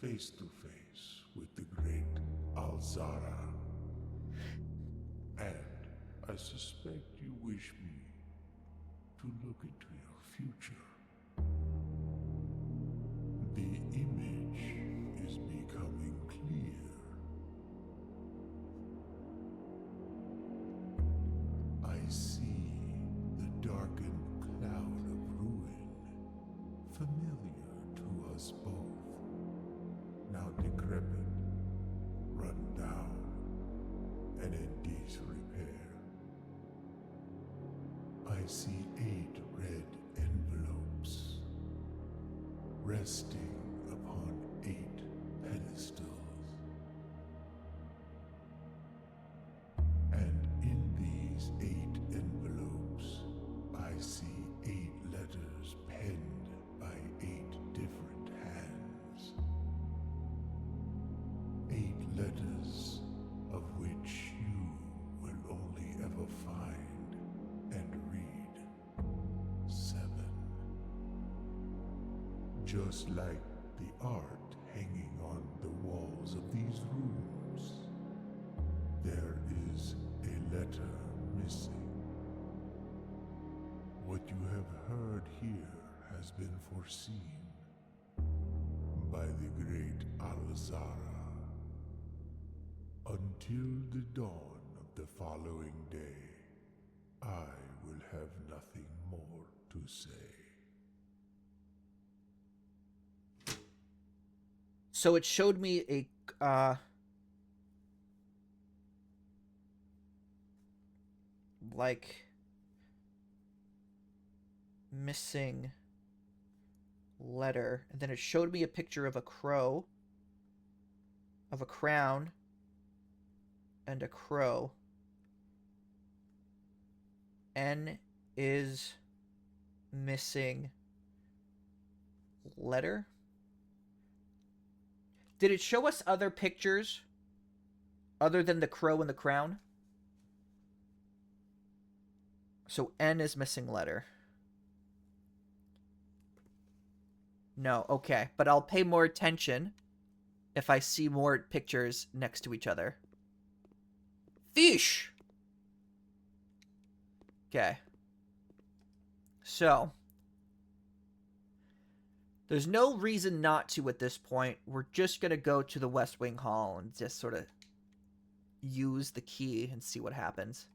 Speaker 4: face to face with the great Alzara. And I suspect you wish me to look into your future. The image is becoming clear. I see the darkened cloud of ruin, familiar to us both, now decrepit, run down, and in disrepair. I see 8 red envelopes, resting upon 8 pedestals. And in these 8 envelopes, I see 8 letters penned by 8 different hands. 8 letters of which you will only ever find and read 7. Just like the art hanging on the walls of these rooms, there is a letter missing. What you have heard here has been foreseen by the great Alzara. Until the dawn of the following day, I will have nothing more to say.
Speaker 1: So it showed me a like missing letter, and then it showed me a picture of a crow, of a crown, and a crow. N is missing letter. Did it show us other pictures other than the crow and the crown? So N is missing letter. No, okay. But I'll pay more attention if I see more pictures next to each other. Fish! Okay. So, There's no reason not to at this point. We're just going to go to the West Wing Hall and just sort of use the key and see what happens.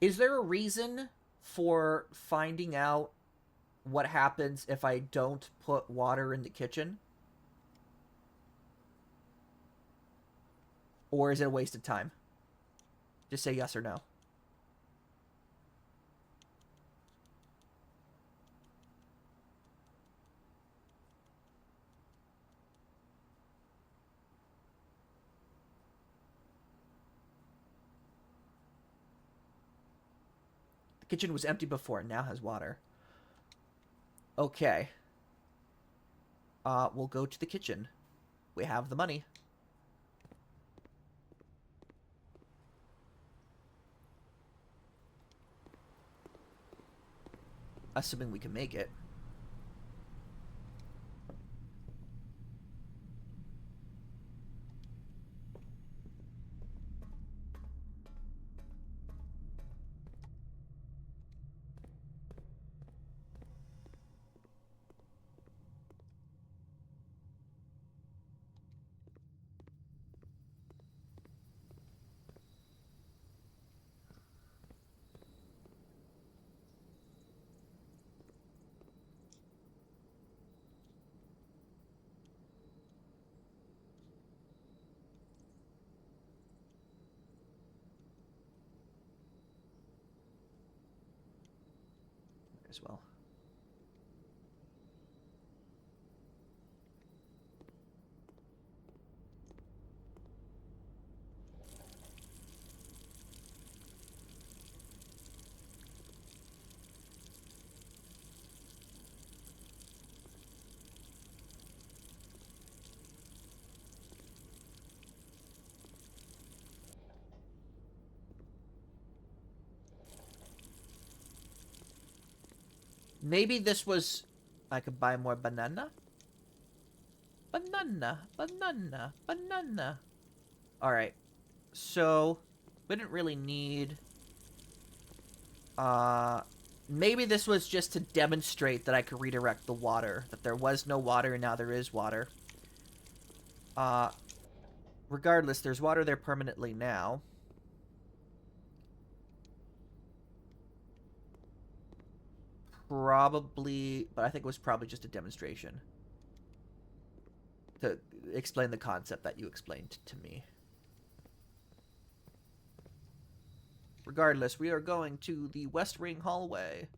Speaker 1: Is there a reason for finding out what happens if I don't put water in the kitchen? Or is it a waste of time? Just say yes or no. The kitchen was empty before and now has water. Okay. We'll go to the kitchen. We have the money. Assuming we can make it. As well. Maybe this was... I could buy more banana? Banana, banana, banana. Alright. So, we didn't really need... Maybe this was just to demonstrate that I could redirect the water. That there was no water and now there is water. Regardless, there's water there permanently now. Probably, but I think it was probably just a demonstration to explain the concept that you explained to me. Regardless, we are going to the West Ring hallway.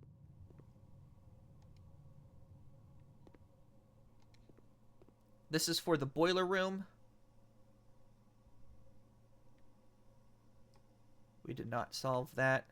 Speaker 1: This is for the boiler room. We did not solve that.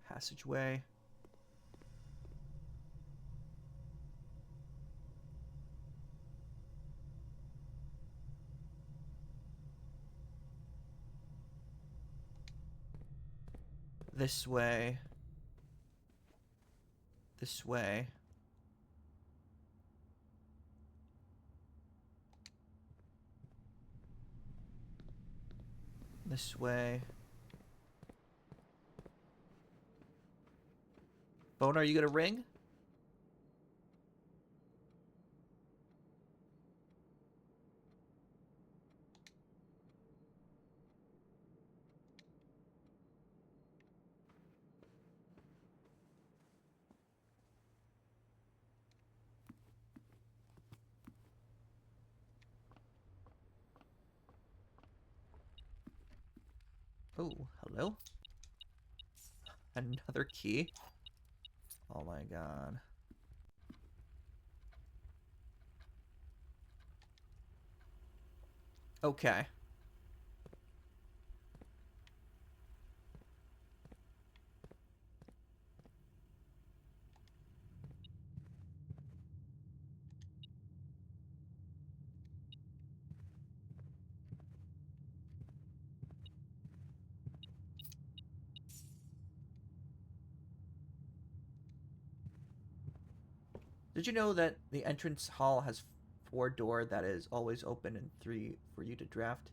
Speaker 1: Passageway. This way. This way. This way. Phone, are you gonna ring? Oh, hello? Another key? Oh my god. Okay. Did you know that the entrance hall has 4 door that is always open and 3 for you to draft?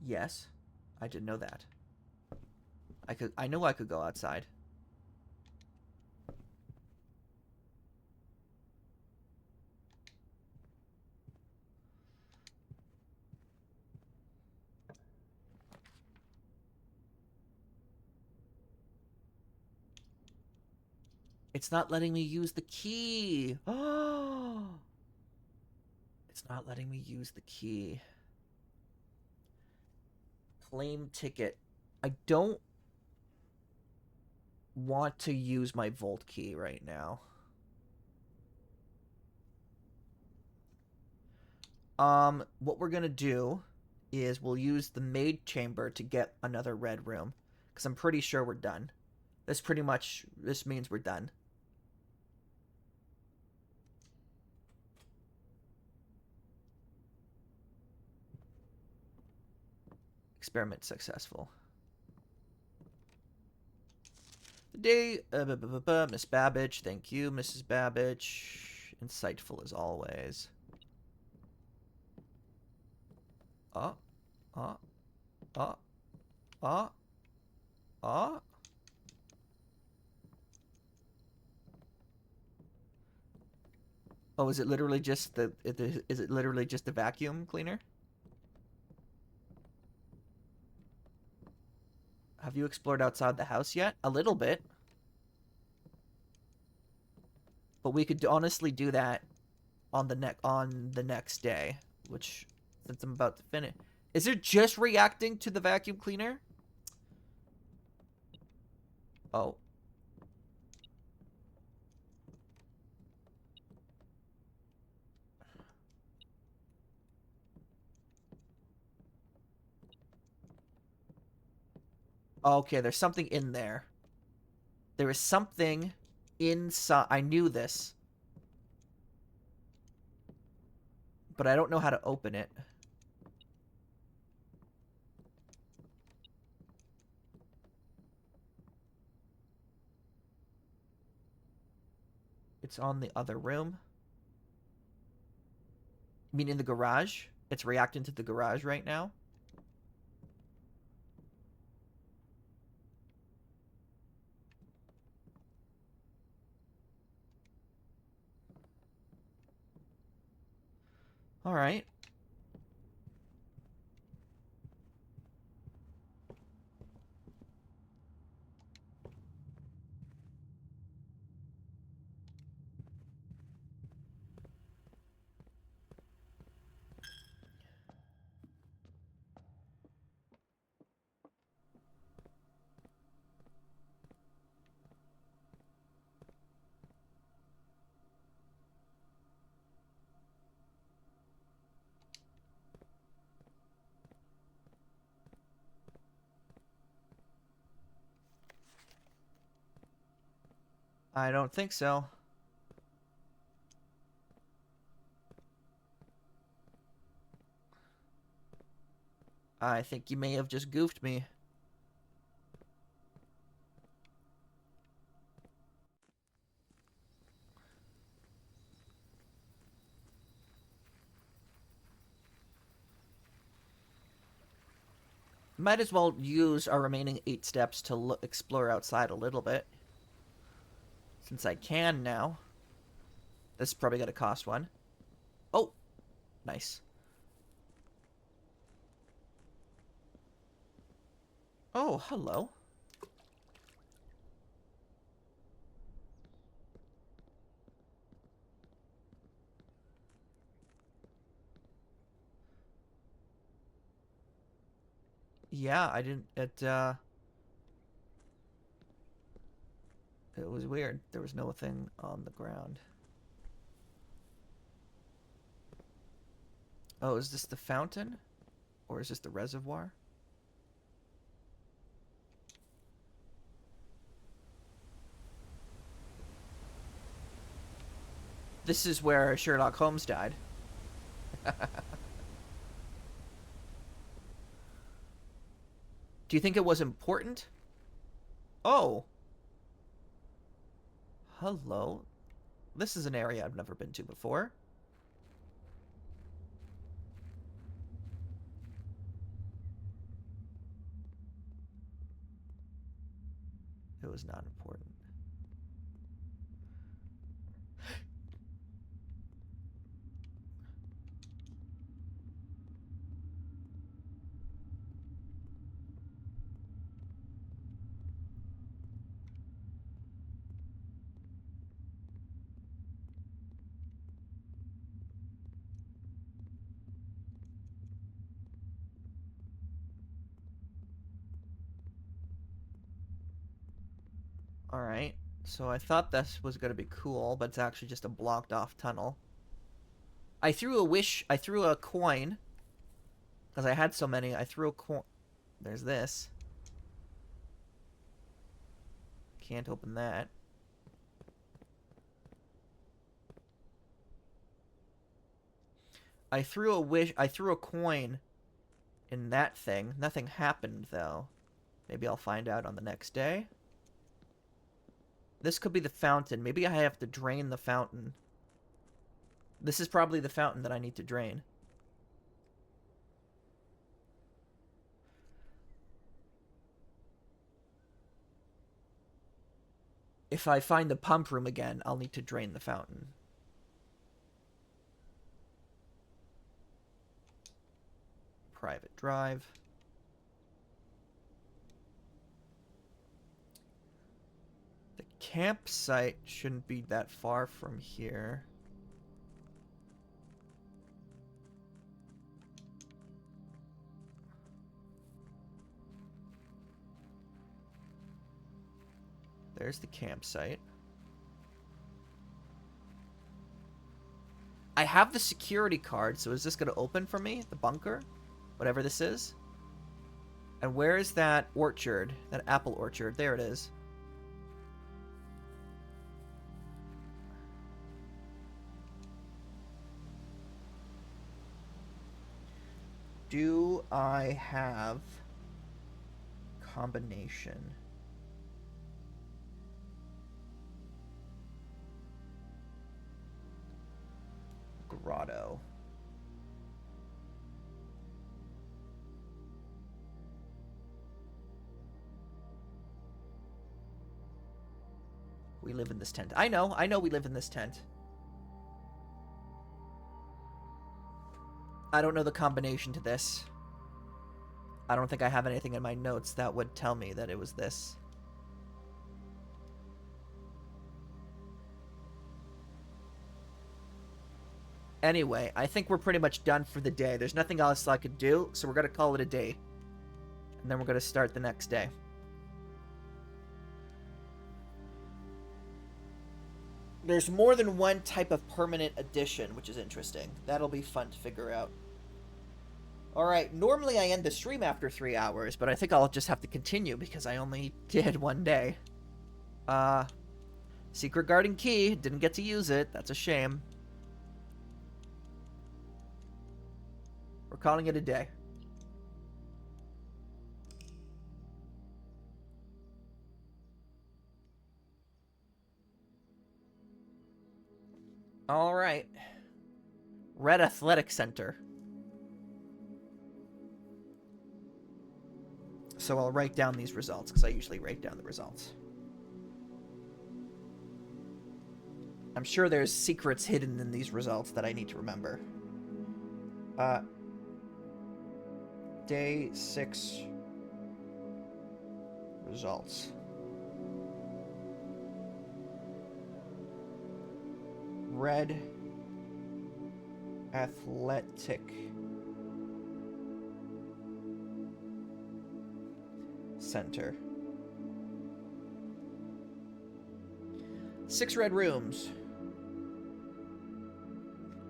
Speaker 1: Yes, I didn't know that. I know I could go outside. It's not letting me use the key. Oh, it's not letting me use the key. Claim ticket. I don't want to use my Volt key right now. What we're gonna do is we'll use the maid chamber to get another red room, because I'm pretty sure we're done. This means we're done. Experiment successful. The day, Miss Babbage, thank you, Mrs. Babbage. Insightful as always. Ah, ah, ah, ah, ah. Oh, is it literally just is it literally just the vacuum cleaner? Have you explored outside the house yet? A little bit. But we could honestly do that on the next day, which since I'm about to finish. Is it just reacting to the vacuum cleaner? Oh. Okay, there's something in there. There is something inside. I knew this. But I don't know how to open it. It's on the other room. I mean, in the garage? It's reacting to the garage right now. Alright. I don't think so. I think you may have just goofed me. Might as well use our remaining 8 steps to explore outside a little bit. Since I can now. This is probably going to cost one. Oh! Nice. Oh, hello. Yeah, I didn't. It was weird. There was no thing on the ground. Oh, is this the fountain? Or is this the reservoir? This is where Sherlock Holmes died. Do you think it was important? Oh. Hello. This is an area I've never been to before. It was not important. Alright. So I thought this was going to be cool, but it's actually just a blocked off tunnel. I threw a coin. Because I had so many, I threw a coin. There's this. Can't open that. I threw a coin in that thing. Nothing happened, though. Maybe I'll find out on the next day. This could be the fountain. Maybe I have to drain the fountain. This is probably the fountain that I need to drain. If I find the pump room again, I'll need to drain the fountain. Private drive. The campsite shouldn't be that far from here. There's the campsite. I have the security card, so is this going to open for me? The bunker? Whatever this is? And where is that orchard? That apple orchard? There it is. Do I have combination? Grotto. We live in this tent. I know we live in this tent. I don't know the combination to this. I don't think I have anything in my notes that would tell me that it was this. Anyway, I think we're pretty much done for the day. There's nothing else I could do, so we're going to call it a day. And then we're going to start the next day. There's more than one type of permanent addition, which is interesting. That'll be fun to figure out. Alright, normally I end the stream after 3 hours, but I think I'll just have to continue because I only did one day. Secret garden key. Didn't get to use it. That's a shame. We're calling it a day. All right. Red Athletic Center. So I'll write down these results because I usually write down the results. I'm sure there's secrets hidden in these results that I need to remember. Day 6 results. Red Athletic center. 6 red rooms.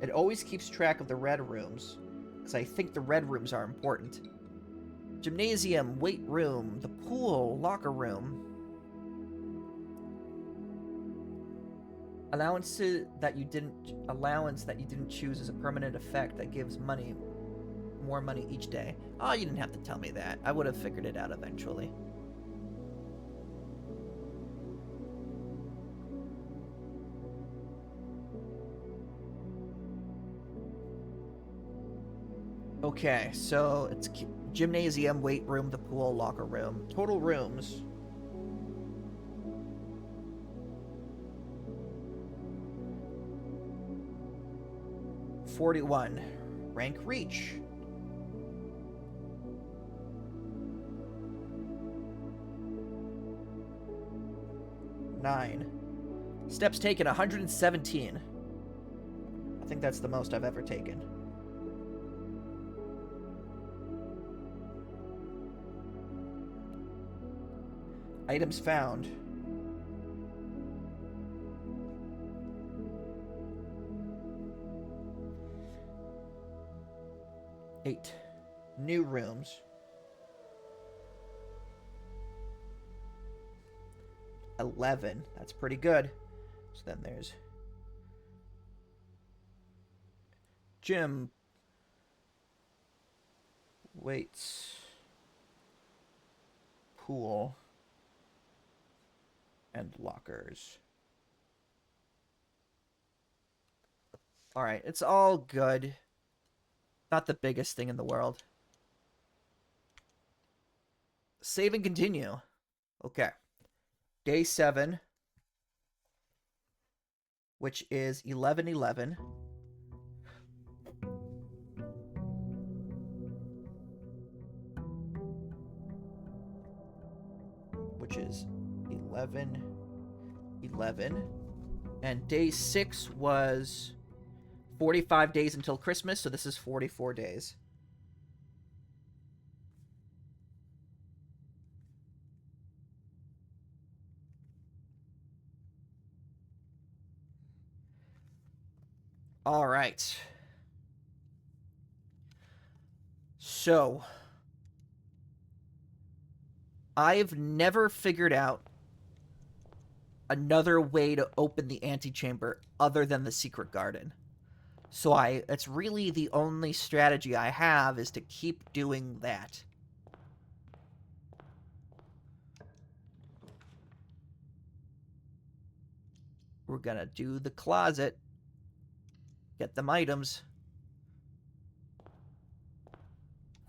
Speaker 1: It always keeps track of the red rooms, because I think the red rooms are important. Gymnasium, weight room, the pool, locker room. Allowance that you didn't choose is a permanent effect that gives more money each day. Oh, you didn't have to tell me that. I would have figured it out eventually. Okay, so it's gymnasium, weight room, the pool, locker room. Total rooms. $41. Rank reach. $9. Steps taken 117. I think that's the most I've ever taken. Items found. Eight. New rooms. 11. That's pretty good. So then there's gym, weights, pool, and lockers. Alright, it's all good. Not the biggest thing in the world. Save and continue. Okay. Day 7, which is 11/11. Which is 11/11. And day 6 was 45 days until Christmas, so this is 44 days. All right. So, I've never figured out another way to open the antechamber other than the secret garden. So it's really the only strategy I have is to keep doing that. We're gonna do the closet. Get them items.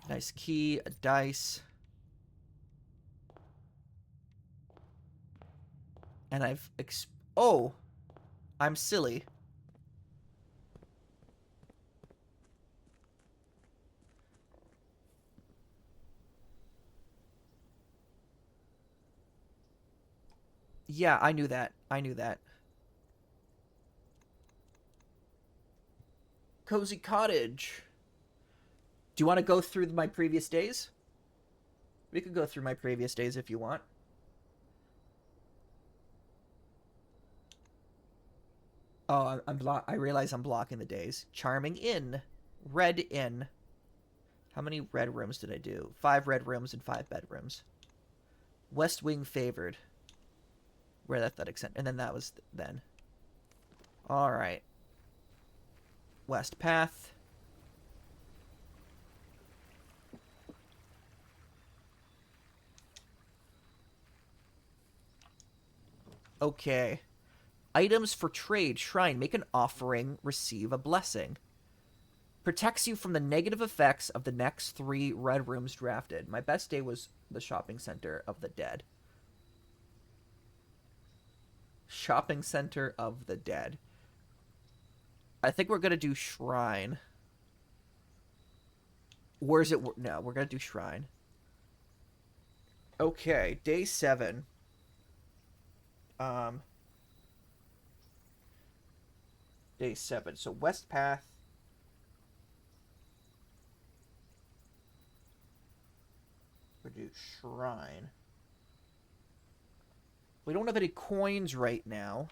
Speaker 1: Nice key, a dice. And oh! I'm silly. Yeah, I knew that. I knew that. Cozy Cottage. Do you want to go through my previous days? We could go through my previous days if you want. Oh, I realize I'm blocking the days. Charming Inn. Red Inn. How many red rooms did I do? 5 red rooms and 5 bedrooms. West Wing favored. Where that extent. And then that was then. Alright. West Path. Okay. Items for trade. Shrine. Make an offering. Receive a blessing. Protects you from the negative effects of the next 3 red rooms drafted. My best day was the shopping center of the dead. Shopping center of the dead. I think we're going to do shrine. Where's it? No, we're going to do shrine. Okay, day 7. Day 7. So West Path. We'll do shrine. We don't have any coins right now.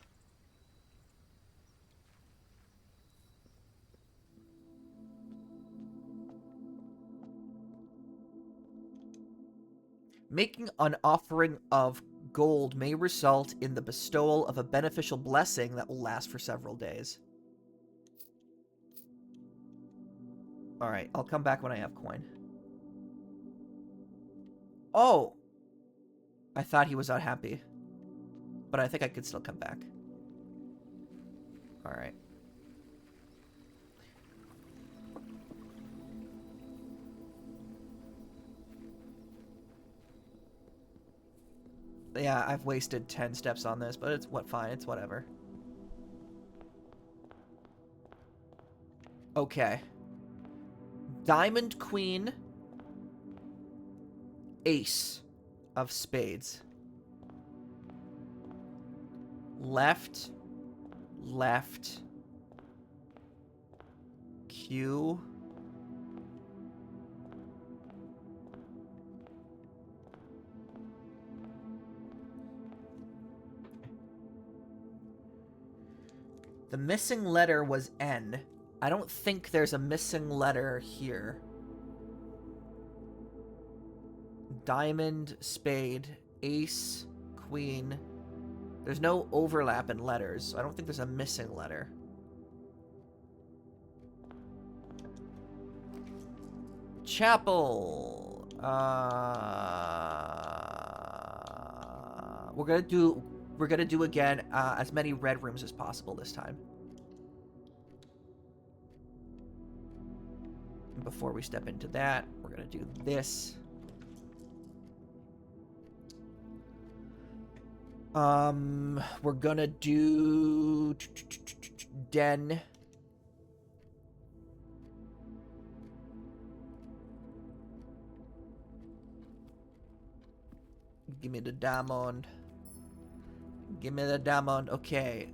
Speaker 1: Making an offering of gold may result in the bestowal of a beneficial blessing that will last for several days. Alright, I'll come back when I have coin. Oh! I thought he was unhappy. But I think I could still come back. Alright. Yeah, I've wasted 10 steps on this, but it's fine, it's whatever. Okay. Diamond Queen. Ace of spades. Left. Left. Q. The missing letter was N. I don't think there's a missing letter here. Diamond, spade, ace, queen. There's no overlap in letters, so I don't think there's a missing letter. Chapel. We're gonna do again as many red rooms as possible this time. Before we step into that, we're gonna do this. We're gonna do den. Give me the diamond. Give me the diamond. Okay.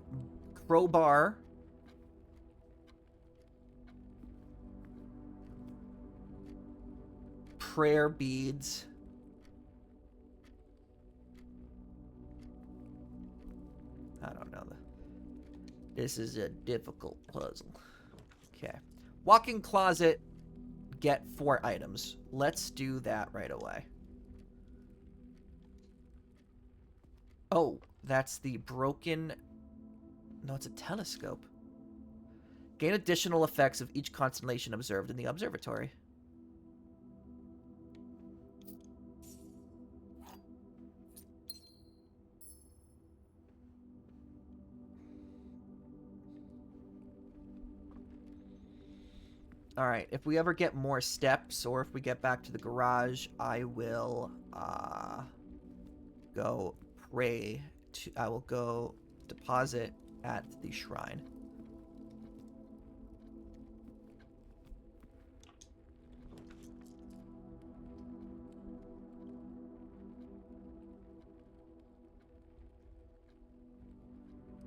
Speaker 1: Crowbar. Prayer beads. I don't know. This is a difficult puzzle. Okay. Walk-in closet. Get 4 items. Let's do that right away. Oh, that's the broken... No, it's a telescope. Gain additional effects of each constellation observed in the observatory. Alright, if we ever get more steps, or if we get back to the garage, I will, go pray to... I will go deposit at the shrine.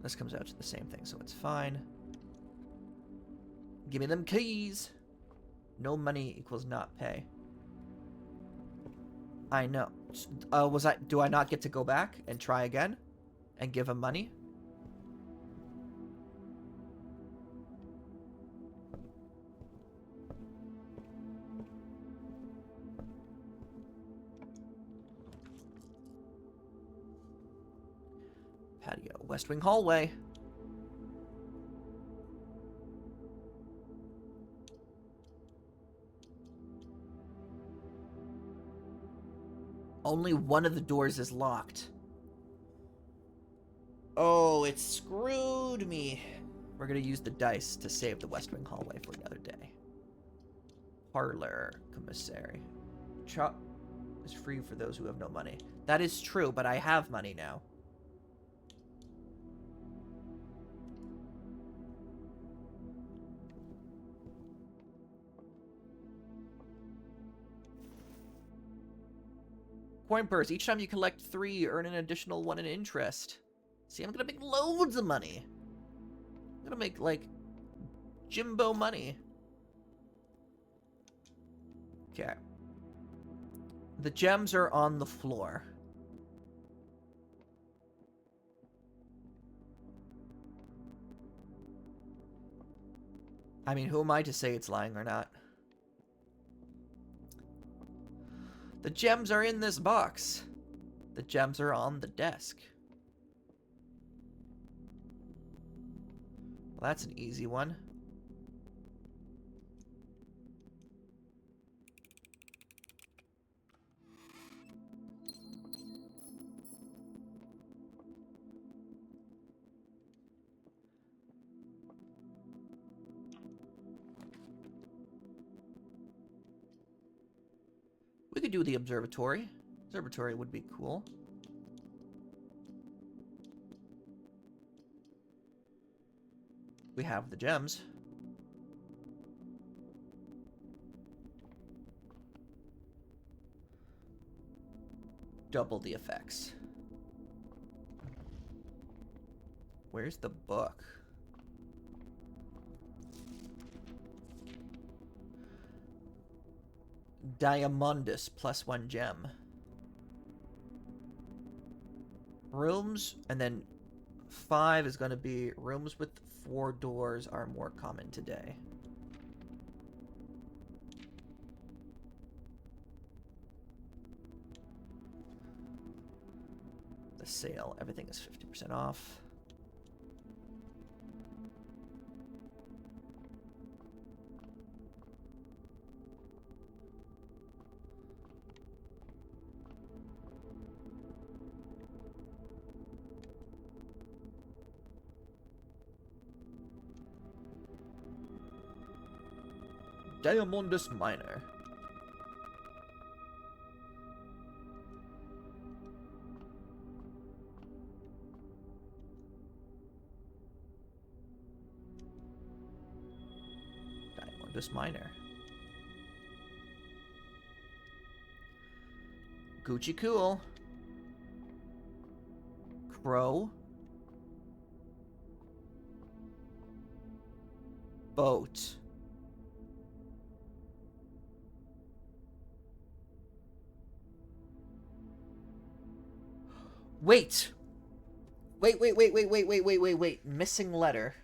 Speaker 1: This comes out to the same thing, so it's fine. Give me them keys! No money equals not pay. I know. Do I not get to go back and try again? And give him money? Patio. West Wing hallway. Only one of the doors is locked. Oh, it screwed me. We're gonna use the dice to save the West Wing hallway for another day. Parlor commissary. Chop is free for those who have no money. That is true, but I have money now. Coin purse. Each time you collect 3, earn an additional 1 in interest. See, I'm gonna make loads of money. I'm gonna make, like, Jimbo money. Okay. The gems are on the floor. I mean, who am I to say it's lying or not? The gems are in this box. The gems are on the desk. Well, that's an easy one. We could do the observatory. Observatory would be cool. We have the gems. Double the effects. Where's the book? Diamondus plus 1 gem. Rooms, and then 5 is going to be rooms with 4 doors are more common today. The sale, everything is 50% off. Diamondus Minor. Diamondus Minor. Gucci Cool. Crow. Boat. Wait. Wait. Missing letter.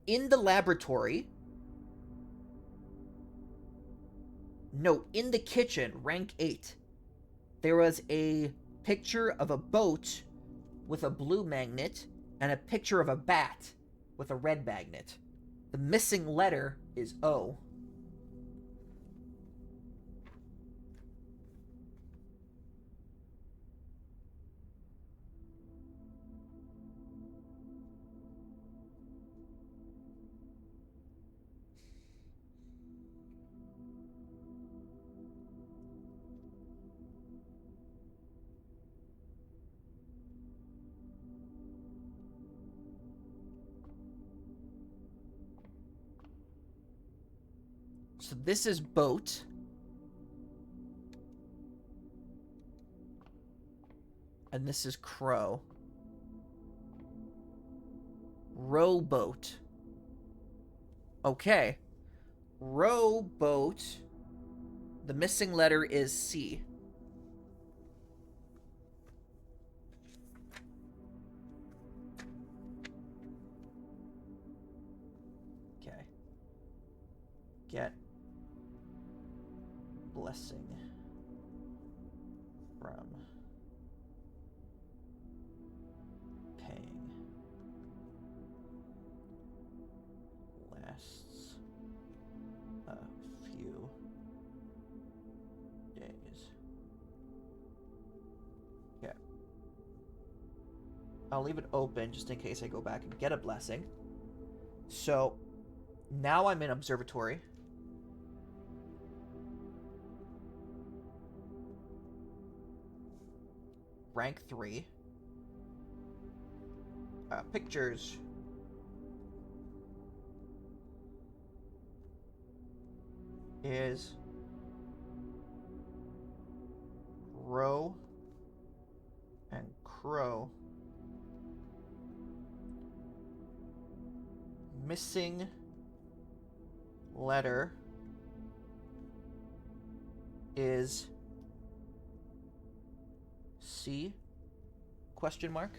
Speaker 1: In the laboratory. No, in the kitchen, rank 8. There was a picture of a boat with a blue magnet and a picture of a bat with a red magnet. The missing letter is O. So this is boat. And this is crow. Rowboat. Okay. Rowboat. The missing letter is C. Okay. Get blessing from paying lasts a few days. Yeah. I'll leave it open just in case I go back and get a blessing. So now I'm in observatory. Rank 3. Pictures. Is row and crow. Missing letter is C. Question mark.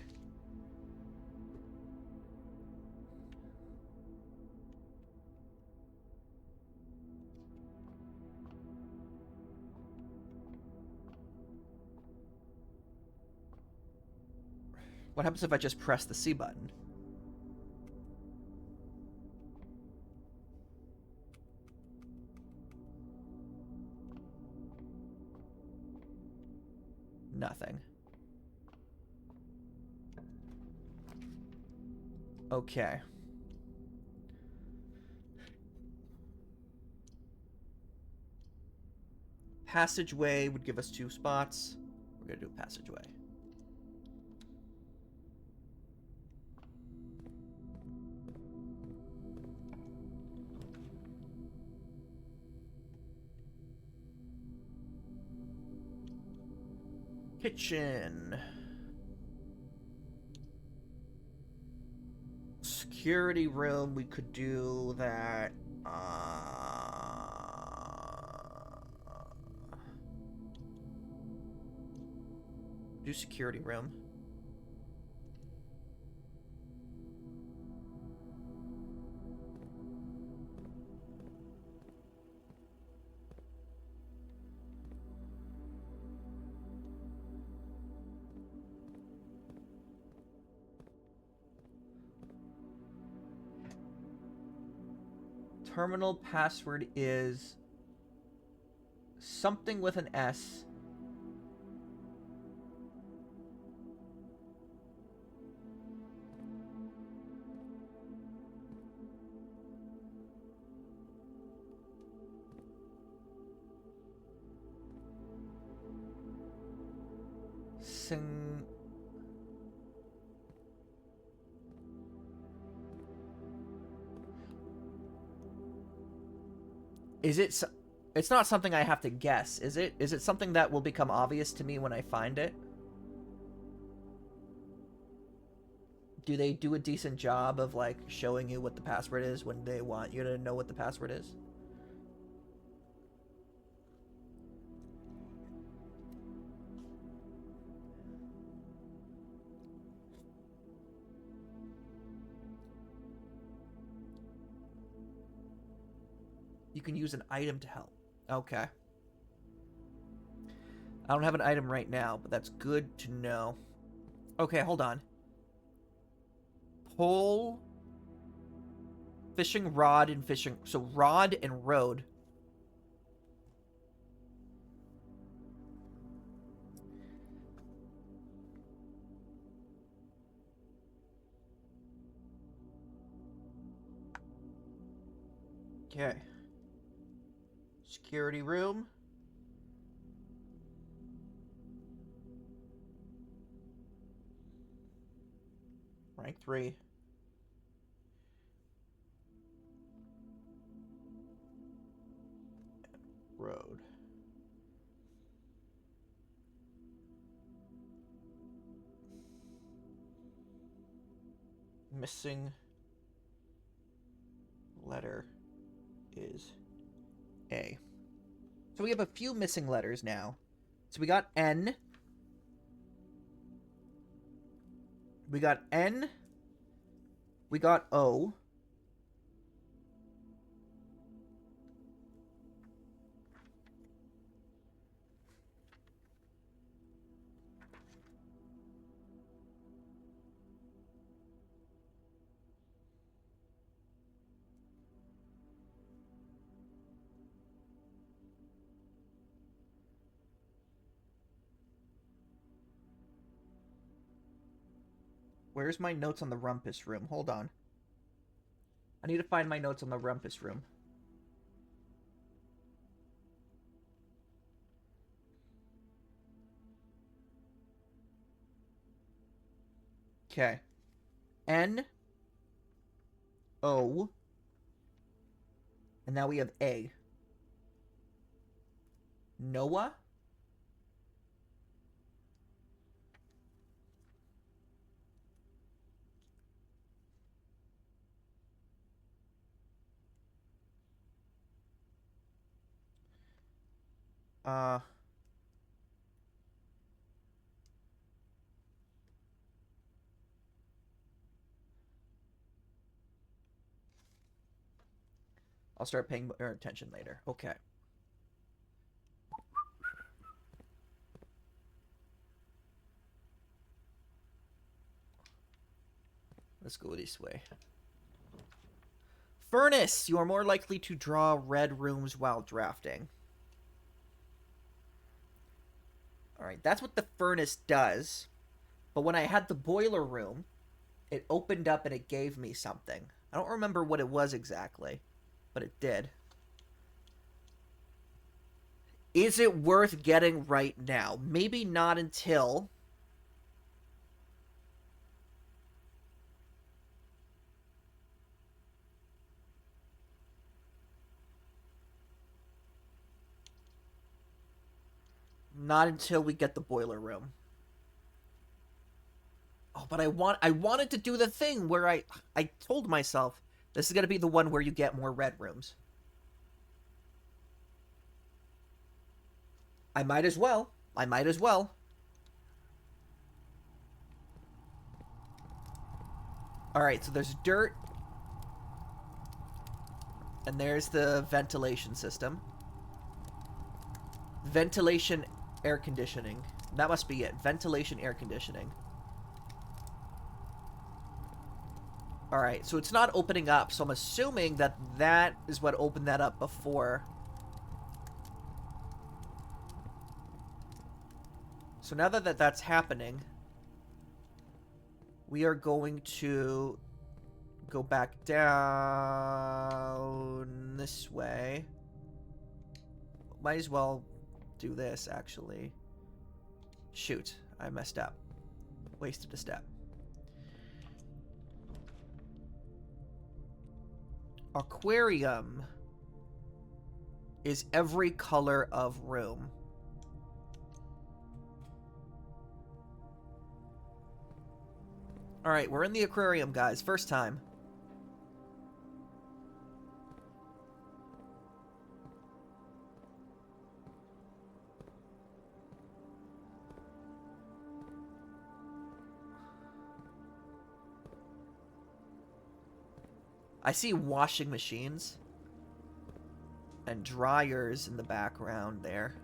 Speaker 1: What happens if I just press the C button? Nothing. Okay. Passageway would give us 2 spots. We're gonna do a passageway. Kitchen. Security room, we could do that. Do security room. Terminal password is something with an S. Sing. Is it? It's not something I have to guess, is it? Is it something that will become obvious to me when I find it? Do they do a decent job of, like, showing you what the password is when they want you to know what the password is? You can use an item to help. Okay. I don't have an item right now, but that's good to know. Okay, hold on. Pole, fishing rod, and fishing... So, rod and road. Okay. Security room. Rank 3. Road. Missing letter is A. So we have a few missing letters now. So we got N. We got N. We got O. Where's my notes on the rumpus room? Hold on. I need to find my notes on the rumpus room. Okay. N. O. And now we have A. Noah? I'll start paying more attention later. Okay. Let's go this way. Furnace! You are more likely to draw red rooms while drafting. Alright, that's what the furnace does. But when I had the boiler room, it opened up and it gave me something. I don't remember what it was exactly, but it did. Is it worth getting right now? Maybe not until... Not until we get the boiler room. Oh, but I wanted to do the thing where I told myself this is going to be the one where you get more red rooms. I might as well. I might as well. Alright, so there's dirt. And there's the ventilation system. Ventilation, air conditioning. That must be it. Ventilation, air conditioning. Alright, so it's not opening up, so I'm assuming that that is what opened that up before. So now that that's happening, we are going to go back down this way. Might as well do this, actually. Shoot, I messed up. Wasted a step. Aquarium is every color of room. Alright, we're in the aquarium, guys. First time. I see washing machines and dryers in the background there.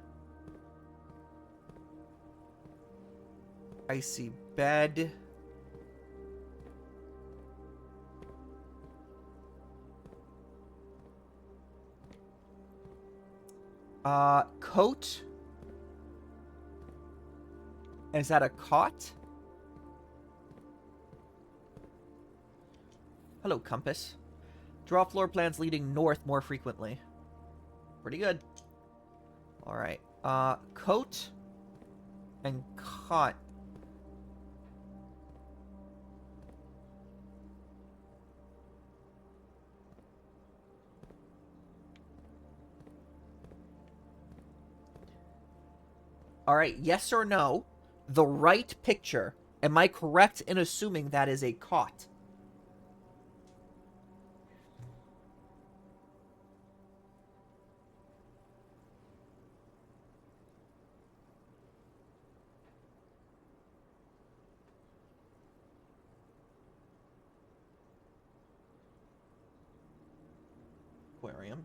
Speaker 1: I see bed. Coat. Is that a cot? Hello, compass. Draw floor plans leading north more frequently. Pretty good. Alright. Coat and cot. Alright, yes or no? The right picture. Am I correct in assuming that is a cot? Aquarium.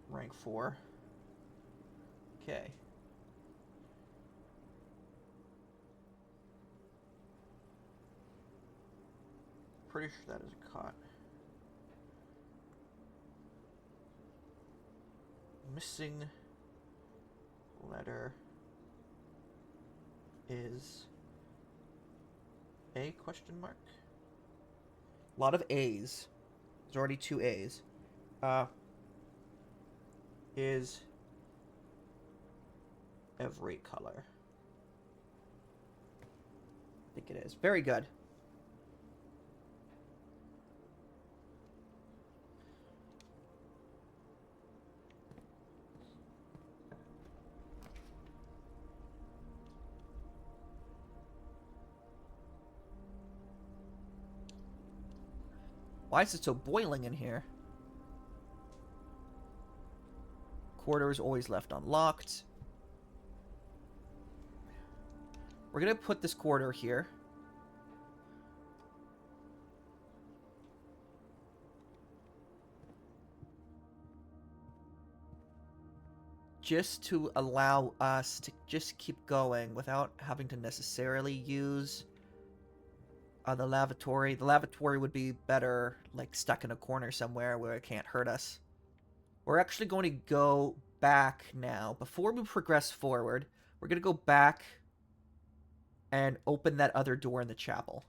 Speaker 1: Rank 4. Okay. Pretty sure that is a cot. Missing letter is A question mark? A lot of A's. There's already 2 A's. Is every color. I think it is. Very good. Why is it so boiling in here? Corridor is always left unlocked. We're going to put this corridor here. just to allow us to just keep going without having to necessarily use the lavatory. The lavatory would be better, like, stuck in a corner somewhere where it can't hurt us. We're actually going to go back now. Before we progress forward, we're going to go back and open that other door in the chapel.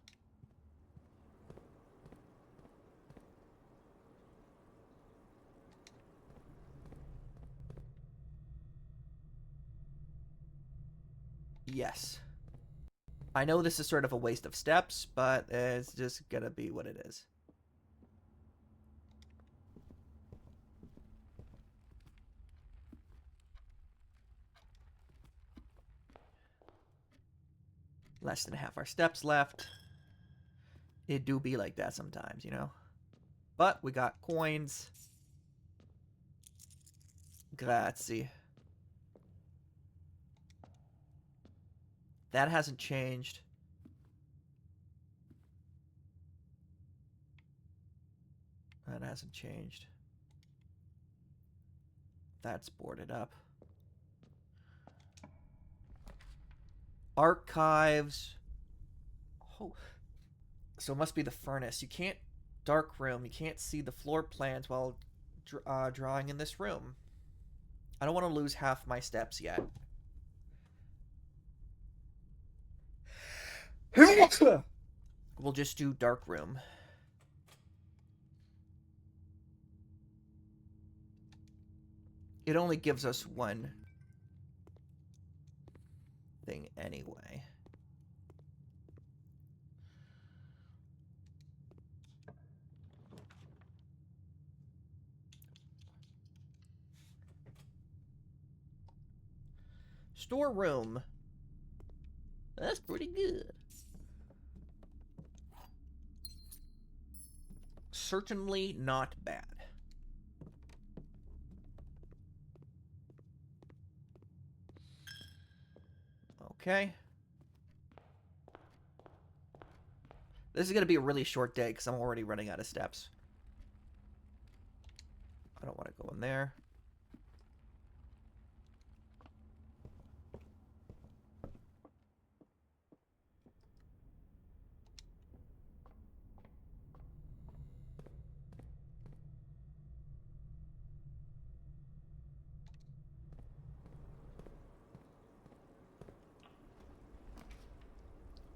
Speaker 1: Yes. I know this is sort of a waste of steps, but it's just gonna be what it is. Less than half our steps left. It do be like that sometimes, you know? But we got coins. Grazie. That hasn't changed. That hasn't changed. That's boarded up. Archives. Oh. So it must be the furnace. You can't... Dark room. You can't see the floor plans while drawing in this room. I don't want to lose half my steps yet. We'll just do dark room. It only gives us one thing anyway. Storeroom. That's pretty good. Certainly not bad. Okay. This is going to be a really short day because I'm already running out of steps. I don't want to go in there.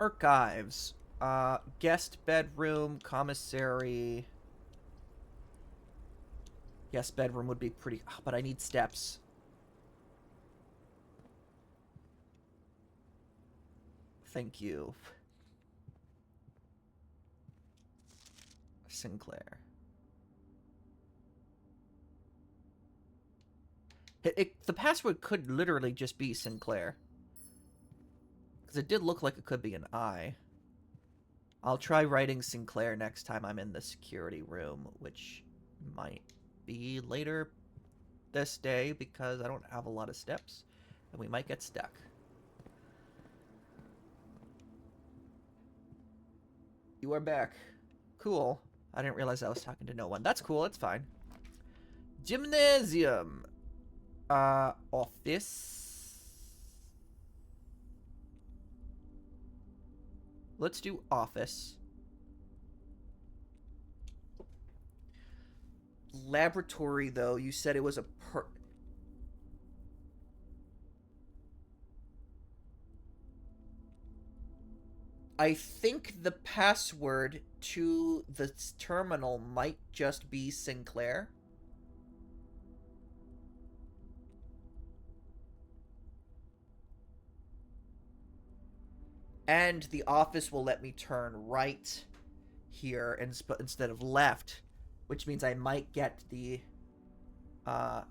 Speaker 1: Archives. Guest bedroom, commissary. Guest bedroom would be pretty... Oh, but I need steps. Thank you. Sinclair. The password could literally just be Sinclair. Because it did look like it could be an I. I'll try writing Sinclair next time I'm in the security room, which might be later this day because I don't have a lot of steps, and we might get stuck. You are back. Cool. I didn't realize I was talking to no one. That's cool. It's fine. Gymnasium. Office. Let's do office. Laboratory, though, you said it was a I think the password to the terminal might just be Sinclair. And the office will let me turn right here instead of left, which means I might get the... yeah,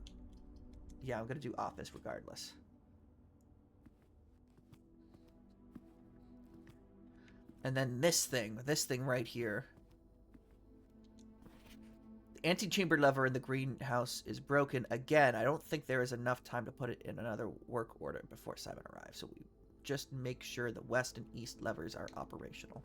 Speaker 1: I'm going to do office regardless. And then this thing right here. The antechamber lever in the greenhouse is broken. Again, I don't think there is enough time to put it in another work order before Simon arrives, so we just make sure the west and east levers are operational.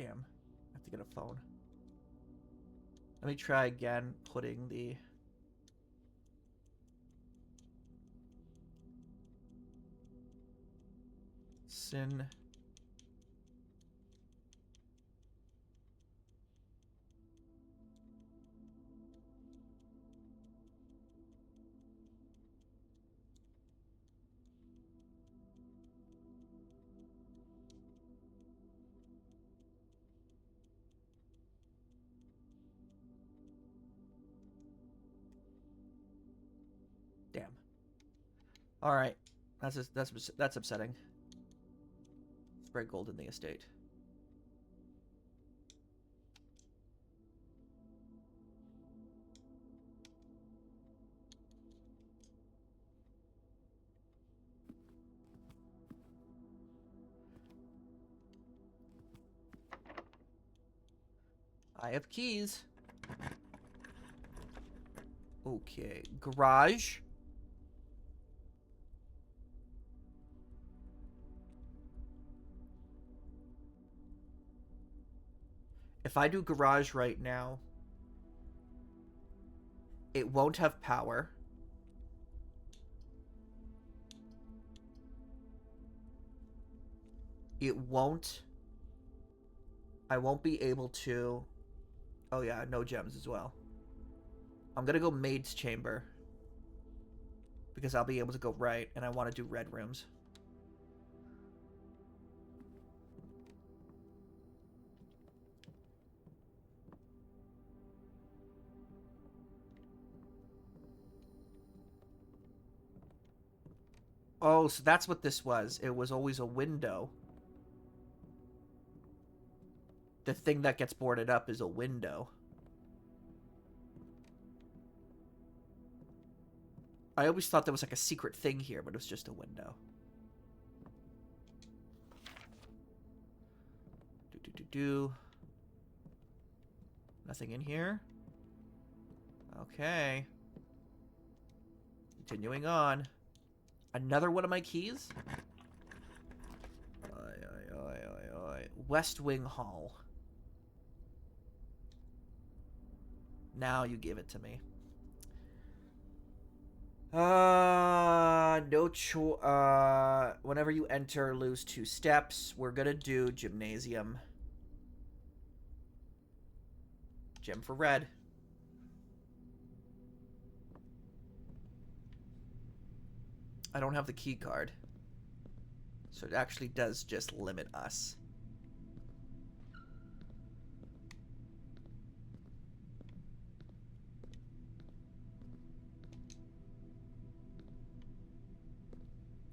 Speaker 1: Damn. I have to get a phone. Let me try again putting the... Sin... Damn. All right, that's upsetting. Spread gold in the estate. I have keys. Okay, garage. If I do garage right now, it won't have power. It won't... I won't be able to... Oh yeah, no gems as well. I'm gonna go maid's chamber. Because I'll be able to go right, and I want to do red rooms. Oh, so that's what this was. It was always a window. The thing that gets boarded up is a window. I always thought there was like a secret thing here, but it was just a window. Nothing in here. Okay. Continuing on. Another one of my keys? West Wing Hall. Now you give it to me. No choice. Whenever you enter, lose 2 steps. We're gonna do gymnasium. Gem for red. I don't have the key card. So it actually does just limit us.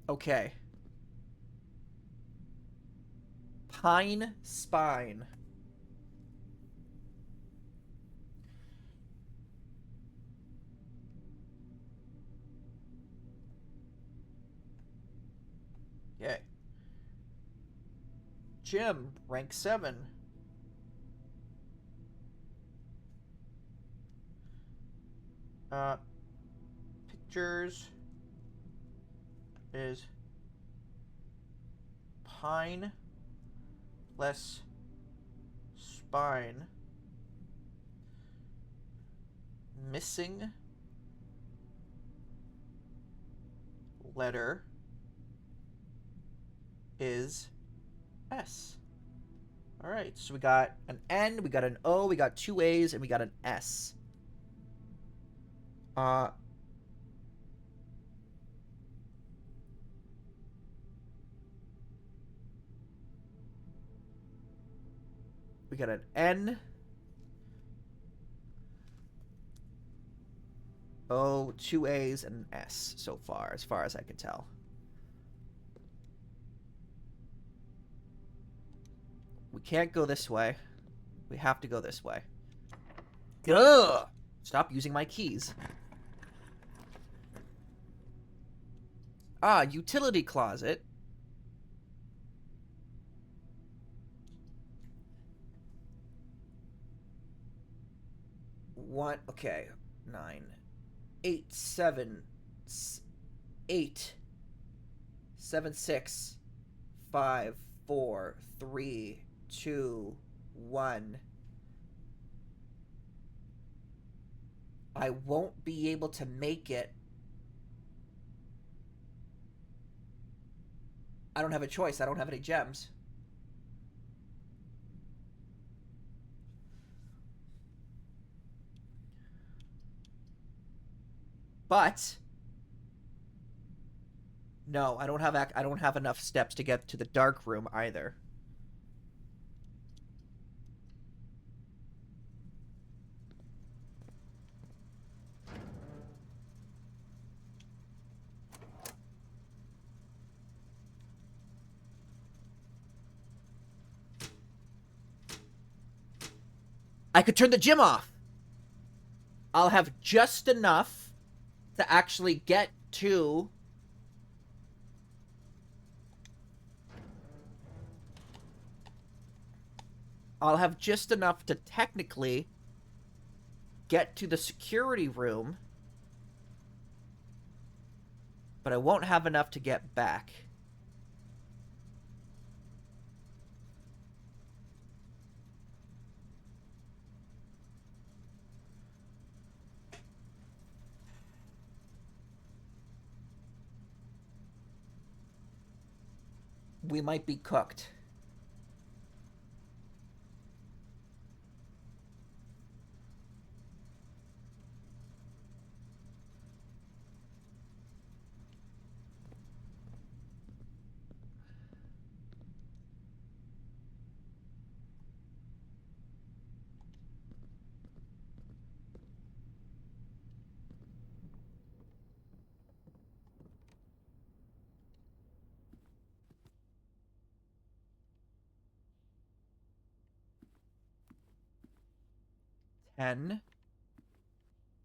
Speaker 1: Okay. Pine Spine. Okay. Gym, rank 7. Pictures is pine less spine. Missing letter is S. All right, so we got an N, we got an O, we got 2 A's, and we got an S. We got an N, O, 2 A's, and an S so far, as I can tell. We can't go this way. We have to go this way. Gah! Stop using my keys. Ah, utility closet. One, okay. 9, 8, 7, 8, 7, 6, 5, 4, 3, 2, 1. I won't be able to make it. I don't have a choice. I don't have any gems. But no, I don't have enough steps to get to the dark room either. I could turn the gym off. I'll have just enough to actually get to... I'll have just enough to technically get to the security room, but I won't have enough to get back. We might be cooked.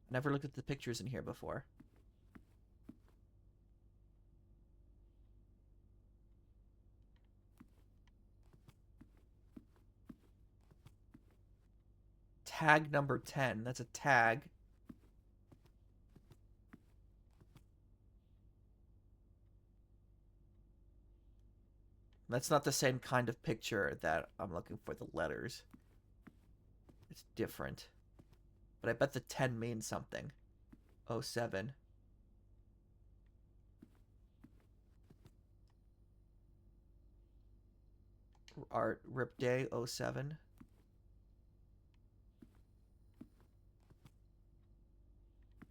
Speaker 1: Never looked at the pictures in here before. Tag number 10. That's a tag. That's not the same kind of picture that I'm looking for the letters. It's different. But I bet the 10 means something. 07. Art Rip Day 07.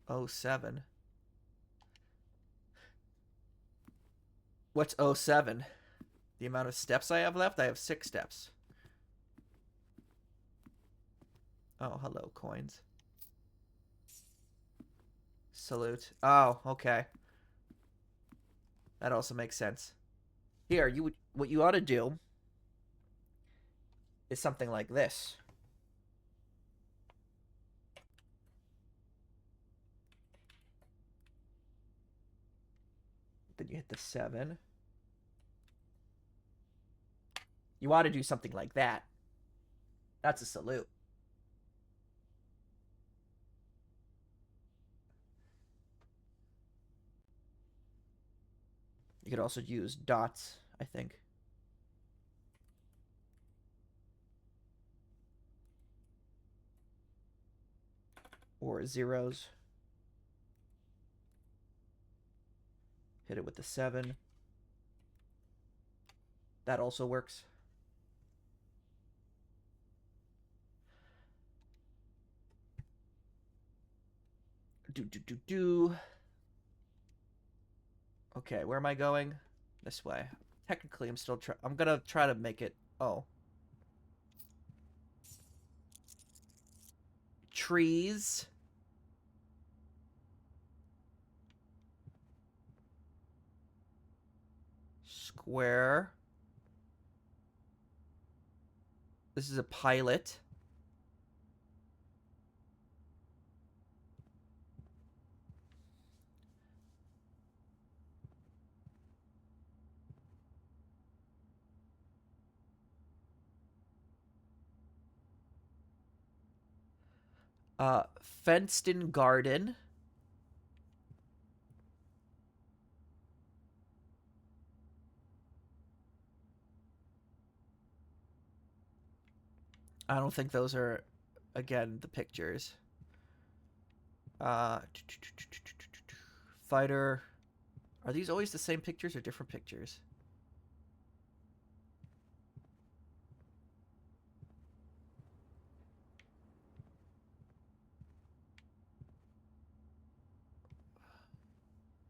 Speaker 1: Oh, 07. What's 07? The amount of steps I have left? I have 6 steps. Oh, hello, coins. Salute. Oh, okay. That also makes sense. Here, what you ought to do is something like this. Then you hit the 7. You ought to do something like that. That's a salute. You could also use dots, I think. Or zeros. Hit it with the 7. That also works. Do. Okay, where am I going? This way. Technically, I'm gonna try to make it... Oh. Trees. Square. This is a pilot. Fenced-in garden. I don't think those are, again, the pictures. Fighter. Are these always the same pictures or different pictures?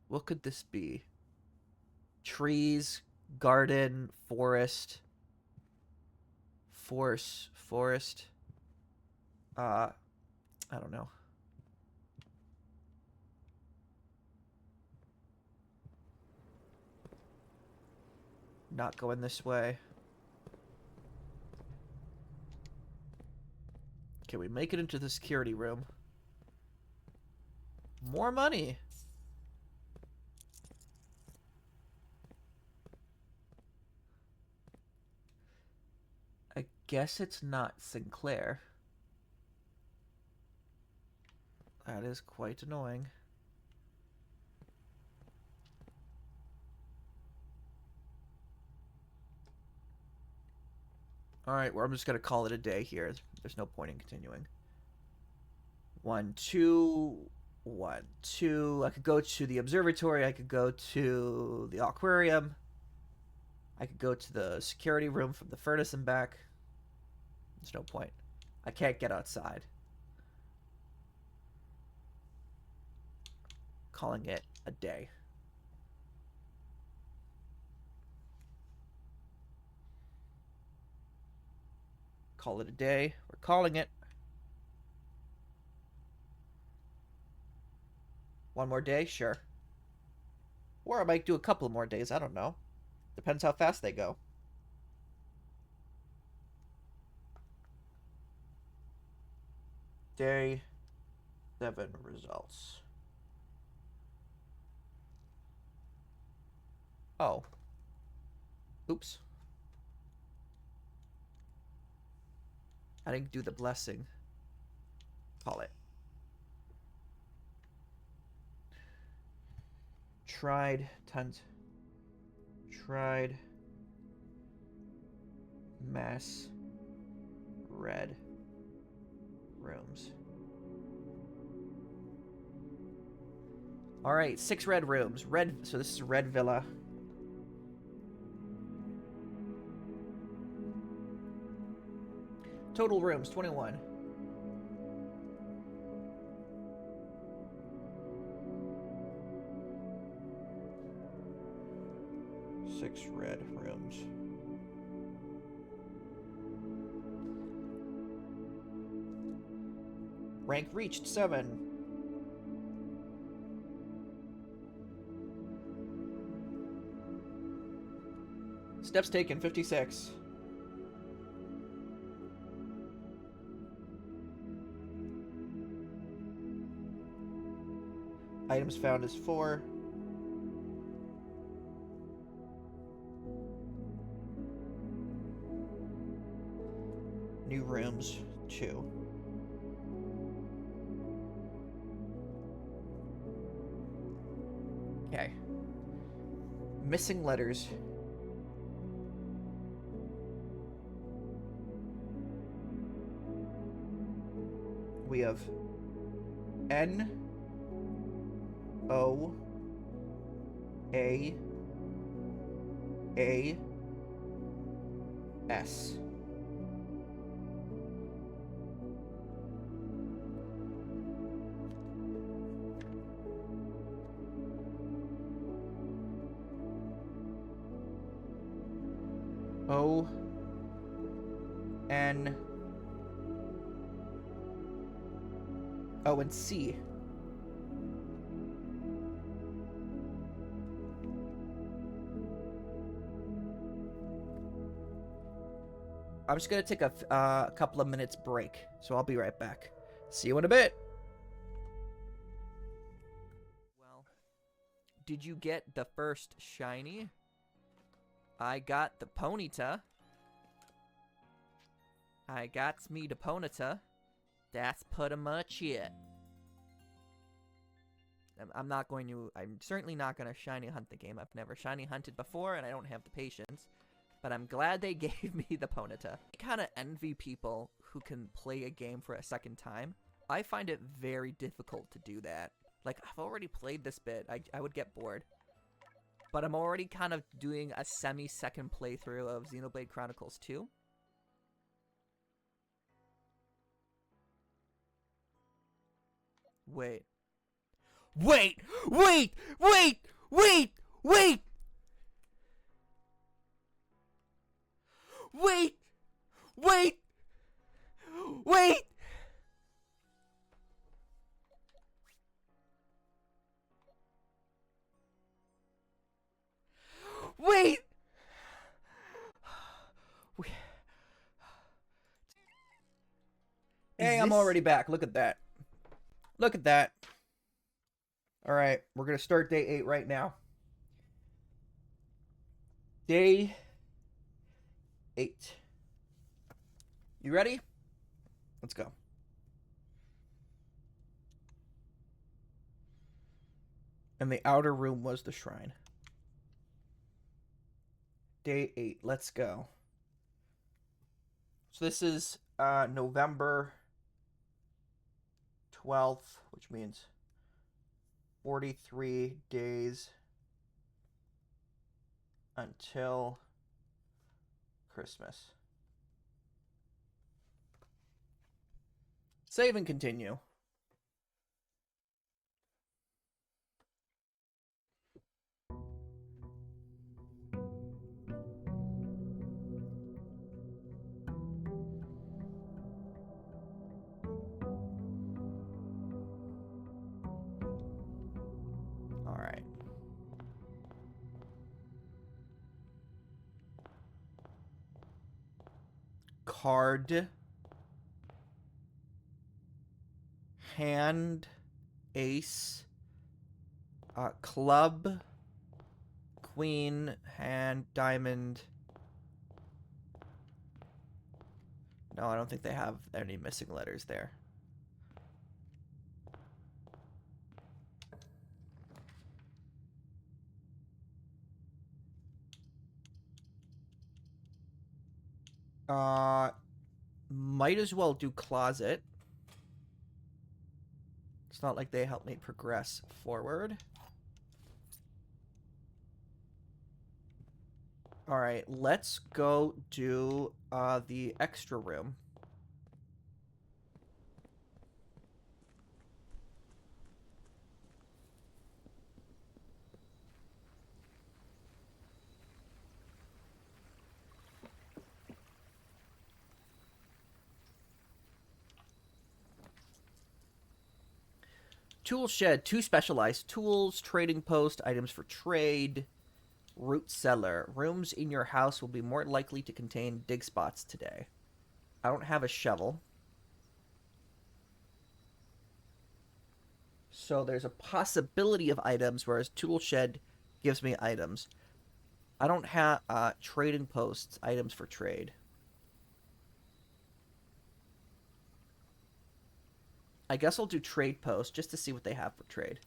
Speaker 1: What could this be? Trees, garden, forest. Forest. I don't know. Not going this way. Can we make it into the security room? More money. I guess it's not Sinclair. That is quite annoying. Alright, well, I'm just going to call it a day here. There's no point in continuing. 1, 2, 1, 2. I could go to the observatory. I could go to the aquarium. I could go to the security room from the furnace and back. There's no point. I can't get outside. Calling it a day. Call it a day. We're calling it. One more day? Sure. Or I might do a couple more days. I don't know. Depends how fast they go. Day 7 results. Oh. Oops. I didn't do the blessing. Call it. Tried mass red rooms. All right, 6 red rooms. So this is Red Villa. Total rooms 21. Six red rooms. Rank reached 7. Steps taken 56. Items found is 4. New rooms 2. Okay. Missing letters. We have N O A S. O N O and C. I'm just gonna take a couple of minutes break, so I'll be right back. See you in a bit. Well, did you get the first shiny? I got the Ponyta. I got me the Ponyta. That's pretty much it. I'm certainly not gonna shiny hunt the game. I've never shiny hunted before, and I don't have the patience. but I'm glad they gave me the Ponyta. I kind of envy people who can play a game for a second time. I find it very difficult to do that. Like, I've already played this bit. I would get bored. But I'm already kind of doing a semi-second playthrough of Xenoblade Chronicles 2. Wait. Wait! Wait! Wait! Wait! Wait! Wait! Wait! Wait! Wait! Hey, I'm already back. Look at that. Look at that. All right, we're going to start day 8 right now. Day 8. You ready? Let's go. And the outer room was the shrine. Day 8. Let's go. So this is November 12th, which means 43 days until Christmas. Save and continue. All right. Card. Hand. Ace. Club. Queen. Hand. Diamond. No, I don't think they have any missing letters there. Might as well do closet. It's not like they help me progress forward. All right, let's go do the extra room. Tool shed, 2 specialized tools, trading post, items for trade, root cellar. Rooms in your house will be more likely to contain dig spots today. I don't have a shovel. So there's a possibility of items, whereas tool shed gives me items. I don't have trading posts, items for trade. I guess I'll do trade post just to see what they have for trade.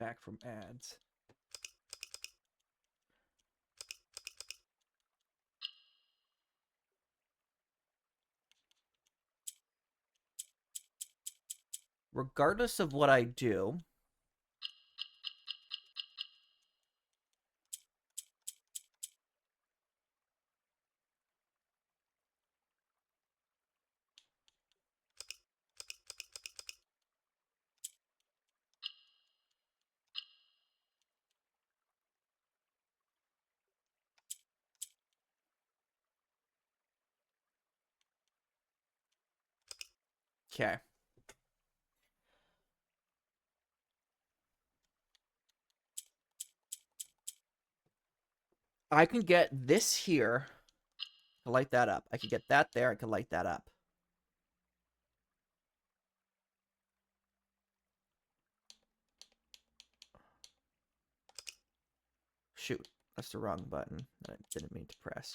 Speaker 1: back from ads. Regardless of what I do, okay. I can get this here. I light that up. I can get that there. I can light that up. Shoot, that's the wrong button that I didn't mean to press.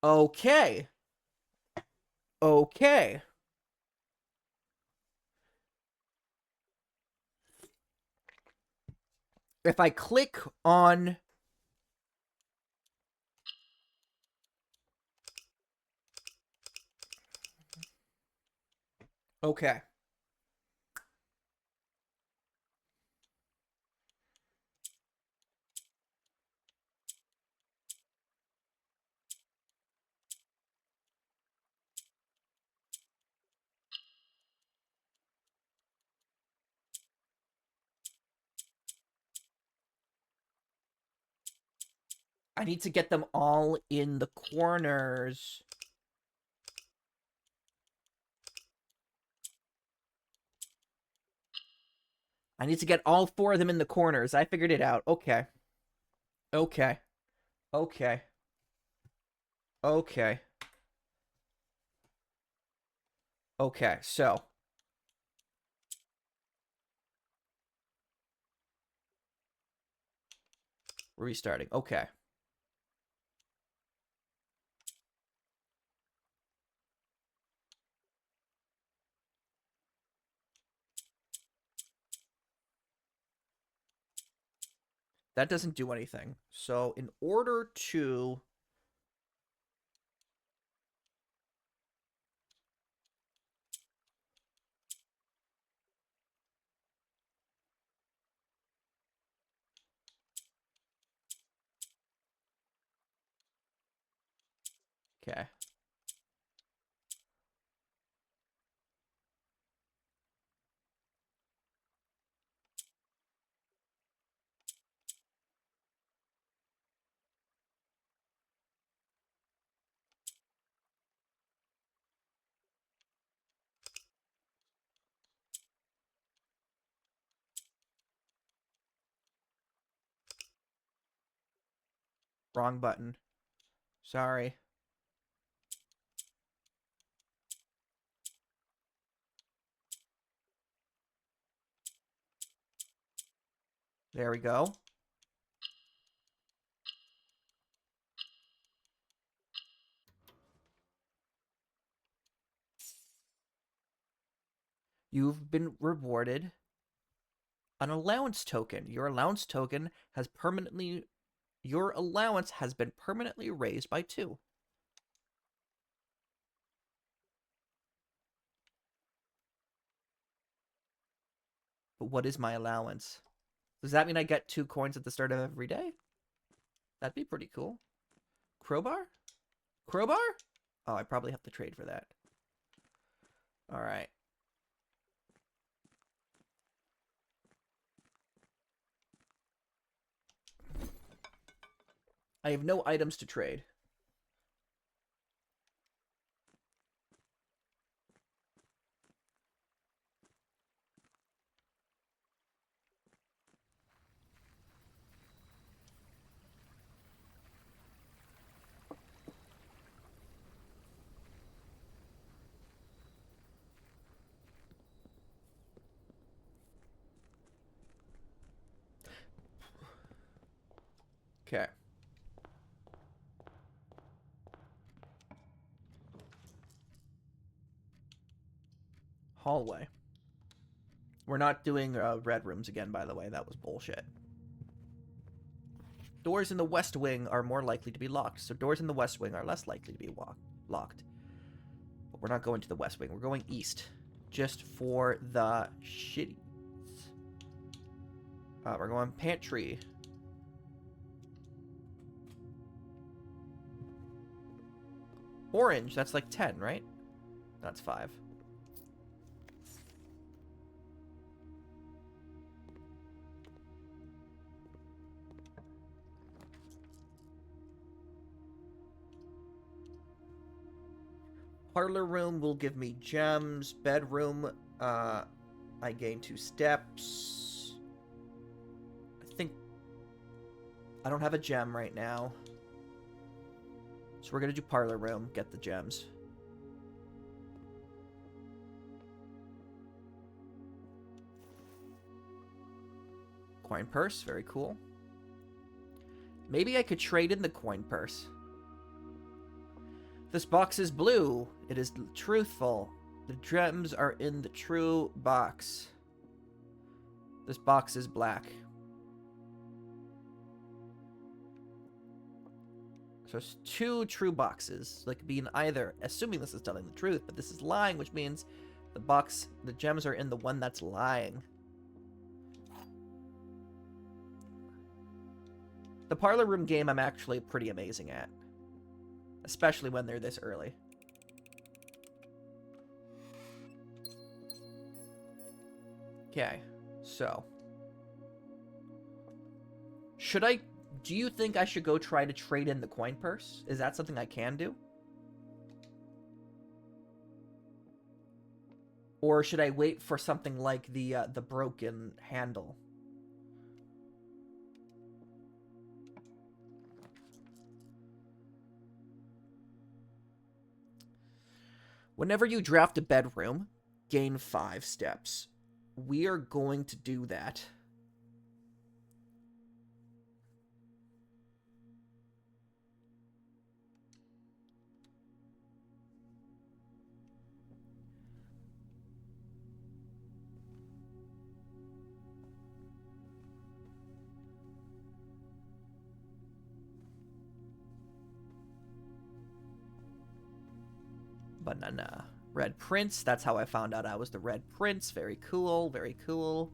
Speaker 1: Okay. Okay. If I click on... Okay. I need to get them all in the corners. I need to get all 4 of them in the corners. I figured it out. Okay. Okay. Okay. Okay. Okay, so... restarting. Okay. That doesn't do anything. So in order to... Okay. Wrong button. Sorry. There we go. You've been rewarded an allowance token. Your allowance has been permanently raised by 2. But what is my allowance? Does that mean I get 2 coins at the start of every day? That'd be pretty cool. Crowbar? Crowbar? Oh, I probably have to trade for that. All right. I have no items to trade. Okay. Hallway. We're not doing red rooms again, by the way. That was bullshit. Doors in the west wing are more likely to be locked, so doors in the west wing are less likely to be locked. But we're not going to the west wing. We're going east, just for the shitties. We're going pantry. Orange, that's like 10, right? That's 5. Parlor room will give me gems. Bedroom, I gain 2 steps. I think I don't have a gem right now. So we're going to do parlor room, get the gems. Coin purse, very cool. Maybe I could trade in the coin purse. This box is blue. It is truthful. The gems are in the true box. This box is black. So it's 2 true boxes. Like being either, assuming this is telling the truth, but this is lying, which means the gems are in the one that's lying. The parlor room game I'm actually pretty amazing at. Especially when they're this early. Okay, so. Do you think I should go try to trade in the coin purse? Is that something I can do? Or should I wait for something like the broken handle? Whenever you draft a bedroom, gain 5 steps. We are going to do that. Banana. Red Prince. That's how I found out I was the Red Prince. Very cool. Very cool.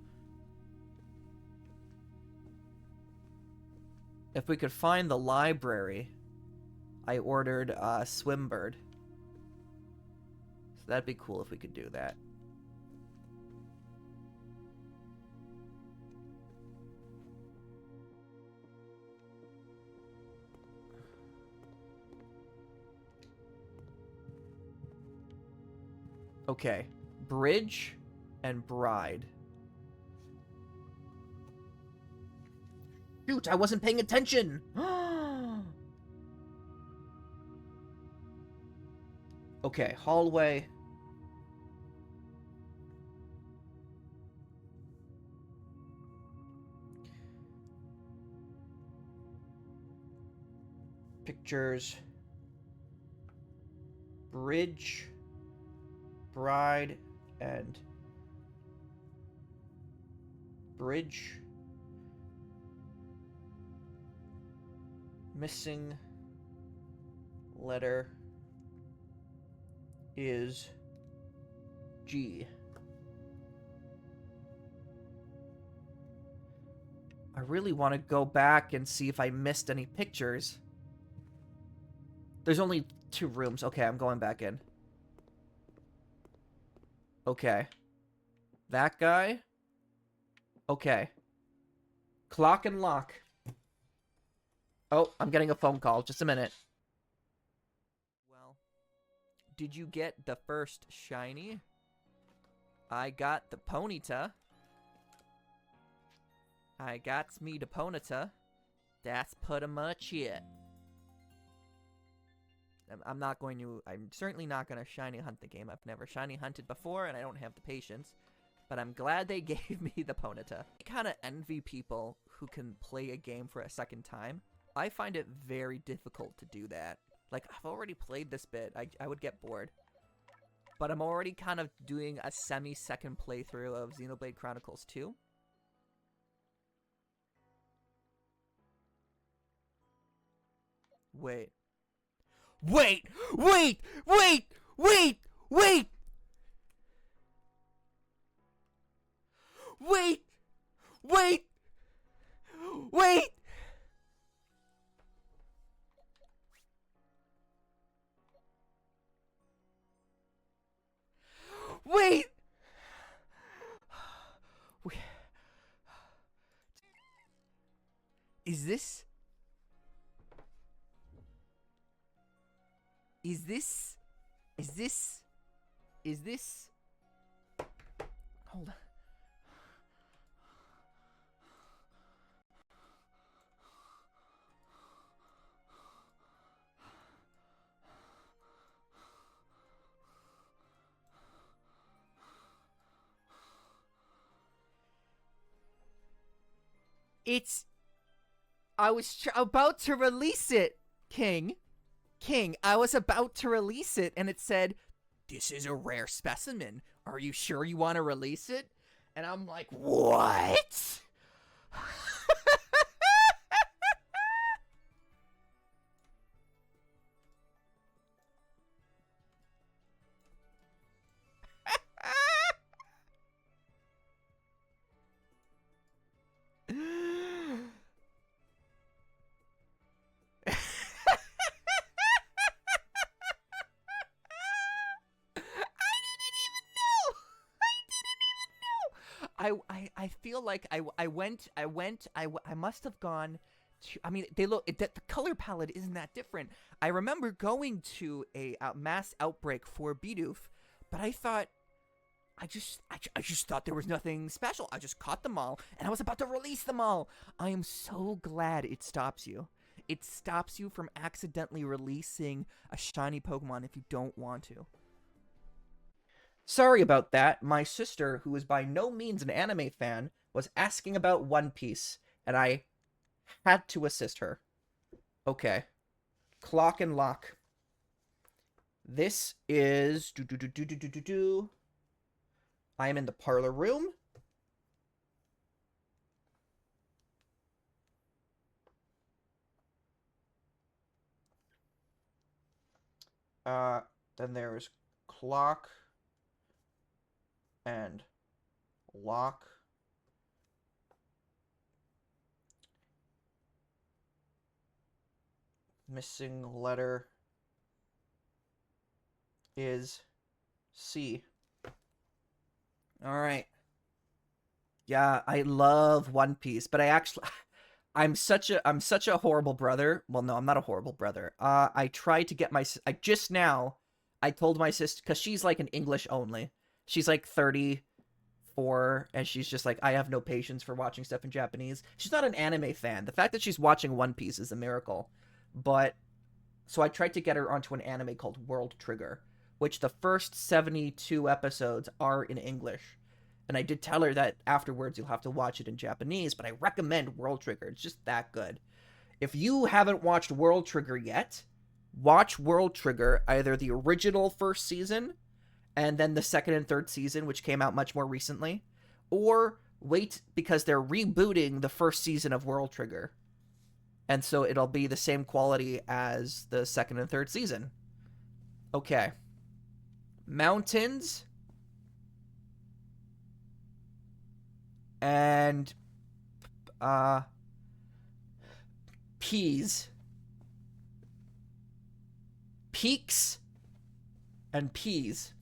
Speaker 1: If we could find the library, I ordered Swimbird. So that'd be cool if we could do that. Okay, bridge and bride. Shoot, I wasn't paying attention! Okay, hallway. Pictures. Bridge. Bride and bridge. Missing letter is G. I really want to go back and see if I missed any pictures. There's only 2 rooms. Okay, I'm going back in. Okay. That guy? Okay. Clock and lock. Oh, I'm getting a phone call. Just a minute. Well, did you get the first shiny? I got the Ponyta. I got me the Ponyta. That's pretty much it. I'm certainly not going to shiny hunt the game. I've never shiny hunted before, and I don't have the patience. But I'm glad they gave me the Ponyta. I kind of envy people who can play a game for a second time. I find it very difficult to do that. Like, I've already played this bit. I would get bored. But I'm already kind of doing a semi-second playthrough of Xenoblade Chronicles 2. Wait. Wait! Wait! Wait! Wait! Wait! Wait! Wait! Wait! Wait! Wait. Is this? Is this? Is this? Is this? Hold on. It's... I was about to release it, King. King, I was about to release it, and it said, "This is a rare specimen. Are you sure you want to release it?" And I'm like, what? I feel like I must have gone to, I mean, the color palette isn't that different. I remember going to a mass outbreak for Bidoof, but I thought, I just thought there was nothing special. I just caught them all, and I was about to release them all. I am so glad it stops you. It stops you from accidentally releasing a shiny Pokemon if you don't want to. Sorry about that. My sister, who is by no means an anime fan, was asking about One Piece, and I had to assist her. Okay. Clock and lock. This is... I am in the parlor room. Then there's clock and lock. Missing letter is C. All right. Yeah, I love One Piece, but I'm such a horrible brother. Well, no, I'm not a horrible brother. I tried to get I told my sister, because she's like an English only. She's like 34, and she's just like, I have no patience for watching stuff in Japanese. She's not an anime fan. The fact that she's watching One Piece is a miracle. But, so I tried to get her onto an anime called World Trigger, which the first 72 episodes are in English. And I did tell her that afterwards you'll have to watch it in Japanese, but I recommend World Trigger. It's just that good. If you haven't watched World Trigger yet, watch World Trigger, either the original first season, and then the second and third season, which came out much more recently, or wait, because they're rebooting the first season of World Trigger. And so it'll be the same quality as the second and third season. Okay. Mountains. And peas. Peaks and peas.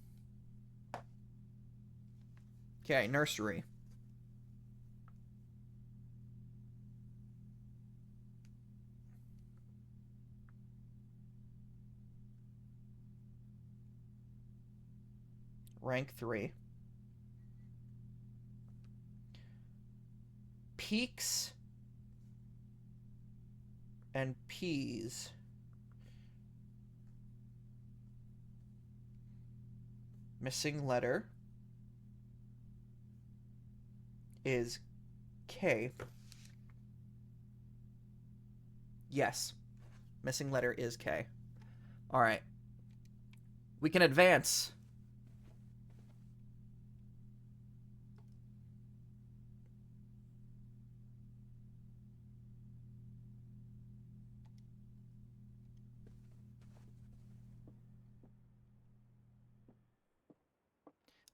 Speaker 1: Okay, nursery. Rank 3. Peaks and peas. Missing letter is K. Yes. Missing letter is K. Alright. We can advance.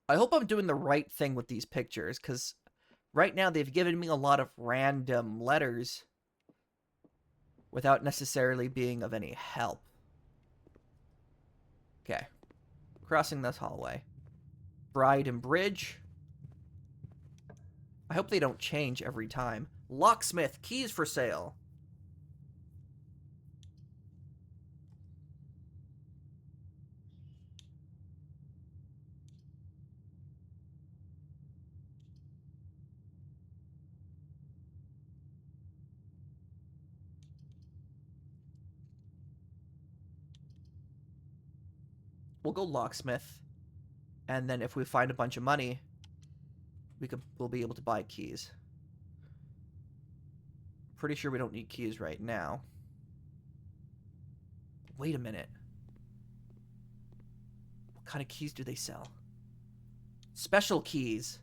Speaker 1: I hope I'm doing the right thing with these pictures, because right now they've given me a lot of random letters without necessarily being of any help. Okay. Crossing this hallway. Bride and Bridge. I hope they don't change every time. Locksmith, keys for sale. We'll go locksmith. And then if we find a bunch of money, we'll be able to buy keys. Pretty sure we don't need keys right now. Wait a minute. What kind of keys do they sell? Special keys.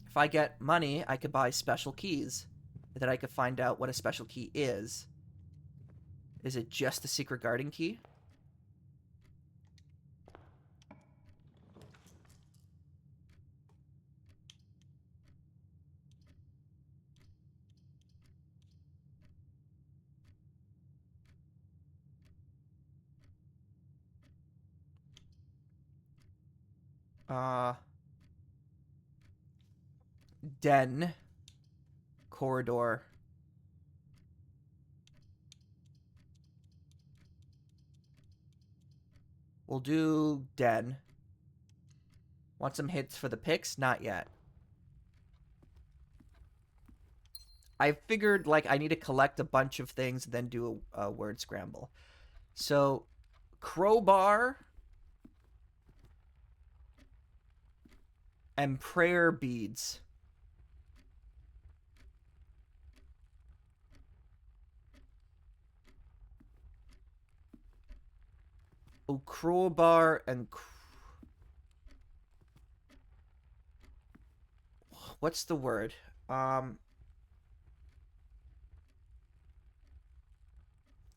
Speaker 1: If I get money, I could buy special keys. And then I could find out what a special key is. Is it just the secret guarding key? Den. Corridor. We'll do den. Want some hits for the picks? Not yet. I figured, like, I need to collect a bunch of things and then do a word scramble. So, crowbar and prayer beads. Oh, crowbar and... What's the word?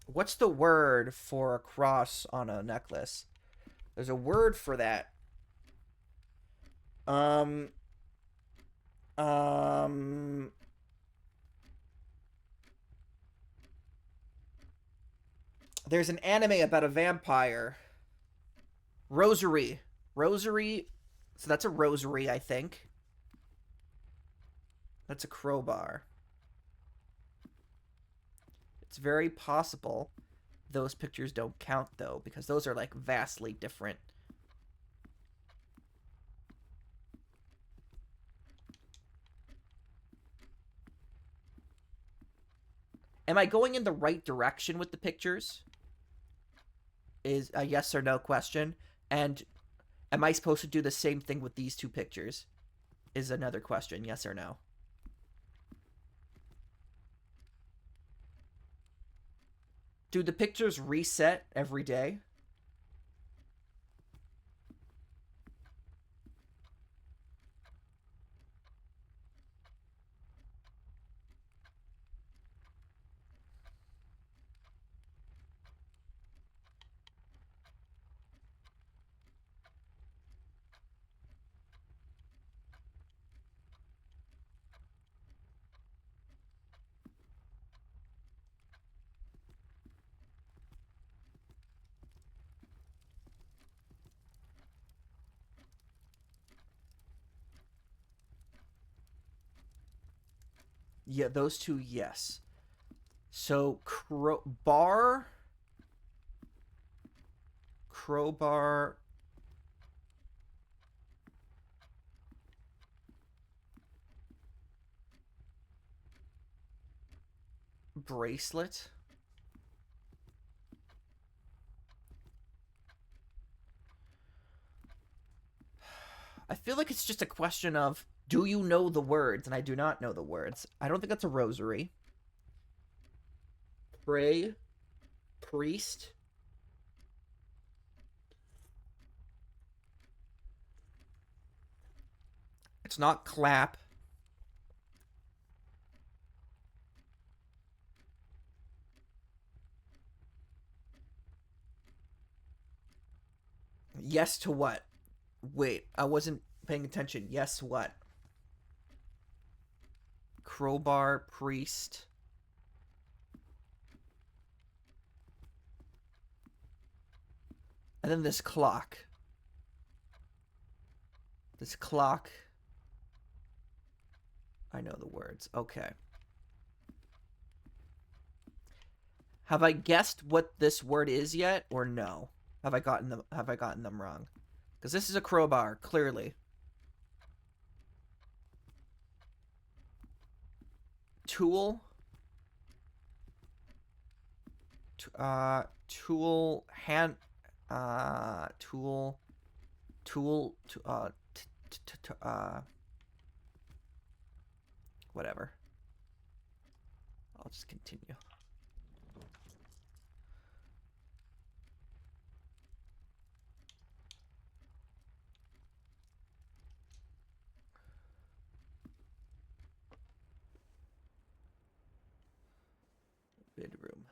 Speaker 1: What's the word for a cross on a necklace? There's a word for that. There's an anime about a vampire. Rosary. Rosary. So that's a rosary, I think. That's a crowbar. It's very possible those pictures don't count, though, because those are, like, vastly different. Am I going in the right direction with the pictures? Is a yes or no question. And am I supposed to do the same thing with these two pictures? Is another question, yes or no. Do the pictures reset every day? Yeah, those two, yes. So, crowbar, bracelet. I feel like it's just a question of Do you know the words? And I do not know the words. I don't think that's a rosary. Pray. Priest. It's not clap. Yes to what? Wait, I wasn't paying attention. Yes, what? Crowbar, priest. And then this clock. This clock. I know the words. Okay. Have I guessed what this word is yet, or no? Have I gotten them wrong? Because this is a crowbar, clearly. Tool. Tool. Hand. Tool. Tool. Whatever. I'll just continue. Bedroom.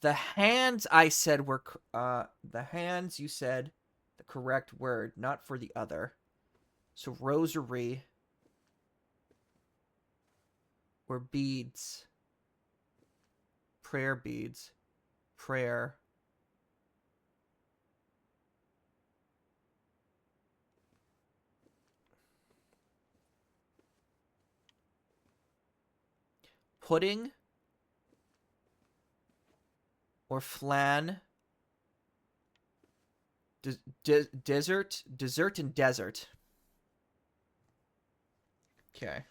Speaker 1: The hands I said were the hands you said the correct word, not for the other. So rosary or beads. Prayer beads. Prayer. Pudding or flan. Dessert and desert. Okay.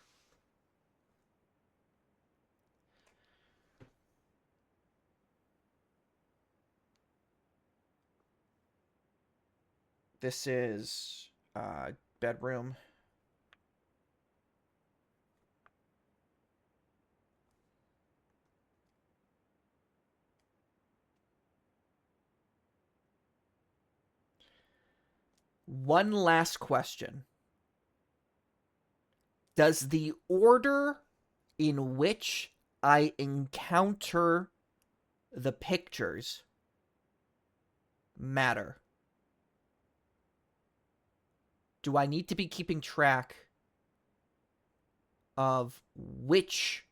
Speaker 1: This is bedroom. One last question. Does the order in which I encounter the pictures matter? Do I need to be keeping track of which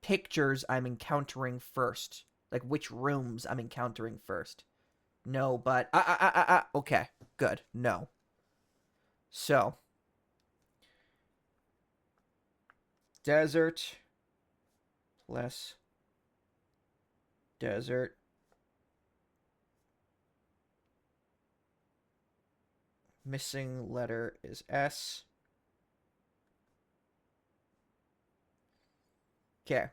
Speaker 1: pictures I'm encountering first? Like which rooms I'm encountering first? No, but okay, good. No. So, desert less desert. Missing letter is S. Okay.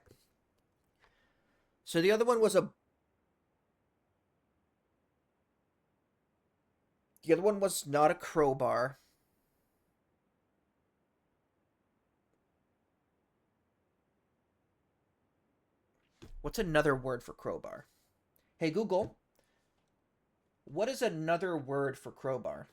Speaker 1: So the other one was the other one was not a crowbar. What's another word for crowbar? Hey, Google, what is another word for crowbar?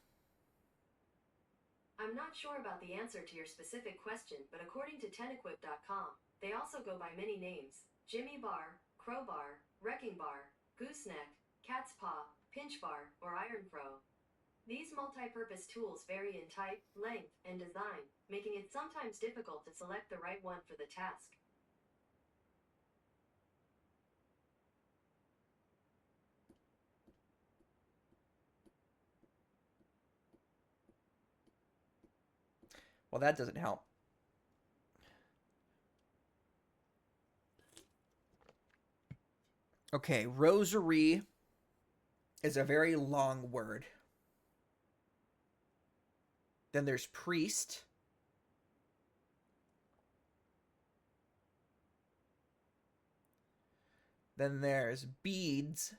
Speaker 3: I'm not sure about the answer to your specific question, but according to TenEquip.com, they also go by many names: Jimmy bar, crowbar, wrecking bar, gooseneck, cat's paw, pinch bar, or iron crow. These multi-purpose tools vary in type, length, and design, making it sometimes difficult to select the right one for the task.
Speaker 1: Well, that doesn't help. Okay, rosary is a very long word. Then there's priest. Then there's beads.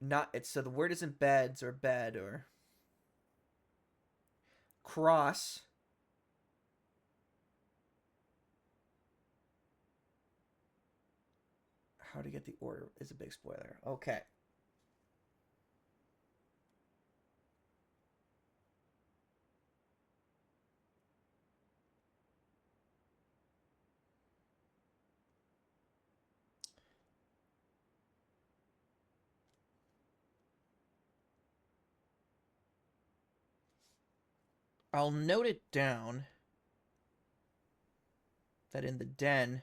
Speaker 1: Not it's so the word isn't beds or bed or cross. How to get the order is a big spoiler. Okay. I'll note it down that in the den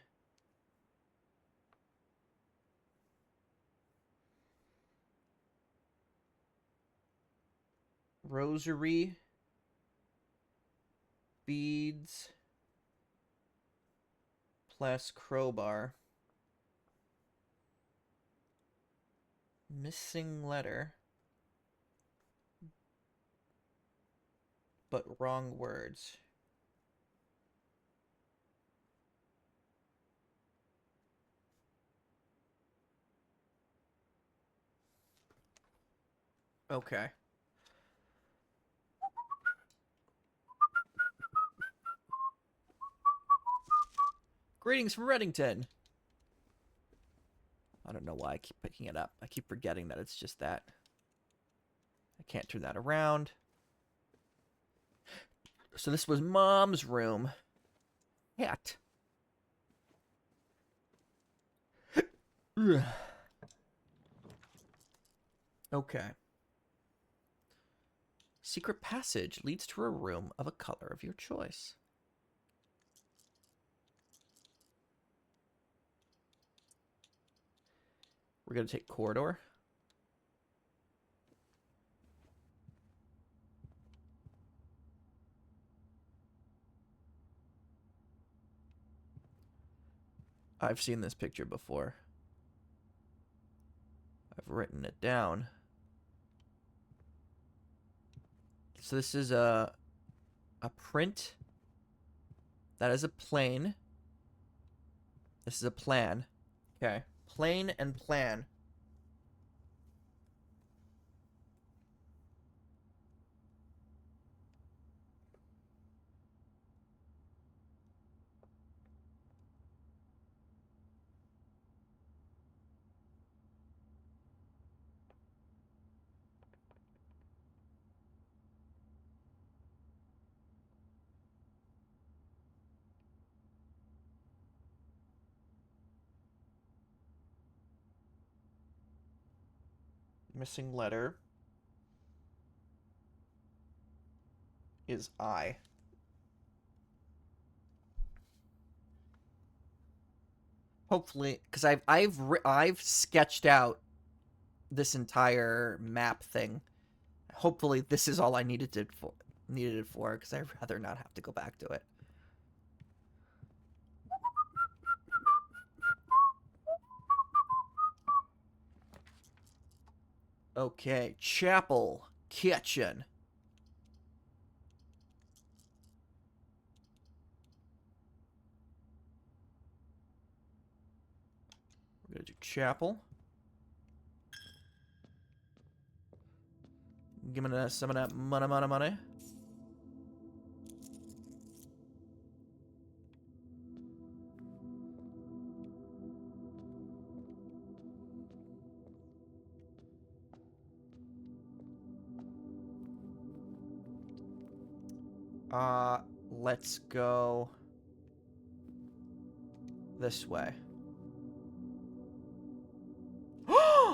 Speaker 1: rosary, beads, plus crowbar. Missing letter. But wrong words. Okay. Greetings from Reddington. I don't know why I keep picking it up. I keep forgetting that it's just that. I can't turn that around. So this was Mom's room. Cat. Okay. Secret passage leads to a room of a color of your choice. We're going to take corridor. I've seen this picture before. I've written it down. So this is a print. That is a plane. This is a plan. Okay. Plane and plan. Missing letter is I. Hopefully, because I've sketched out this entire map thing. Hopefully, this is all I needed it for, because I'd rather not have to go back to it. Okay, chapel, kitchen. We're gonna do chapel. Give me some of that money. Let's go this way.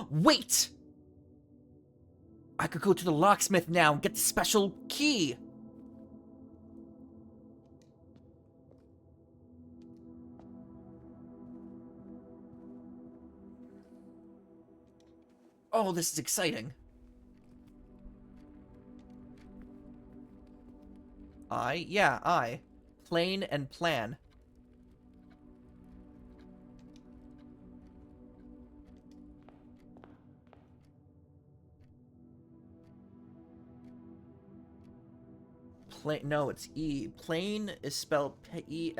Speaker 1: Wait! I could go to the locksmith now and get the special key. Oh, this is exciting. I. Plane and plan. No, it's E. Plane is spelled P-E-L-A-N-E.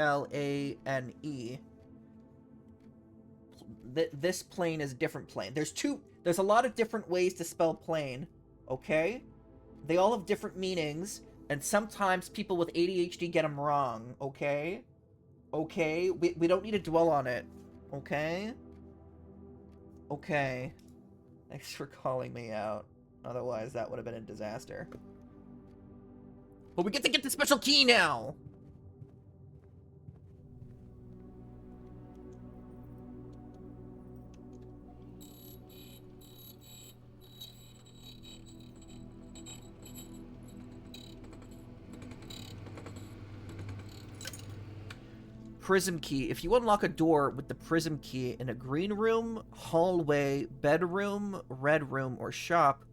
Speaker 1: This plane is a different plane. There's two There's a lot of different ways to spell plane, okay? They all have different meanings, and sometimes people with ADHD get them wrong, okay? Okay? We don't need to dwell on it, okay? Okay. Thanks for calling me out. Otherwise, that would have been a disaster. But we get to get the special key now! Prism key. If you unlock a door with the prism key in a green room, hallway, bedroom, red room, or shop,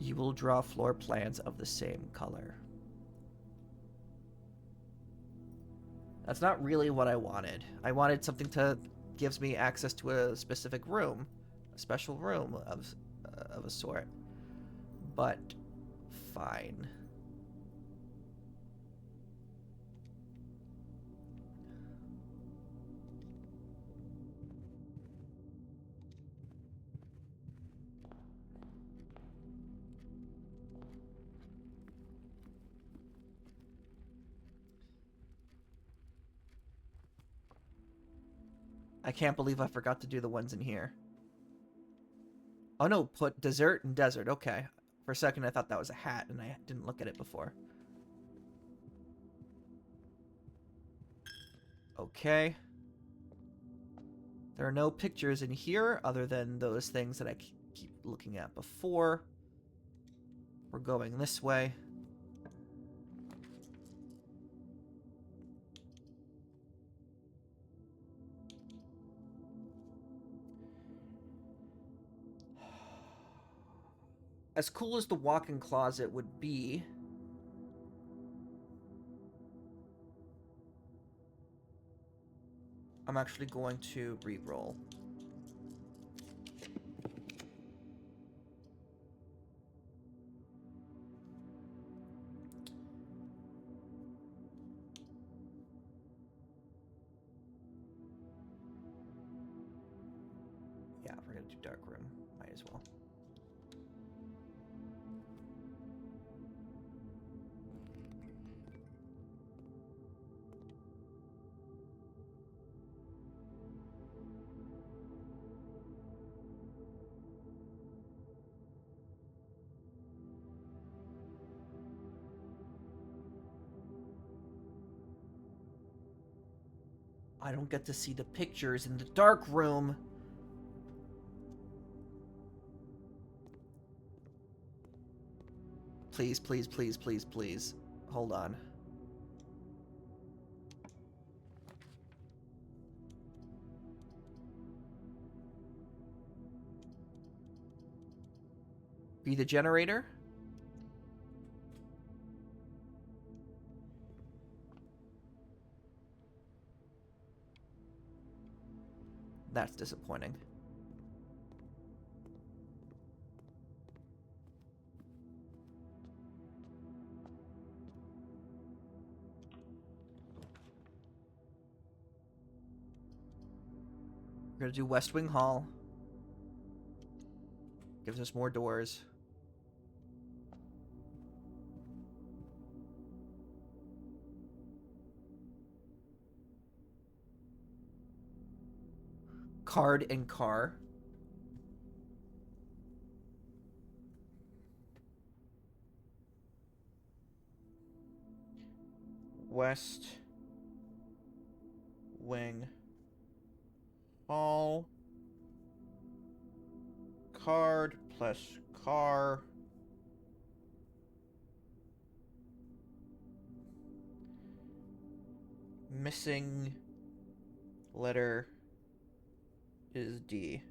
Speaker 1: you will draw floor plans of the same color. That's not really what I wanted. I wanted something that gives me access to a specific room, a special room of a sort. But fine. I can't believe I forgot to do the ones in here. Oh no, put dessert and desert. Okay. For a second I thought that was a hat and I didn't look at it before. Okay. There are no pictures in here other than those things that I keep looking at before. We're going this way. As cool as the walk-in closet would be, I'm actually going to re-roll. Yeah, we're gonna do dark room. Might as well. I don't get to see the pictures in the dark room. Please, please, please, please, please. Hold on. Be the generator? That's disappointing. We're gonna do West Wing Hall. Gives us more doors. Card and car. West Wing Hall. Card plus car. Missing letter is D.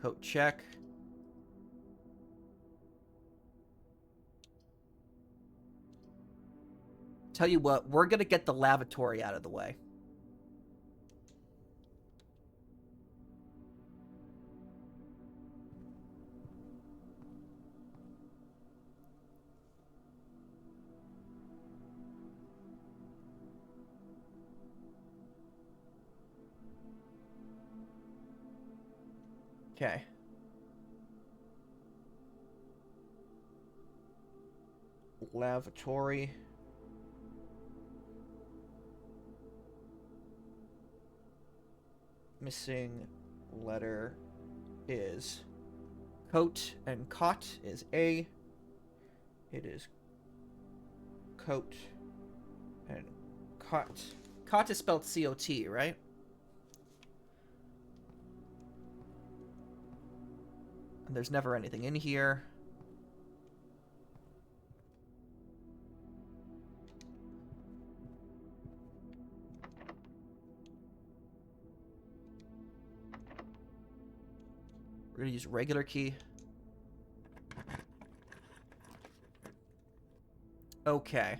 Speaker 1: Coat check. Tell you what, we're gonna get the lavatory out of the way. Okay. Lavatory. Missing letter is coat, and cot is A. It is coat and cot. Cot is spelled C-O-T, right? And there's never anything in here. We're gonna use regular key. Okay.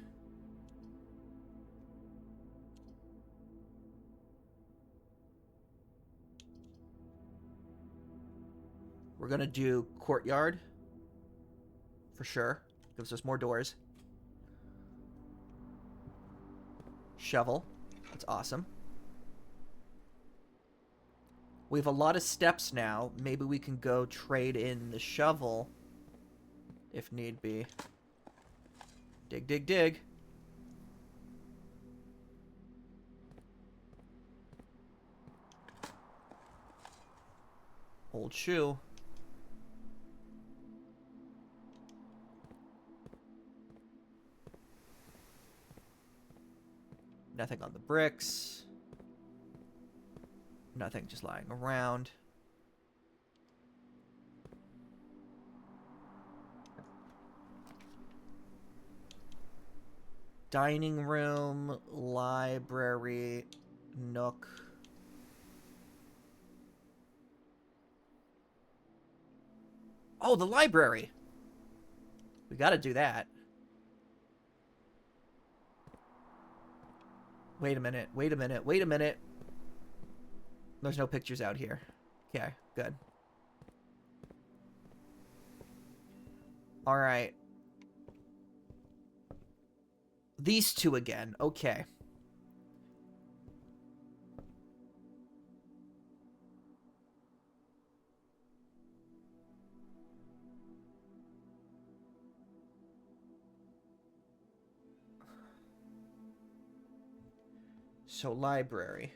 Speaker 1: We're gonna do courtyard. For sure. Gives us more doors. Shovel. That's awesome. We have a lot of steps now. Maybe we can go trade in the shovel if need be. Dig, dig, dig. Old shoe. Nothing on the bricks. Nothing just lying around. Dining room, library, nook. Oh, the library! We gotta do that. Wait a minute, wait a minute, wait a minute. There's no pictures out here. Okay, good. Alright. These two again. Okay. So, library.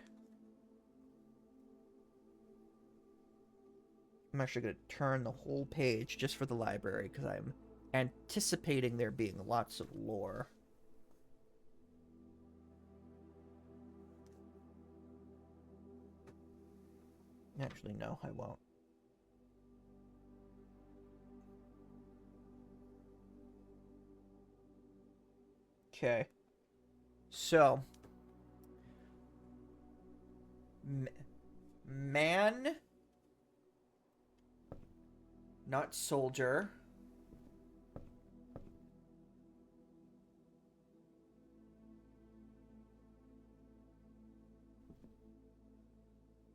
Speaker 1: I'm actually going to turn the whole page just for the library because I'm anticipating there being lots of lore. Actually, no, I won't. Okay. So. Man. Not soldier.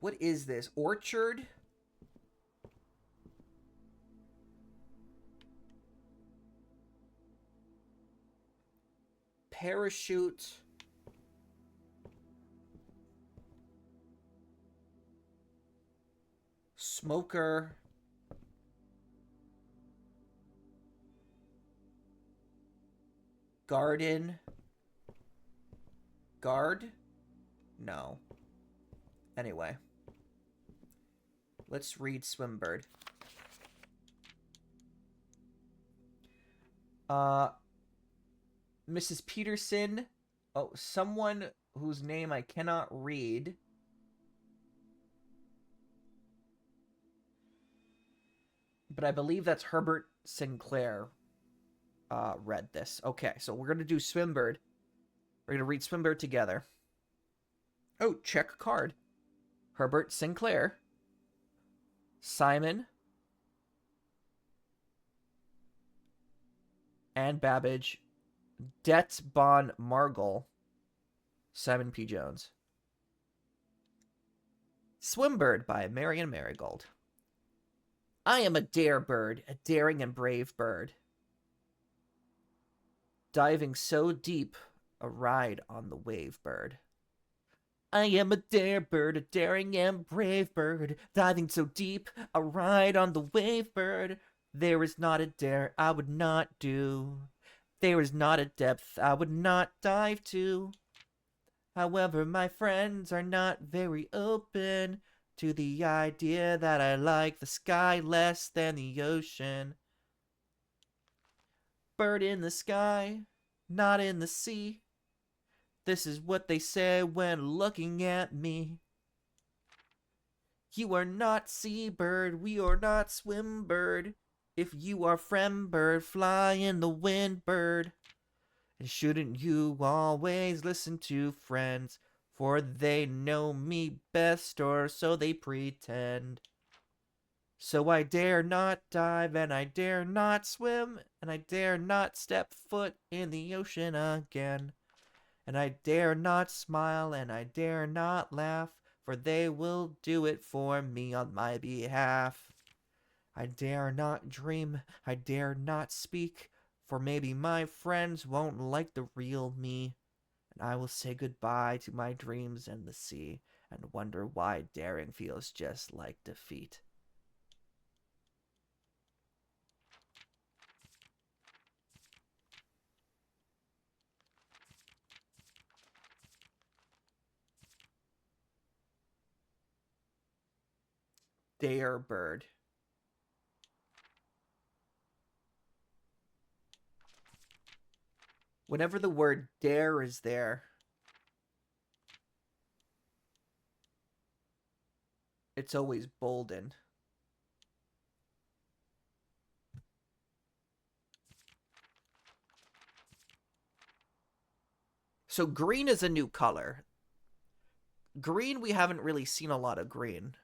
Speaker 1: What is this? Orchard? Parachute. Smoker. Garden. Guard? No. Anyway. Let's read Swimbird. Mrs. Peterson. Oh, someone whose name I cannot read. But I believe that's Herbert Sinclair read this. Okay, so we're going to do Swimbird. We're going to read Swimbird together. Oh, check card. Herbert Sinclair. Simon. Anne Babbage. Det Bon Margul. Simon P. Jones. Swimbird by Marian Marigold. I am a dare bird, a daring and brave bird. Diving so deep, a ride on the wave bird. I am a dare bird, a daring and brave bird, diving so deep, a ride on the wave bird. There is not a dare I would not do. There is not a depth I would not dive to. However, my friends are not very open to the idea that I like the sky less than the ocean. Bird in the sky, not in the sea. This is what they say when looking at me. You are not seabird, we are not swim bird. If you are friend bird, fly in the wind bird. And shouldn't you always listen to friends, for they know me best, or so they pretend. So I dare not dive, and I dare not swim, and I dare not step foot in the ocean again. And I dare not smile, and I dare not laugh, for they will do it for me on my behalf. I dare not dream, I dare not speak, for maybe my friends won't like the real me. And I will say goodbye to my dreams and the sea, and wonder why daring feels just like defeat. Dare bird. Whenever the word dare is there, it's always bolden. So green is a new color. Green, we haven't really seen a lot of green.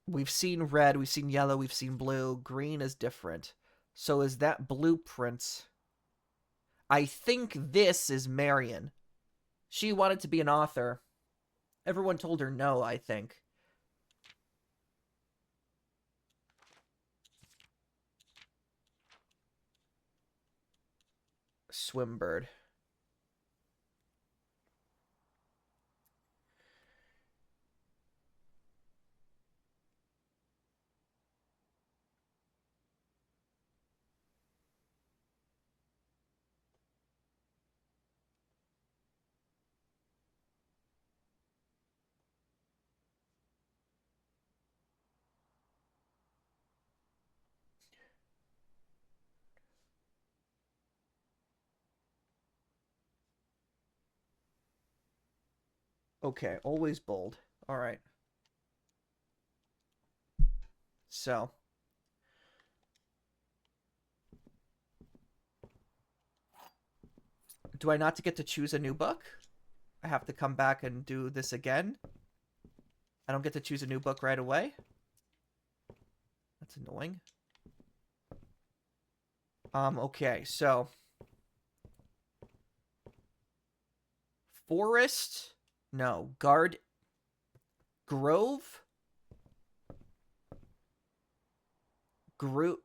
Speaker 1: We've seen red, we've seen yellow, we've seen blue. Green is different. So is that blueprint? I think this is Marion. She wanted to be an author. Everyone told her no, I think. Swimbird. Okay, always bold. All right. So. Do I not get to choose a new book? I have to come back and do this again? I don't get to choose a new book right away? That's annoying. Okay, so. Forest? No. Guard. Grove? Group.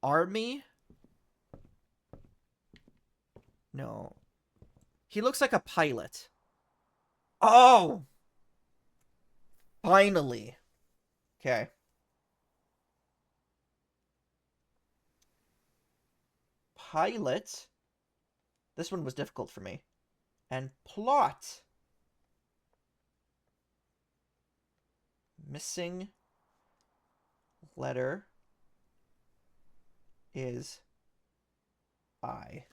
Speaker 1: Army? No. He looks like a pilot. Oh! Finally. Okay. Pilot. This one was difficult for me. And plot. Missing letter is I.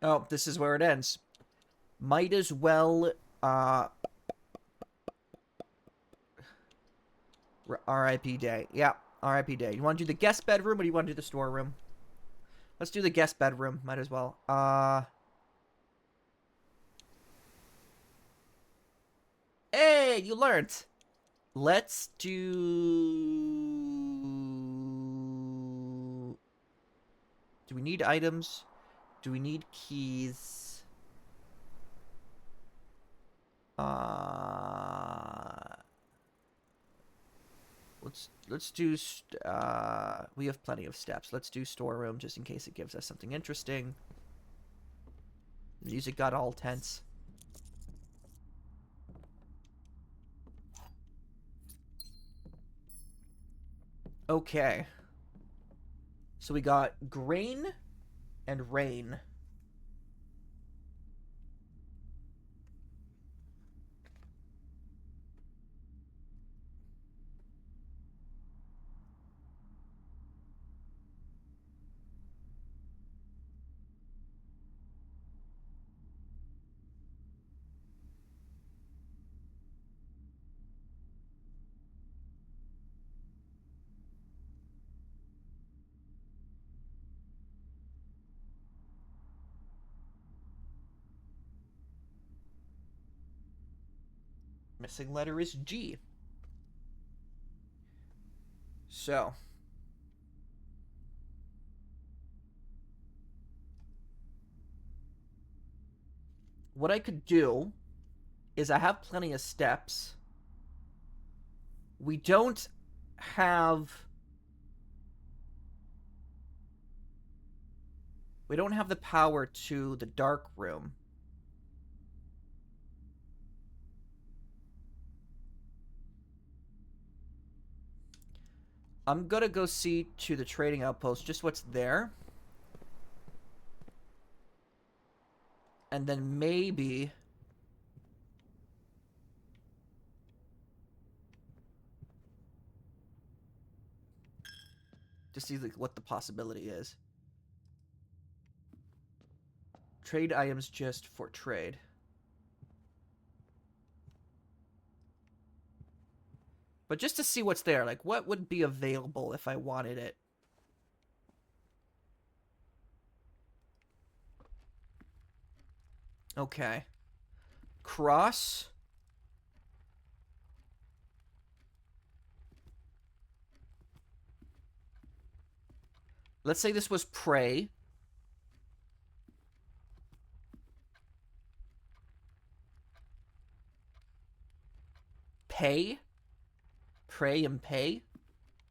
Speaker 1: Oh, this is where it ends. Might as well, R.I.P. Day. Yeah, R.I.P. Day. You want to do the guest bedroom or do you want to do the storeroom? Let's do the guest bedroom. Might as well. Hey, you learned. Let's do... Do we need items? Do we need keys? Let's do we have plenty of steps. Let's do storeroom just in case it gives us something interesting. The music got all tense. Okay. So we got grain and rain. Missing letter is G. So. What I could do is I have plenty of steps. We don't have... We don't have the power to the dark room. I'm gonna go see to the trading outpost just what's there. And then maybe... to see like, what the possibility is. Trade items just for trade. But just to see what's there, like what would be available if I wanted it. Okay. Cross. Let's say this was prey. Pay. Pray and pay.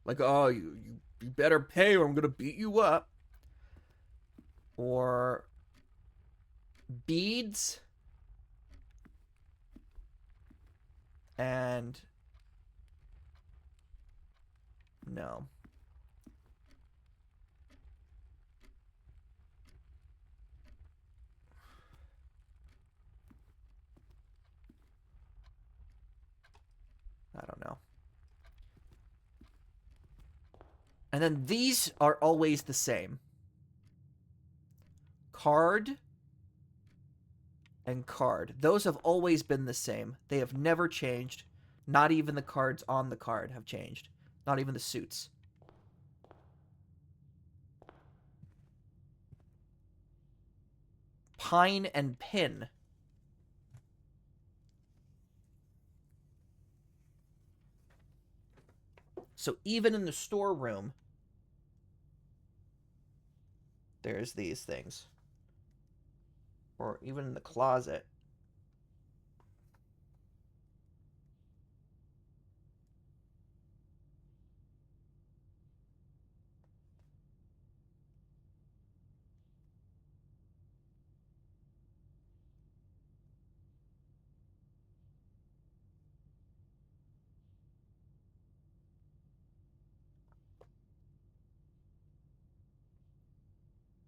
Speaker 1: Like, oh, you better pay or I'm gonna beat you up. Or beads. And no. I don't know. And then these are always the same. Card and card. Those have always been the same. They have never changed. Not even the cards on the card have changed. Not even the suits. Pine and pin. So even in the storeroom, there's these things. Or even in the closet.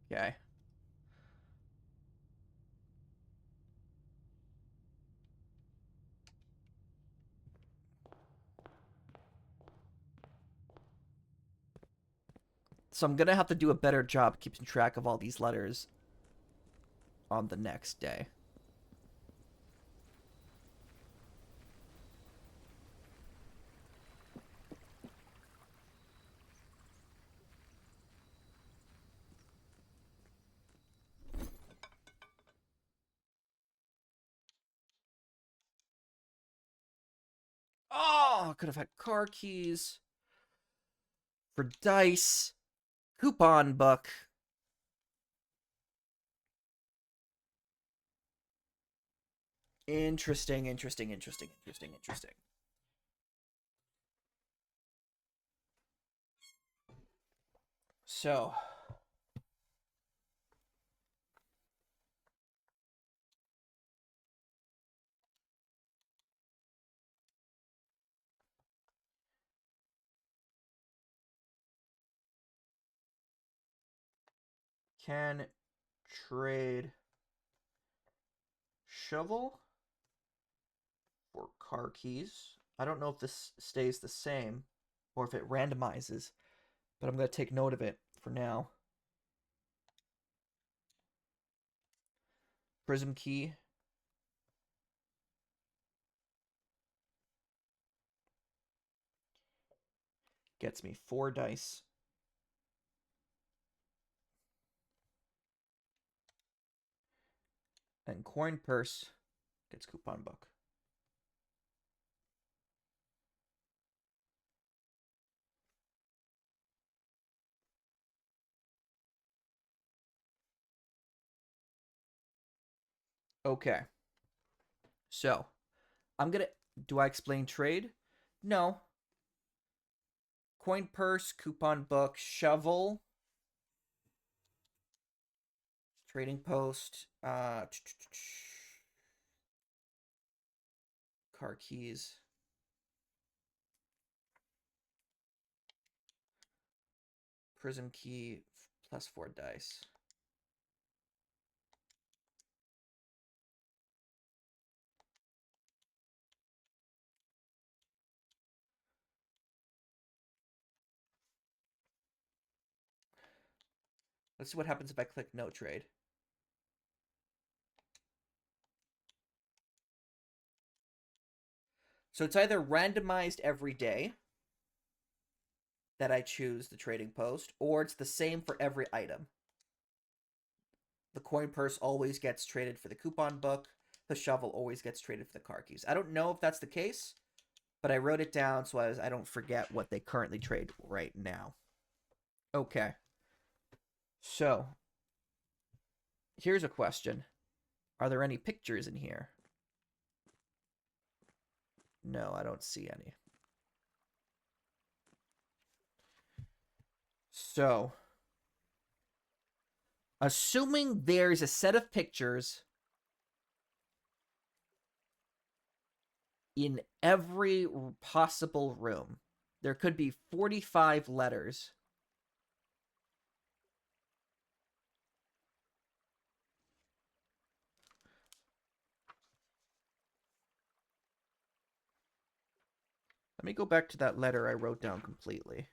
Speaker 1: Okay. So I'm going to have to do a better job keeping track of all these letters on the next day. Oh, could have had car keys. For dice. Coupon book. Interesting. So, can trade shovel for car keys. I don't know if this stays the same or if it randomizes, but I'm going to take note of it for now. Prism key. Gets me 4 dice. And coin purse gets coupon book. Okay. So, I'm going to... Do I explain trade? No. Coin purse, coupon book, shovel, trading post, car keys. Prism key plus 4 dice. Let's see what happens if I click no trade. So it's either randomized every day that I choose the trading post, or it's the same for every item. The coin purse always gets traded for the coupon book. The shovel always gets traded for the car keys. I don't know if that's the case, but I wrote it down so I don't forget what they currently trade right now. Okay. So, here's a question. Are there any pictures in here? No, I don't see any. So, assuming there's a set of pictures in every possible room, there could be 45 letters. Let me go back to that letter I wrote down completely.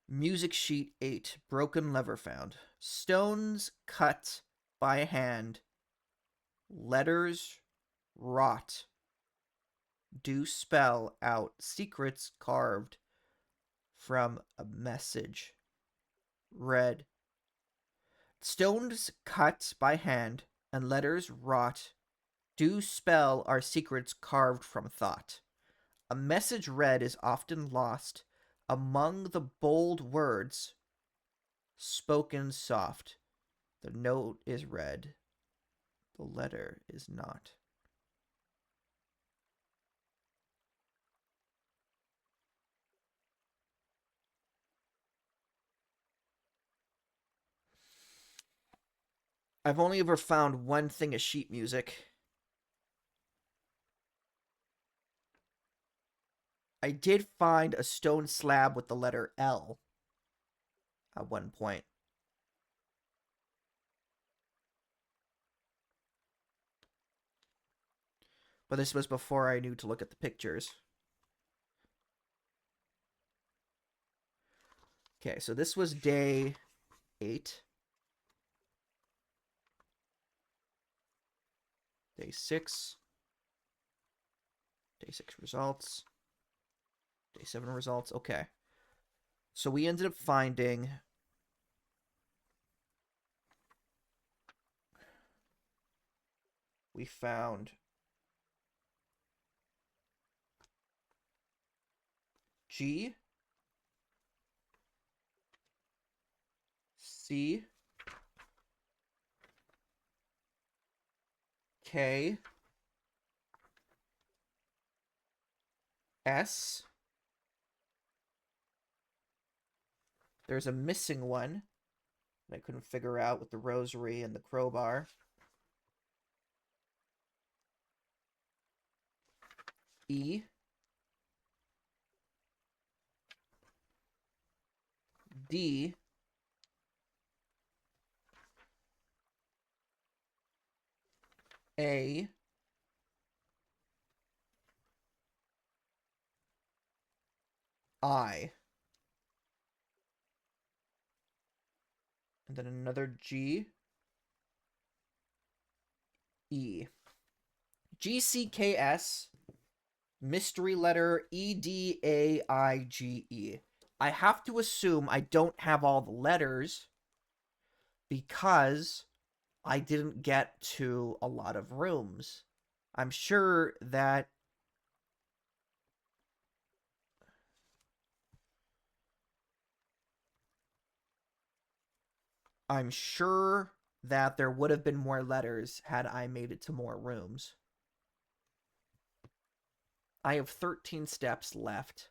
Speaker 1: Music sheet 8. Broken lever found. Stones cut by hand. Letters rot. Do spell out secrets carved from a message. Read. Stones cut by hand and letters rot do spell our secrets carved from thought. A message read is often lost among the bold words spoken soft. The note is read, the letter is not. I've only ever found one thing of sheet music. I did find a stone slab with the letter L at one point. But this was before I knew to look at the pictures. Okay, so this was day 8. Day 6. Day 6 results. Day 7 results. Okay. So we ended up finding We found G, C, K, S. There's a missing one that I couldn't figure out with the rosary and the crowbar. E, D, A, I, and then another G, E, G, C, K, S, mystery letter E, D, A, I, G, E. I have to assume I don't have all the letters because I didn't get to a lot of rooms. I'm sure that there would have been more letters had I made it to more rooms. I have 13 steps left.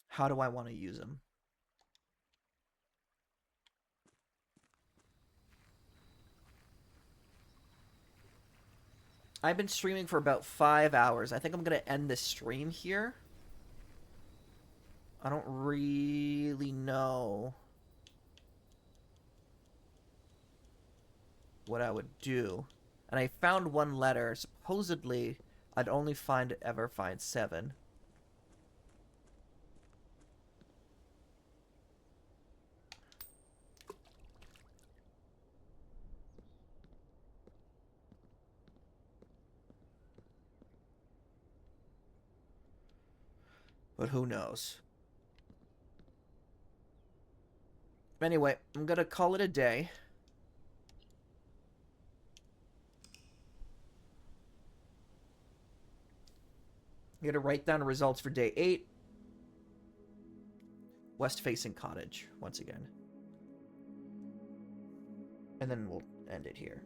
Speaker 1: How do I want to use them? I've been streaming for about 5 hours. I think I'm going to end this stream here. I don't really know what I would do. And I found one letter. Supposedly, I'd only ever find 7. But who knows? Anyway, I'm gonna call it a day. I'm gonna write down the results for day 8. West-facing cottage, once again. And then we'll end it here.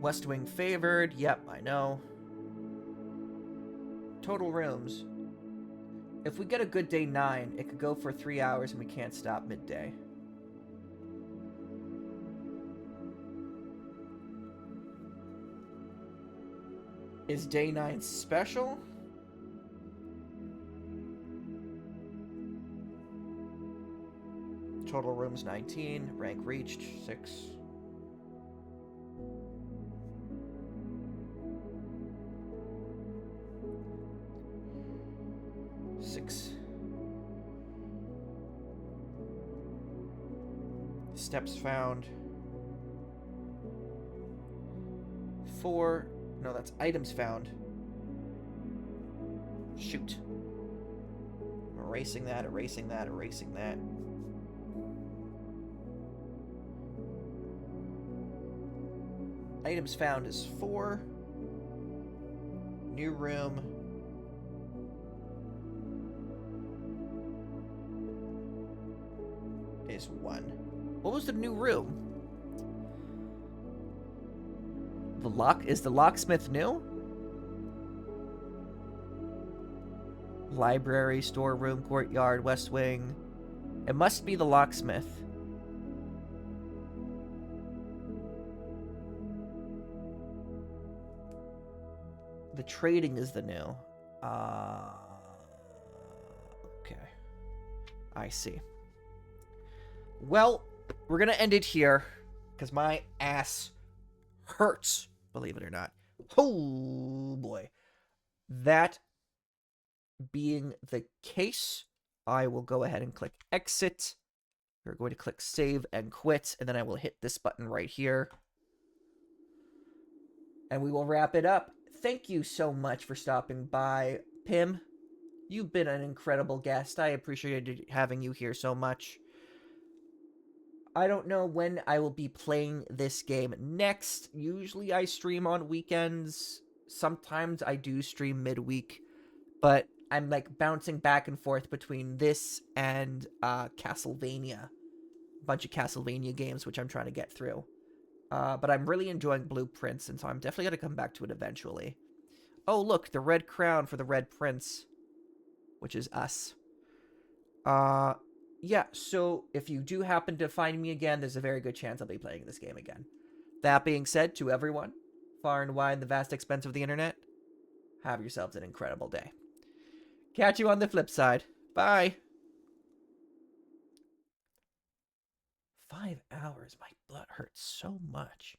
Speaker 1: West Wing favored. Yep, I know. Total rooms. If we get a good day 9, it could go for 3 hours and we can't stop midday. Is day 9 special? Total rooms 19. Rank reached 6. Steps found. 4. No, that's items found. Shoot. I'm erasing that, erasing that, erasing that. Items found is 4. New room. Is 1. What was the new room? Is the locksmith new? Library, storeroom, courtyard, west wing. It must be the locksmith. The trading is the new. Okay. I see. Well, we're gonna end it here, because my ass hurts, believe it or not. Oh, boy. That being the case, I will go ahead and click exit. We're going to click save and quit, and then I will hit this button right here. And we will wrap it up. Thank you so much for stopping by, Pim. You've been an incredible guest. I appreciated having you here so much. I don't know when I will be playing this game next. Usually I stream on weekends. Sometimes I do stream midweek. But I'm like bouncing back and forth between this and Castlevania. A bunch of Castlevania games, which I'm trying to get through. But I'm really enjoying Blueprints, and so I'm definitely going to come back to it eventually. Oh, look, the red crown for the Red Prince, which is us. Yeah, so if you do happen to find me again, there's a very good chance I'll be playing this game again. That being said, to everyone, far and wide in the vast expanse of the internet, have yourselves an incredible day. Catch you on the flip side. Bye. 5 hours. My butt hurts so much.